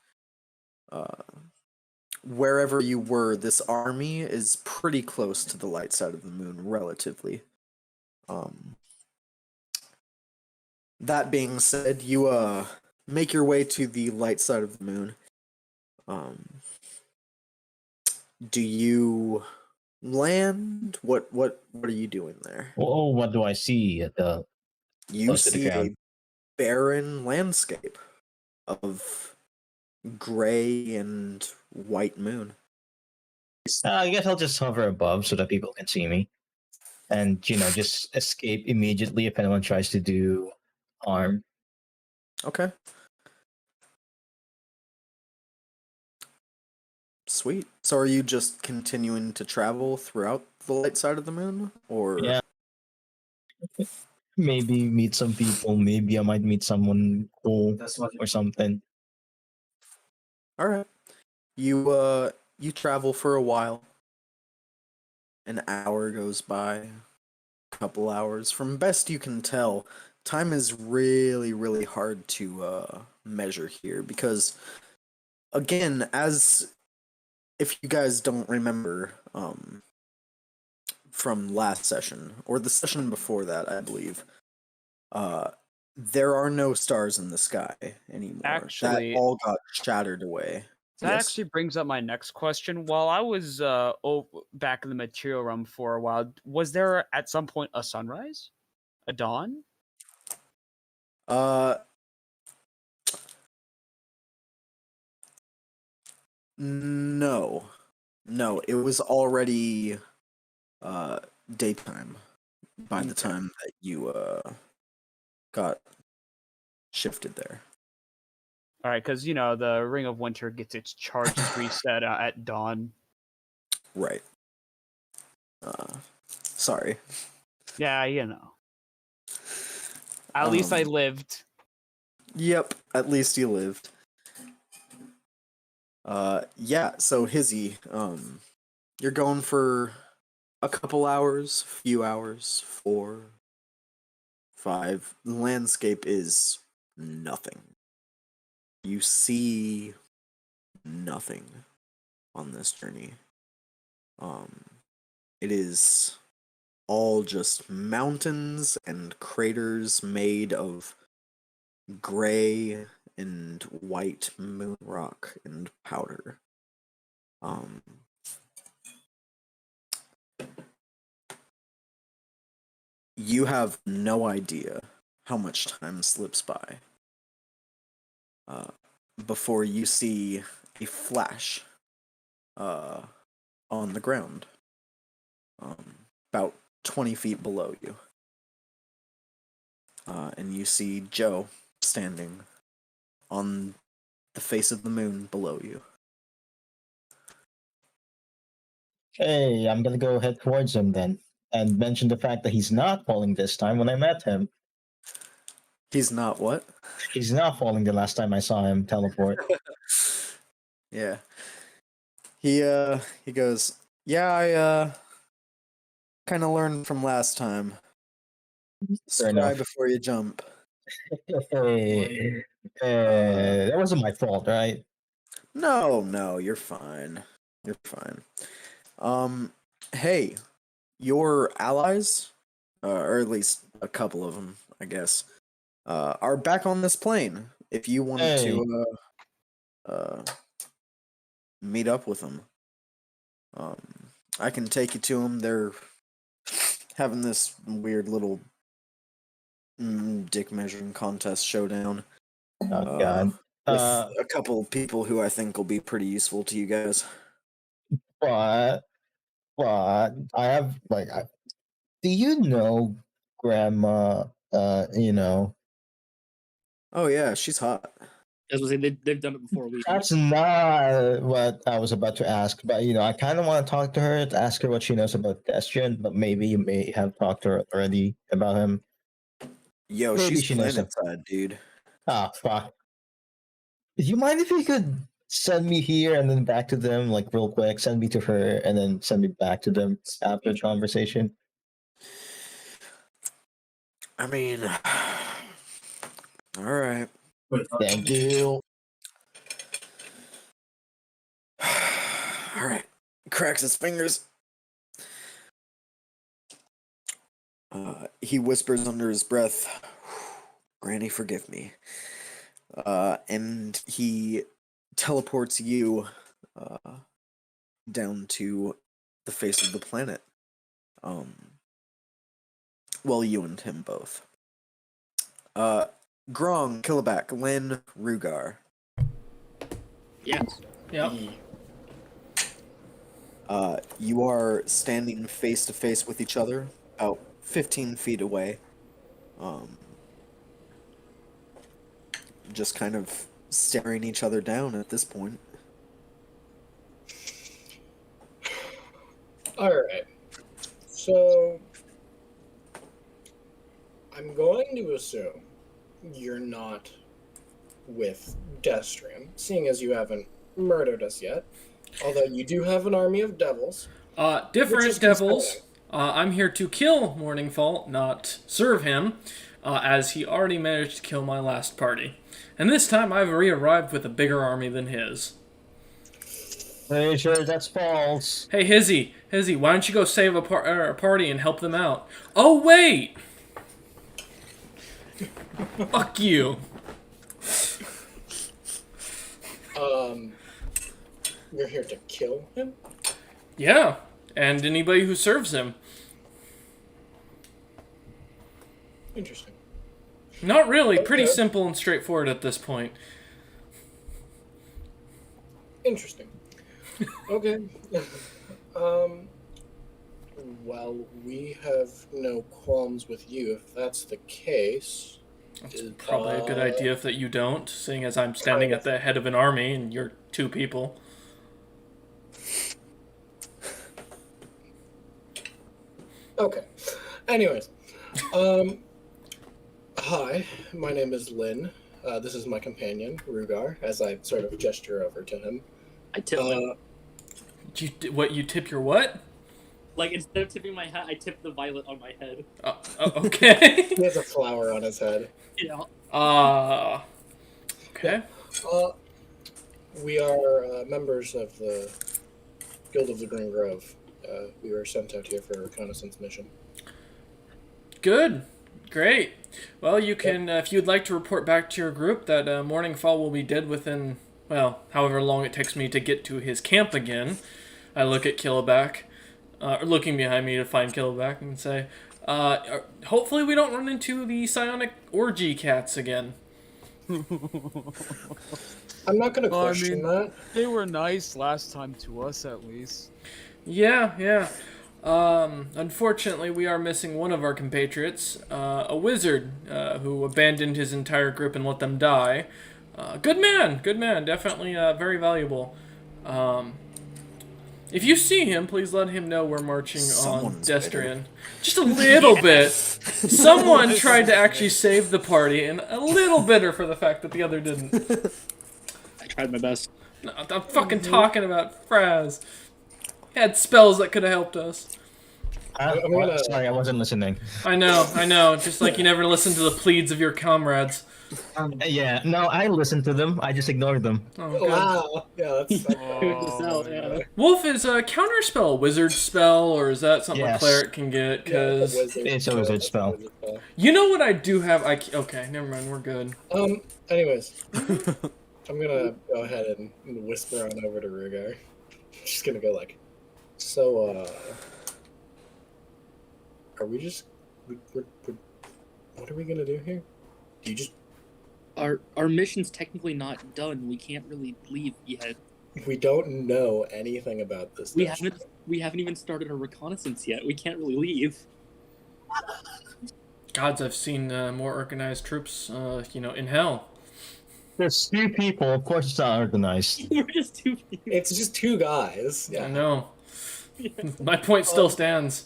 wherever you were, this army is pretty close to the light side of the moon, relatively. That being said, you make your way to the light side of the moon. Do you land? What are you doing there? Oh, what do I see at the You close to the see a ground? barren landscape of gray and white moon. I guess I'll just hover above so that people can see me, and just escape immediately if anyone tries to do harm. Okay. Sweet. So are you just continuing to travel throughout the light side of the moon? Or Yeah. Maybe meet some people. Maybe I might meet someone cool or something. Alright. You travel for a while. An hour goes by. A couple hours. From best you can tell, time is really, really hard to measure here because again, as if you guys don't remember, from last session, or the session before that, I believe, there are no stars in the sky anymore. Actually- that all got shattered away. That Yes. actually brings up my next question. While I was back in the material realm for a while, was there at some point a sunrise? A dawn? No. No, it was already daytime by the time that you got shifted there. All right, because the Ring of Winter gets its charges reset at dawn. Right. Sorry. Yeah, At least I lived. Yep, at least you lived. Yeah, so Hizzy, you're going for a couple hours, few hours, 4, 5. The landscape is nothing. You see nothing on this journey. It is all just mountains and craters made of gray and white moon rock and powder. You have no idea how much time slips by before you see a flash on the ground, about 20 feet below you. And you see Joe standing on the face of the moon below you. Hey, I'm gonna go head towards him then, and mention the fact that he's not falling this time. When I met him, He's not what? he's not falling the last time I saw him teleport. Yeah. He goes, "Yeah, I kind of learned from last time. Fair Scry enough. before you jump." Hey, that wasn't my fault, right? No, you're fine. You're fine. Hey, your allies, or at least a couple of them, I guess, are back on this plane. If you want Hey. to meet up with them, I can take you to them. They're having this weird little dick measuring contest showdown. Oh God. With a couple people who I think will be pretty useful to you guys. But I have do you know Grandma? You know, Oh yeah, she's hot. As I say, they've done it before. that's not what I was about to ask. But I kind of want to talk to her to ask her what she knows about Destrin. But maybe you may have talked to her already about him. Yo, Maybe she's she knows him. planet side, dude. Ah, fuck. Do you mind if you could send me here and then back to them, like real quick? Send me to her and then send me back to them after the conversation. I mean, all right. Thank you. All right. Cracks his fingers. He whispers under his breath, "Granny, forgive me." And he teleports you down to the face of the planet. Well, you and him both. Grong, Killaback, Lynn, Rugar. Yes. Yep. You are standing face to face with each other, about 15 feet away. Just kind of staring each other down at this point. Alright. So, I'm going to assume you're not with Destrin, seeing as you haven't murdered us yet. Although you do have an army of devils. Different devils. I'm here to kill Morningfall, not serve him, as he already managed to kill my last party. And this time I've re-arrived with a bigger army than his. Hey, sure, that's false. Hey, Hizzy, why don't you go save a party and help them out? Oh, wait! Fuck you. You're here to kill him? Yeah, and anybody who serves him. Interesting. Not really. Pretty Okay. simple and straightforward at this point. Interesting. Okay. Well, we have no qualms with you if that's the case. That's probably a good idea if that you don't, seeing as I'm standing at the head of an army and you're two people. Okay. Anyways, hi, my name is Lynn. This is my companion, Rugar, as I sort of gesture over to him. I tip my, You tip your what? like instead of tipping my hat, I tip the violet on my head. Okay. He has a flower on his head. Yeah. Okay. We are members of the Guild of the Green Grove. We were sent out here for a reconnaissance mission. Good. Great. Well, you can, if you'd like to report back to your group that Morning Fall will be dead within, well, however long it takes me to get to his camp again. I look at Killaback, looking behind me to find Killaback and say, hopefully we don't run into the psionic orgy cats again. I'm not going to question that. They were nice last time to us, at least. Yeah. Unfortunately, we are missing one of our compatriots, a wizard, who abandoned his entire group and let them die. Good man, definitely very valuable. If you see him, please let him know we're marching on Destrian. Just a little bit. Someone tried to actually save the party, and a little bitter for the fact that the other didn't. I tried my best. No, I'm fucking talking about Fraz. He had spells that could have helped us. Sorry, I wasn't listening. I know. Just like you never listen to the pleads of your comrades. Yeah, no, I listened to them. I just ignored them. Oh, God. Wow. Yeah, that's Wolf, is a counterspell a wizard spell, or is that something a Yes. cleric can get? Because It's a wizard spell. you know what I do have? Okay, never mind. We're good. Anyways, I'm gonna go ahead and whisper on over to Rugar. Just gonna go like, so, are we just, what are we gonna do here? Do you just, Our mission's technically not done. We can't really leave yet. we don't know anything about this. We dish. haven't even started our reconnaissance yet. We can't really leave. Gods, I've seen more organized troops, in hell. There's 2 people. Of course, it's not organized. We're just too few. It's just 2 guys. I Yeah. know. My point still stands.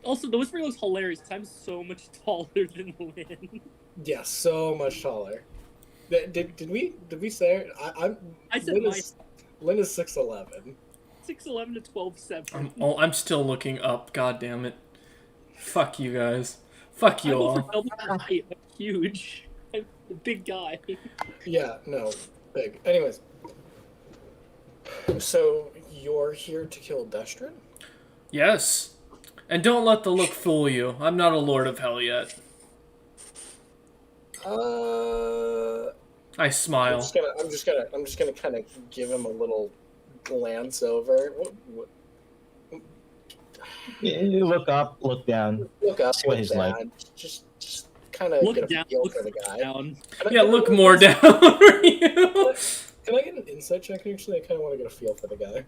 Also, the whispering was hilarious. I'm so much taller than Lynn. Yeah, so much taller. Did we say it? I said Lynn is 6'11". 6'11" to 12'7". I'm still looking up. God damn it. Fuck you guys. Fuck you I'm over all. double my height. I'm huge. I'm a big guy. Yeah, no, big. Anyways, so you're here to kill Destrin? Yes. And don't let the look fool you. I'm not a lord of hell yet. I smile. I'm just gonna kind of give him a little glance over. What, You look up, look down. look up, See what look he's down. like. Just kind of Look get a down. feel Look for the guy. down. Can I Yeah, get look a- more down for you. Can I get an insight check? Actually, I kind of want to get a feel for the guy.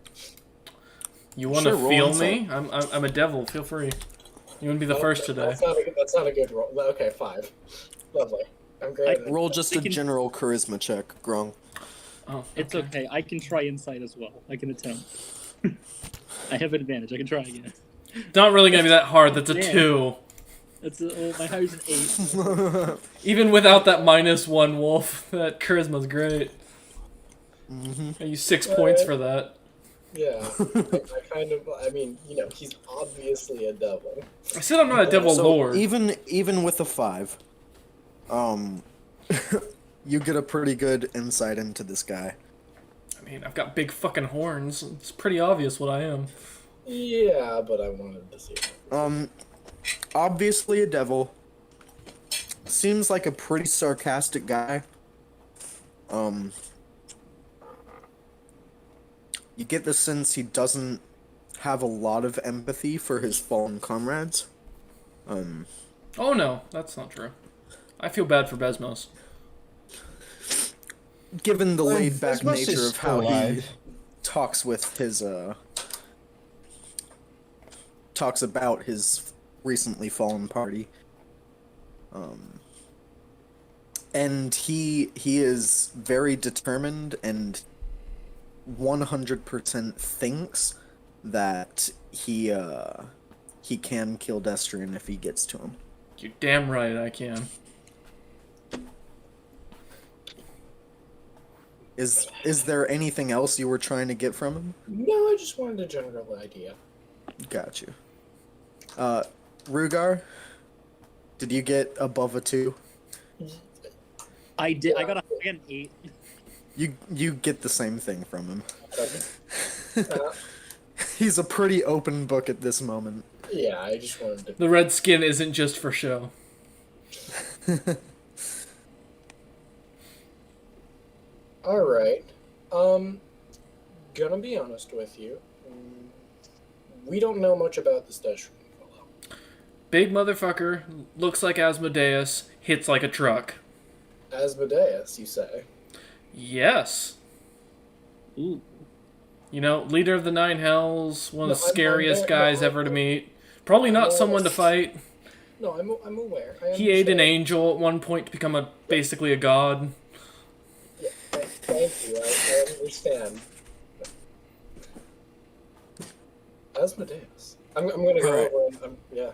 You want to Sure, roll feel insight. me? I'm a devil. Feel free. You want to be the first today. That's not a good roll. Okay, 5. Lovely. I'm great. Roll just a I can- general charisma check, Grong. Oh, It's okay. I can try insight as well. I can attempt. I have an advantage. I can try again. Not really gonna be that hard. That's a Man. 2. That's my highest an 8. Even without that -1, Wolf, that charisma's great. Mm-hmm. I use 6 points for that. Yeah, I mean, he's obviously a devil. I said I'm not a devil So lord. even with a 5, you get a pretty good insight into this guy. I mean, I've got big fucking horns. It's pretty obvious what I am. Yeah, but I wanted to see it. Obviously a devil. Seems like a pretty sarcastic guy. You get the sense he doesn't have a lot of empathy for his fallen comrades. Oh no, that's not true. I feel bad for Besmos. Given the laid-back Besmos nature is of how he alive. talks with his talks about his recently fallen party. And he is very determined and 100% thinks that he can kill Destrian if he gets to him. You're damn right I can. Is there anything else you were trying to get from him? No, I just wanted a general idea. Got you. Rugar, did you get above a 2? I did. I got an 8. You get the same thing from him. He's a pretty open book at this moment. Yeah, I just wanted to. The red skin isn't just for show. All right. Gonna be honest with you. We don't know much about this Deshran fellow. Big motherfucker, looks like Asmodeus, hits like a truck. Asmodeus, you say? Yes. Ooh. You know, leader of the Nine Hells, one of the No, I'm scariest aware- guys no, ever to meet. Probably not someone to fight. No, I'm aware. He ate an angel at one point to become basically a god. Yeah, thank you. I understand. Asmodeus. I'm gonna go Alright. over and yeah.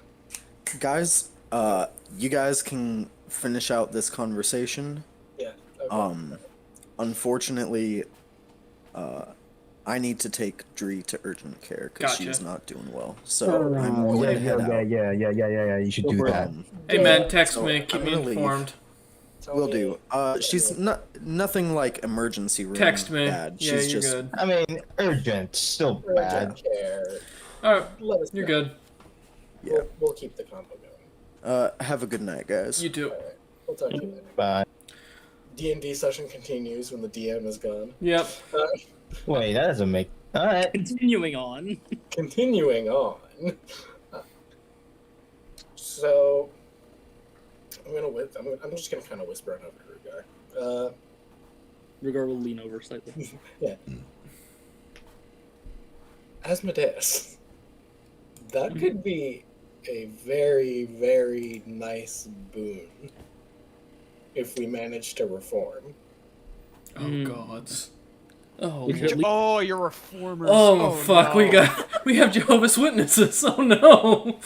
Guys, you guys can finish out this conversation. Yeah. Okay. Unfortunately, I need to take Dree to urgent care because Gotcha. she's not doing well. So I'm going to head out. Yeah. You should Go do for it. that. Hey man, text So me, keep I'm me gonna leave. informed. Tell Will me- do. She's nothing like emergency room Text me. bad. Yeah, She's you're just good. I mean, urgent, still bad. Urgent care. Alright, Let us you're know. good. Yeah. We'll keep the combo going. Have a good night, guys. You too. All right. We'll talk to you later. Bye. D&D session continues when the DM is gone. Yep. Wait, that doesn't make. All right. Continuing on. Continuing on. So I'm just gonna kind of whisper it over to Rugar. Rugar will lean over slightly. Yeah. Asmodeus. That could be a very, very nice boon if we manage to reform. Oh Mm. gods. Oh. We should at least- Oh, you're reformers. Oh fuck, no. we have Jehovah's Witnesses. Oh no.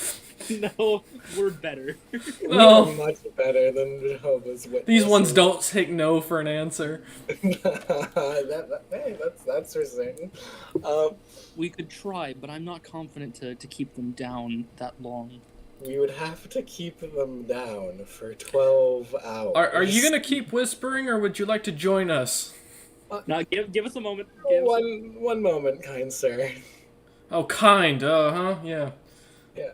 No, we're better. We No. are much better than Jehovah's Witnesses. These ones don't take no for an answer. Hey, that's for certain. We could try, but I'm not confident to keep them down that long. We would have to keep them down for 12 hours. Are you gonna keep whispering, or would you like to join us? Now, give us a moment. One moment, kind sir. Oh, kind. Huh? Yeah. Yeah.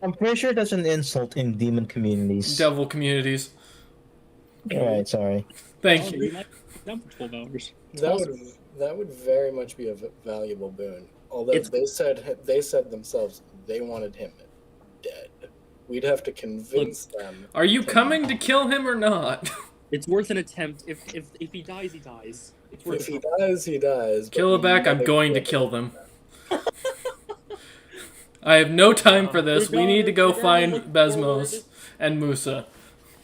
I'm pretty sure that's an insult in demon communities. Devil communities. Alright, sorry. Thank Oh, you. we might be down for 12 hours. That would very much be a valuable boon. Although they said themselves they wanted him dead. We'd have to convince them. Are you coming to kill him or not? It's worth an attempt. If he dies, he dies. It's worth If a he try. dies, he dies. but Kill it we back, I'm never going to kill kill them. I have no time for this. We need to go Rugar, find look Besmos forward. and Musa.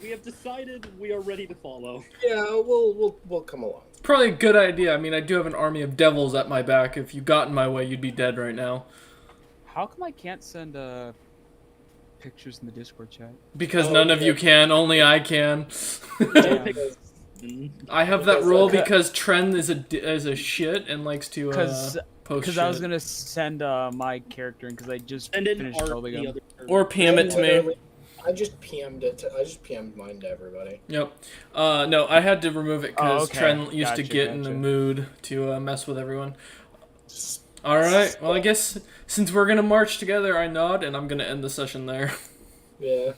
We have decided we are ready to follow. Yeah, we'll come along. Probably a good idea. I mean, I do have an army of devils at my back. If you got in my way, you'd be dead right now. How come I can't send pictures in the Discord chat? Because Oh, none of yeah. you can, only I can. I have that rule because Tren is a shit and likes to post Because I was shit. gonna send my character, because I just And then finished our building the him. other. Or PM it to me. I just PM'd it. I just PM'd mine to everybody. Yep. No, I had to remove it because Oh, okay. Tren used to Gotcha, get in the gotcha. mood to mess with everyone. Alright, well I guess since we're gonna march together, I nod and I'm gonna end the session there. Yeah.